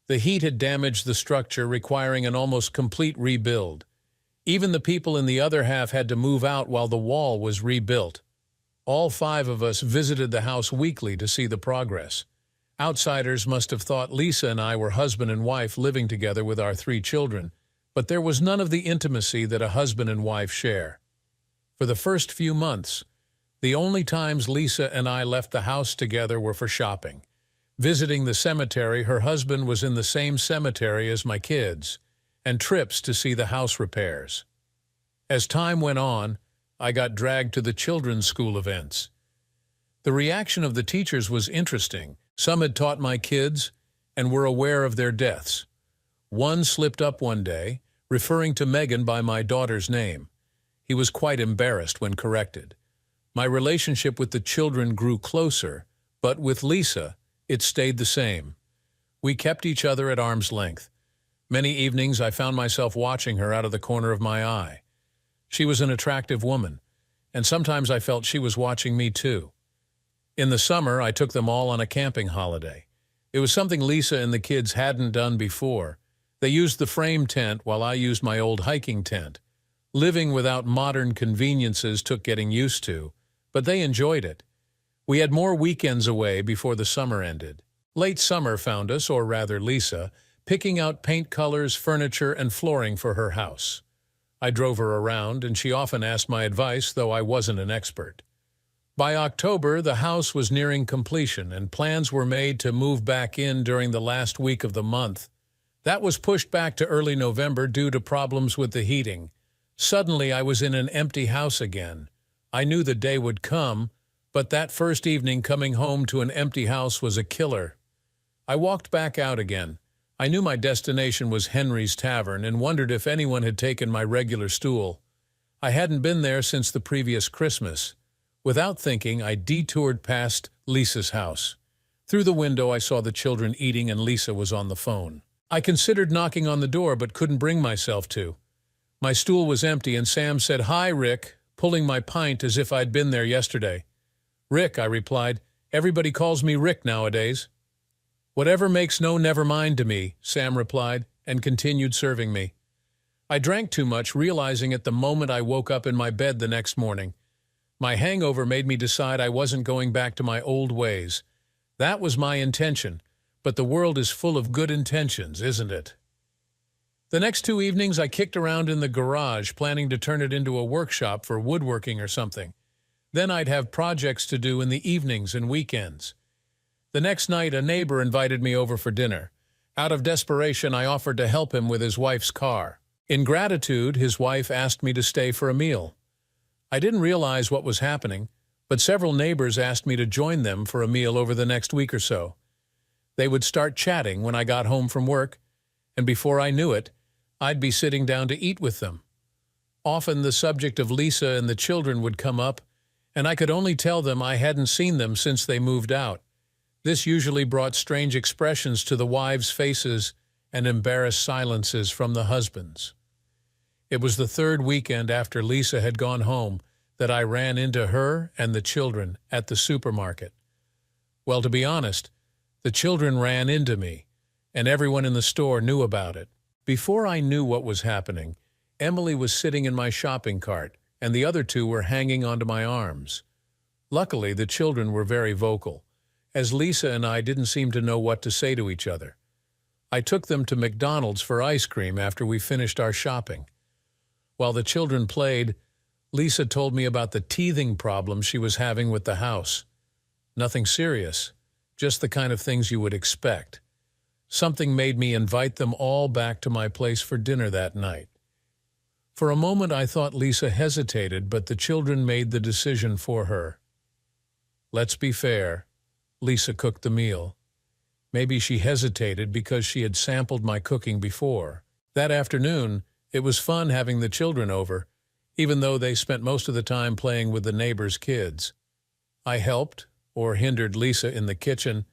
The heat had damaged the structure, requiring an almost complete rebuild. Even the people in the other half had to move out while the wall was rebuilt. All 5 of us visited the house weekly to see the progress. Outsiders must have thought Lisa and I were husband and wife living together with our 3 children, but there was none of the intimacy that a husband and wife share. For the first few months, the only times Lisa and I left the house together were for shopping. Visiting the cemetery, her husband was in the same cemetery as my kids, and trips to see the house repairs. As time went on, I got dragged to the children's school events. The reaction of the teachers was interesting. Some had taught my kids and were aware of their deaths. One slipped up one day, referring to Megan by my daughter's name. He was quite embarrassed when corrected. My relationship with the children grew closer, but with Lisa, it stayed the same. We kept each other at arm's length. Many evenings I found myself watching her out of the corner of my eye. She was an attractive woman, and sometimes I felt she was watching me too. In the summer, I took them all on a camping holiday. It was something Lisa and the kids hadn't done before. They used the frame tent while I used my old hiking tent. Living without modern conveniences took getting used to, but they enjoyed it. We had more weekends away before the summer ended. Late summer found us, or rather Lisa, picking out paint colors, furniture, and flooring for her house. I drove her around, and she often asked my advice, though I wasn't an expert. By October, the house was nearing completion, and plans were made to move back in during the last week of the month. That was pushed back to early November due to problems with the heating. Suddenly, I was in an empty house again. I knew the day would come, but that first evening coming home to an empty house was a killer. I walked back out again. I knew my destination was Henry's Tavern and wondered if anyone had taken my regular stool. I hadn't been there since the previous Christmas. Without thinking, I detoured past Lisa's house. Through the window, I saw the children eating and Lisa was on the phone. I considered knocking on the door but couldn't bring myself to. My stool was empty and Sam said, "Hi, Rick," pulling my pint as if I'd been there yesterday. "Rick," I replied. "Everybody calls me Rick nowadays." "Whatever makes no never mind to me," Sam replied, and continued serving me. I drank too much, realizing at the moment I woke up in my bed the next morning. My hangover made me decide I wasn't going back to my old ways. That was my intention, but the world is full of good intentions, isn't it? The next 2 evenings I kicked around in the garage, planning to turn it into a workshop for woodworking or something. Then I'd have projects to do in the evenings and weekends. The next night, a neighbor invited me over for dinner. Out of desperation, I offered to help him with his wife's car. In gratitude, his wife asked me to stay for a meal. I didn't realize what was happening, but several neighbors asked me to join them for a meal over the next week or so. They would start chatting when I got home from work, and before I knew it, I'd be sitting down to eat with them. Often the subject of Lisa and the children would come up, and I could only tell them I hadn't seen them since they moved out. This usually brought strange expressions to the wives' faces and embarrassed silences from the husbands. It was the third weekend after Lisa had gone home that I ran into her and the children at the supermarket. Well, to be honest, the children ran into me, and everyone in the store knew about it. Before I knew what was happening, Emily was sitting in my shopping cart, and the other two were hanging onto my arms. Luckily, the children were very vocal, as Lisa and I didn't seem to know what to say to each other. I took them to McDonald's for ice cream after we finished our shopping. While the children played, Lisa told me about the teething problem she was having with the house. Nothing serious, just the kind of things you would expect. Something made me invite them all back to my place for dinner that night. For a moment I thought Lisa hesitated, but the children made the decision for her. Let's be fair, Lisa cooked the meal. Maybe she hesitated because she had sampled my cooking before. That afternoon, it was fun having the children over, even though they spent most of the time playing with the neighbors' kids. I helped, or hindered Lisa in the kitchen,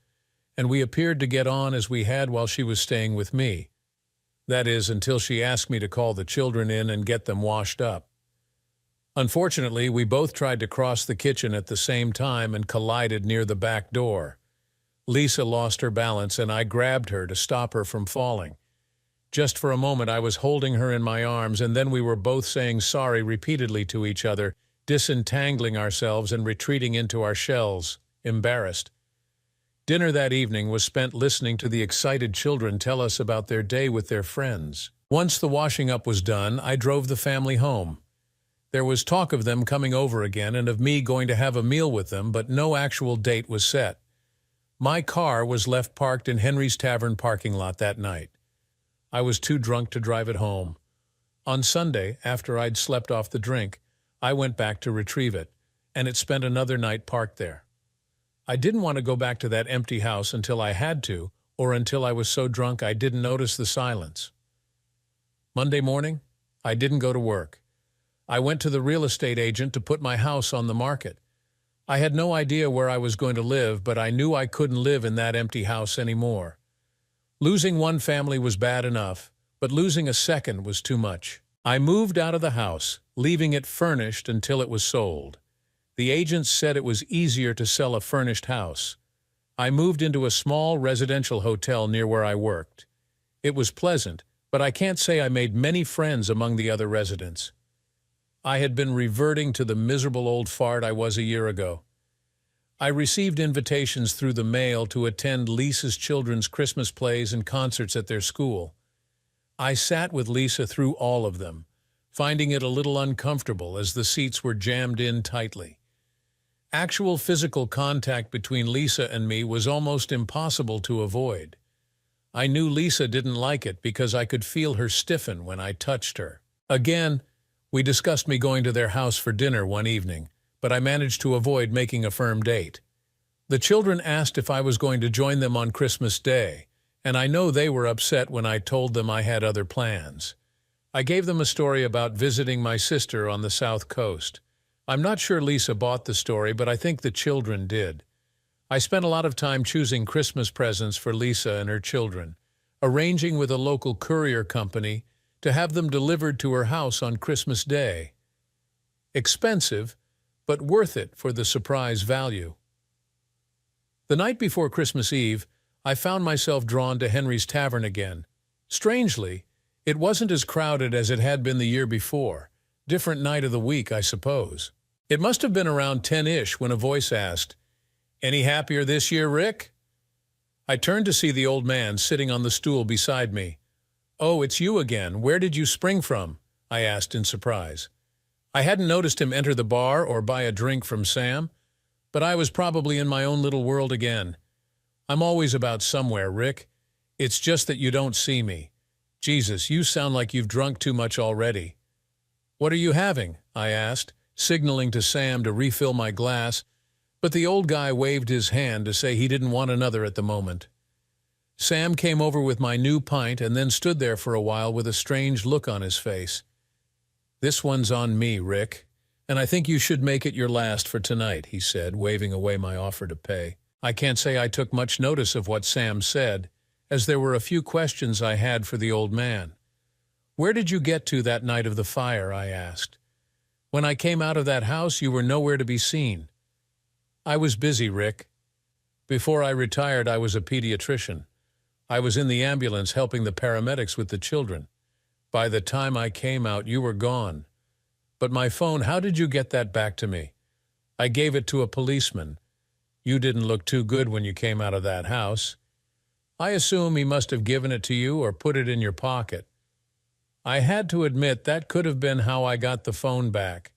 and we appeared to get on as we had while she was staying with me. That is, until she asked me to call the children in and get them washed up. Unfortunately, we both tried to cross the kitchen at the same time and collided near the back door. Lisa lost her balance, and I grabbed her to stop her from falling. Just for a moment I was holding her in my arms, and then we were both saying sorry repeatedly to each other, disentangling ourselves and retreating into our shells, embarrassed. Dinner that evening was spent listening to the excited children tell us about their day with their friends. Once the washing up was done, I drove the family home. There was talk of them coming over again and of me going to have a meal with them, but no actual date was set. My car was left parked in Henry's Tavern parking lot that night. I was too drunk to drive it home. On Sunday, after I'd slept off the drink, I went back to retrieve it, and it spent another night parked there. I didn't want to go back to that empty house until I had to, or until I was so drunk I didn't notice the silence. Monday morning, I didn't go to work. I went to the real estate agent to put my house on the market. I had no idea where I was going to live, but I knew I couldn't live in that empty house anymore. Losing one family was bad enough, but losing a second was too much. I moved out of the house, leaving it furnished until it was sold. The agents said it was easier to sell a furnished house. I moved into a small residential hotel near where I worked. It was pleasant, but I can't say I made many friends among the other residents. I had been reverting to the miserable old fart I was a year ago. I received invitations through the mail to attend Lisa's children's Christmas plays and concerts at their school. I sat with Lisa through all of them, finding it a little uncomfortable as the seats were jammed in tightly. Actual physical contact between Lisa and me was almost impossible to avoid. I knew Lisa didn't like it because I could feel her stiffen when I touched her. Again, we discussed me going to their house for dinner one evening, but I managed to avoid making a firm date. The children asked if I was going to join them on Christmas Day, and I know they were upset when I told them I had other plans. I gave them a story about visiting my sister on the South Coast. I'm not sure Lisa bought the story, but I think the children did. I spent a lot of time choosing Christmas presents for Lisa and her children, arranging with a local courier company to have them delivered to her house on Christmas Day. Expensive, but worth it for the surprise value. The night before Christmas Eve, I found myself drawn to Henry's Tavern again. Strangely, it wasn't as crowded as it had been the year before. Different night of the week, I suppose. It must have been around 10-ish when a voice asked, "Any happier this year, Rick?" I turned to see the old man sitting on the stool beside me. "Oh, it's you again. Where did you spring from?" I asked in surprise. I hadn't noticed him enter the bar or buy a drink from Sam, but I was probably in my own little world again. "I'm always about somewhere, Rick. It's just that you don't see me. Jesus, you sound like you've drunk too much already." "What are you having?" I asked, signaling to Sam to refill my glass, but the old guy waved his hand to say he didn't want another at the moment. Sam came over with my new pint and then stood there for a while with a strange look on his face. "This one's on me, Rick, and I think you should make it your last for tonight," he said, waving away my offer to pay. I can't say I took much notice of what Sam said, as there were a few questions I had for the old man. "Where did you get to that night of the fire?" I asked. "When I came out of that house, you were nowhere to be seen." "I was busy, Rick. Before I retired, I was a pediatrician. I was in the ambulance helping the paramedics with the children. By the time I came out, you were gone. But my phone, how did you get that back to me?" "I gave it to a policeman. You didn't look too good when you came out of that house. I assume he must have given it to you or put it in your pocket." I had to admit that could have been how I got the phone back.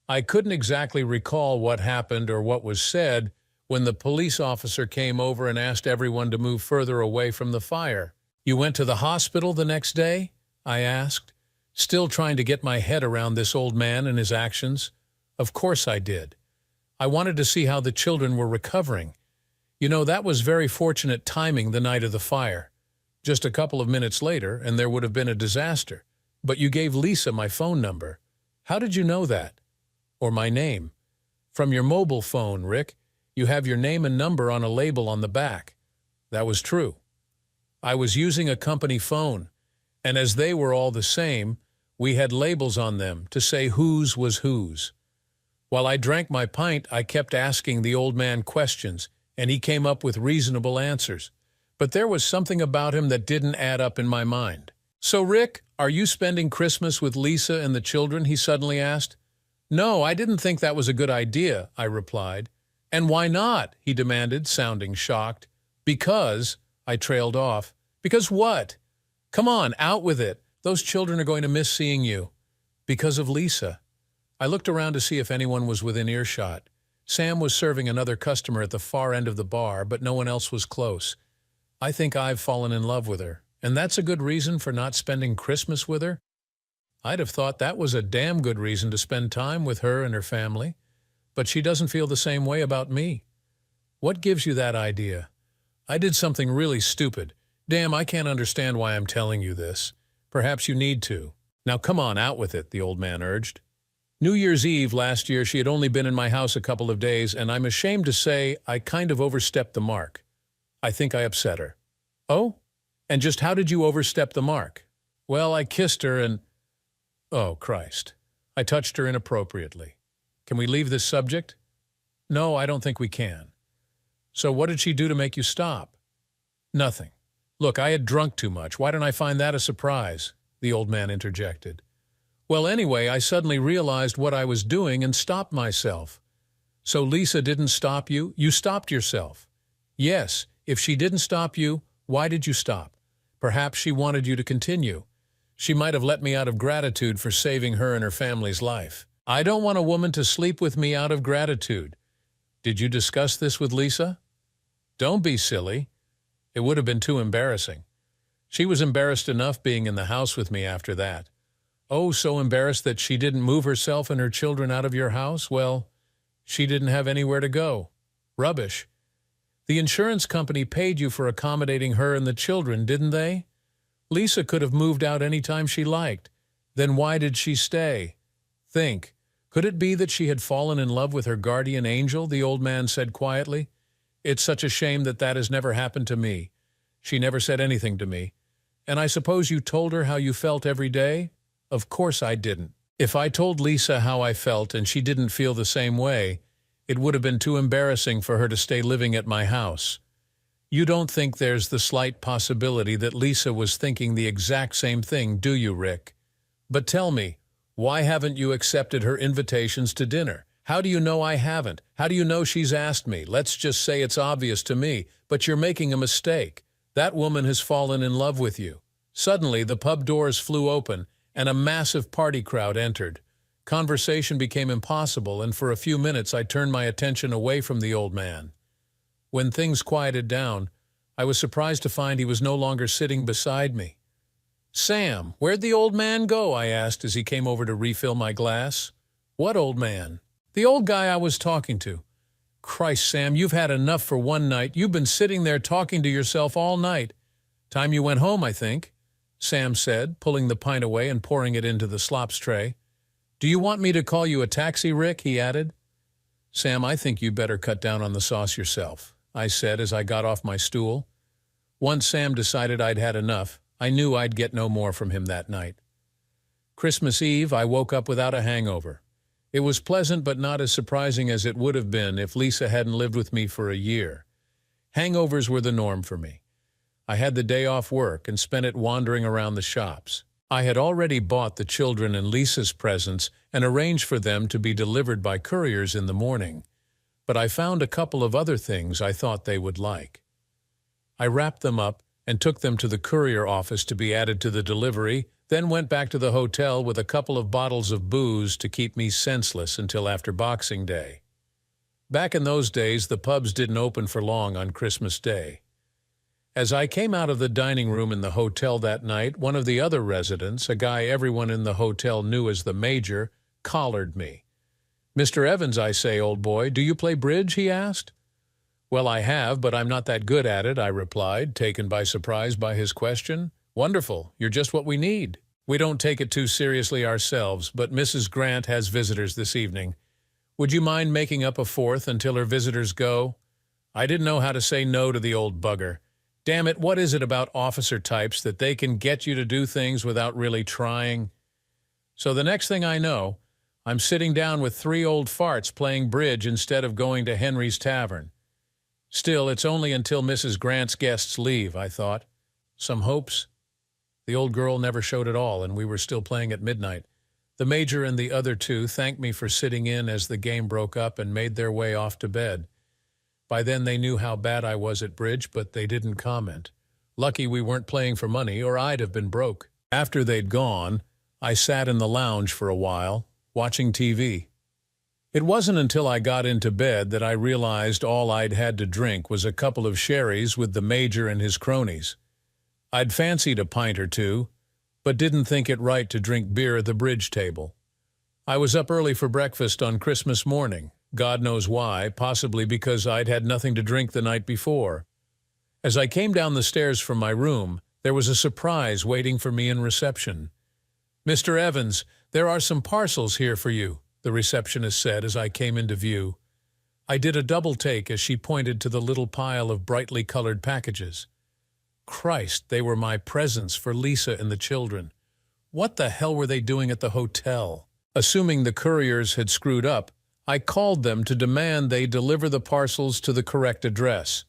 I couldn't exactly recall what happened or what was said when the police officer came over and asked everyone to move further away from the fire. "You went to the hospital the next day?" I asked, still trying to get my head around this old man and his actions. "Of course I did. I wanted to see how the children were recovering. You know, that was very fortunate timing the night of the fire. Just a couple of minutes later, and there would have been a disaster. But you gave Lisa my phone number. How did you know that? Or my name?" "From your mobile phone, Rick. You have your name and number on a label on the back." That was true. I was using a company phone, and as they were all the same, we had labels on them to say whose was whose. While I drank my pint, I kept asking the old man questions, and he came up with reasonable answers. But there was something about him that didn't add up in my mind. "So, Rick, are you spending Christmas with Lisa and the children?" he suddenly asked. "No, I didn't think that was a good idea," I replied. "And why not?" he demanded, sounding shocked. "Because," I trailed off. "Because what? Come on, out with it. Those children are going to miss seeing you." "Because of Lisa." I looked around to see if anyone was within earshot. Sam was serving another customer at the far end of the bar, but no one else was close. "I think I've fallen in love with her, and that's a good reason for not spending Christmas with her?" I'd have thought that was a damn good reason to spend time with her and her family, but she doesn't feel the same way about me. "What gives you that idea?" "I did something really stupid. Damn, I can't understand why I'm telling you this. Perhaps you need to. Now come on, out with it," the old man urged. New Year's Eve last year, she had only been in my house a couple of days, and I'm ashamed to say I kind of overstepped the mark. I think I upset her." "Oh? And just how did you overstep the mark?" "Well, I kissed her and—" "Oh, Christ. I touched her inappropriately. Can we leave this subject?" "No, I don't think we can." "So what did she do to make you stop?" "Nothing. Look, I had drunk too much. Why don't I find that a surprise?" the old man interjected. "Well, anyway, I suddenly realized what I was doing and stopped myself." "So Lisa didn't stop you? You stopped yourself?" "Yes. If she didn't stop you, why did you stop? Perhaps she wanted you to continue. She might have let me out of gratitude for saving her and her family's life." "I don't want a woman to sleep with me out of gratitude." "Did you discuss this with Lisa?" "Don't be silly. It would have been too embarrassing. She was embarrassed enough being in the house with me after that." "Oh, so embarrassed that she didn't move herself and her children out of your house? Well, she didn't have anywhere to go." "Rubbish. The insurance company paid you for accommodating her and the children, didn't they? Lisa could have moved out any time she liked. Then why did she stay? Think. Could it be that she had fallen in love with her guardian angel?" the old man said quietly. "It's such a shame that that has never happened to me. She never said anything to me. And I suppose you told her how you felt every day?" "Of course I didn't. If I told Lisa how I felt and she didn't feel the same way, it would have been too embarrassing for her to stay living at my house." "You don't think there's the slight possibility that Lisa was thinking the exact same thing, do you, Rick? But tell me, why haven't you accepted her invitations to dinner? How do you know I haven't? How do you know she's asked me? Let's just say it's obvious to me, but you're making a mistake. That woman has fallen in love with you." Suddenly, the pub doors flew open, and a massive party crowd entered. Conversation became impossible, and for a few minutes I turned my attention away from the old man. When things quieted down, I was surprised to find he was no longer sitting beside me. "Sam, where'd the old man go?" I asked as he came over to refill my glass. "What old man?" "The old guy I was talking to." "Christ, Sam, you've had enough for one night. You've been sitting there talking to yourself all night." "Time you went home, I think," Sam said, pulling the pint away and pouring it into the slops tray. "Do you want me to call you a taxi, Rick?" he added. "Sam, I think you better cut down on the sauce yourself," I said as I got off my stool. Once Sam decided I'd had enough, I knew I'd get no more from him that night. Christmas Eve, I woke up without a hangover. It was pleasant but not as surprising as it would have been if Lisa hadn't lived with me for a year. Hangovers were the norm for me. I had the day off work and spent it wandering around the shops. I had already bought the children and Lisa's presents and arranged for them to be delivered by couriers in the morning, but I found a couple of other things I thought they would like. I wrapped them up and took them to the courier office to be added to the delivery, then went back to the hotel with a couple of bottles of booze to keep me senseless until after Boxing Day. Back in those days, the pubs didn't open for long on Christmas Day. As I came out of the dining room in the hotel that night, one of the other residents, a guy everyone in the hotel knew as the Major, collared me. "Mr. Evans," I say, "old boy, do you play bridge?" he asked. "Well, I have, but I'm not that good at it," I replied, taken by surprise by his question. "Wonderful. You're just what we need. We don't take it too seriously ourselves, but Mrs. Grant has visitors this evening. Would you mind making up a fourth until her visitors go?" I didn't know how to say no to the old bugger. Damn it, what is it about officer types that they can get you to do things without really trying? So the next thing I know, I'm sitting down with three old farts playing bridge instead of going to Henry's Tavern. Still, it's only until Mrs. Grant's guests leave, I thought. Some hopes? The old girl never showed at all, and we were still playing at midnight. The Major and the other two thanked me for sitting in as the game broke up and made their way off to bed. By then they knew how bad I was at bridge, but they didn't comment. Lucky we weren't playing for money, or I'd have been broke. After they'd gone, I sat in the lounge for a while, watching TV. It wasn't until I got into bed that I realized all I'd had to drink was a couple of sherries with the Major and his cronies. I'd fancied a pint or two, but didn't think it right to drink beer at the bridge table. I was up early for breakfast on Christmas morning. God knows why, possibly because I'd had nothing to drink the night before. As I came down the stairs from my room, there was a surprise waiting for me in reception. "Mr. Evans, there are some parcels here for you," the receptionist said as I came into view. I did a double take as she pointed to the little pile of brightly colored packages. Christ, they were my presents for Lisa and the children. What the hell were they doing at the hotel? Assuming the couriers had screwed up, I called them to demand they deliver the parcels to the correct address.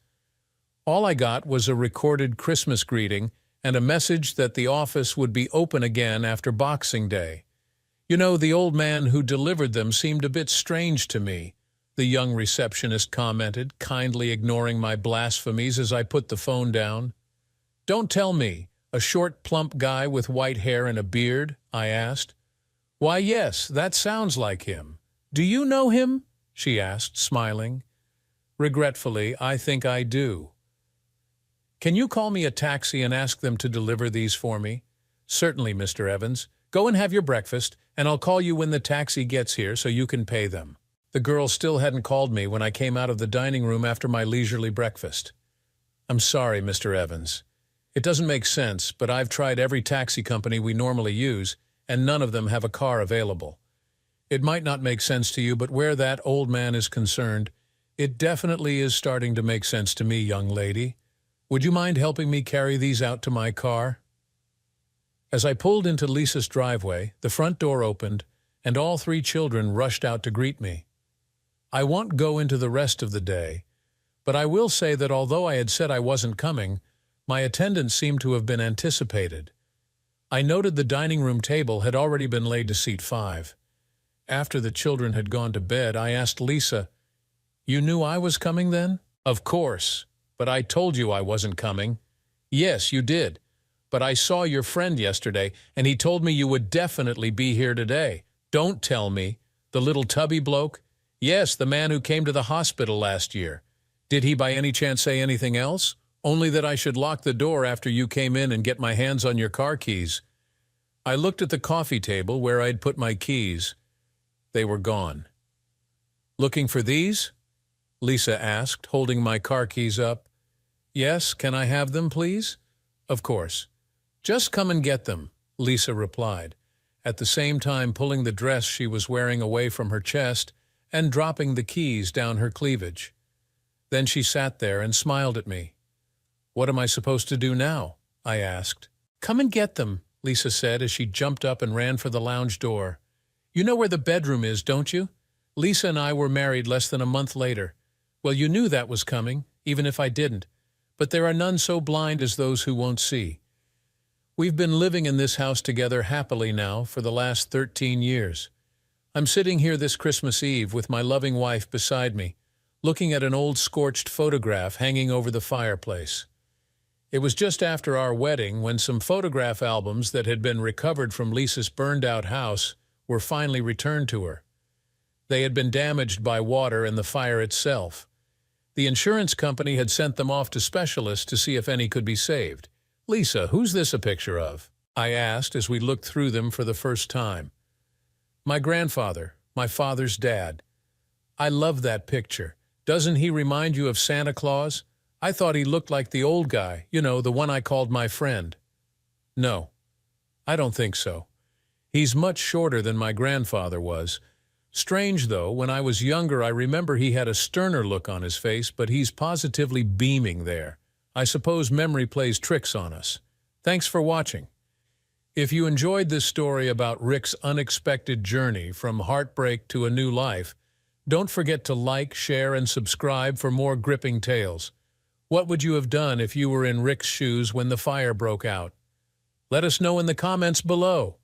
All I got was a recorded Christmas greeting and a message that the office would be open again after Boxing Day. "You know, the old man who delivered them seemed a bit strange to me," the young receptionist commented, kindly ignoring my blasphemies as I put the phone down. "Don't tell me, a short, plump guy with white hair and a beard?" I asked. "Why, yes, that sounds like him. Do you know him?" she asked, smiling. Regretfully, I think I do. "Can you call me a taxi and ask them to deliver these for me?" "Certainly, Mr. Evans. Go and have your breakfast, and I'll call you when the taxi gets here so you can pay them." The girl still hadn't called me when I came out of the dining room after my leisurely breakfast. "I'm sorry, Mr. Evans. It doesn't make sense, but I've tried every taxi company we normally use, and none of them have a car available. It might not make sense to you, but where that old man is concerned, it definitely is starting to make sense to me, young lady. Would you mind helping me carry these out to my car?" As I pulled into Lisa's driveway, the front door opened, and all three children rushed out to greet me. I won't go into the rest of the day, but I will say that although I had said I wasn't coming, my attendance seemed to have been anticipated. I noted the dining room table had already been laid to seat 5. After the children had gone to bed, I asked Lisa, "You knew I was coming then?" "Of course, but I told you I wasn't coming." "Yes, you did, but I saw your friend yesterday, and he told me you would definitely be here today." "Don't tell me. The little tubby bloke?" "Yes, the man who came to the hospital last year. Did he by any chance say anything else? Only that I should lock the door after you came in and get my hands on your car keys." I looked at the coffee table where I'd put my keys. They were gone. "Looking for these?" Lisa asked, holding my car keys up. "Yes, can I have them, please?" "Of course." "Just come and get them," Lisa replied. at the same time pulling the dress she was wearing away from her chest and dropping the keys down her cleavage. Then she sat there and smiled at me. "What am I supposed to do now?" I asked. "Come and get them," Lisa said as she jumped up and ran for the lounge door. "You know where the bedroom is, don't you? Lisa and I were married less than a month later. Well, you knew that was coming, even if I didn't. But there are none so blind as those who won't see. We've been living in this house together happily now for the last 13 years. I'm sitting here this Christmas Eve with my loving wife beside me, looking at an old scorched photograph hanging over the fireplace. It was just after our wedding when some photograph albums that had been recovered from Lisa's burned-out house were finally returned to her. They had been damaged by water and the fire itself. The insurance company had sent them off to specialists to see if any could be saved. "Lisa, who's this a picture of?" I asked as we looked through them for the first time. "My grandfather, my father's dad. I love that picture. Doesn't he remind you of Santa Claus? I thought he looked like the old guy, you know, the one I called my friend." "No, I don't think so. He's much shorter than my grandfather was. Strange, though, when I was younger I remember he had a sterner look on his face, but he's positively beaming there. I suppose memory plays tricks on us. Thanks for watching. If you enjoyed this story about Rick's unexpected journey from heartbreak to a new life, don't forget to like, share, and subscribe for more gripping tales. What would you have done if you were in Rick's shoes when the fire broke out? Let us know in the comments below.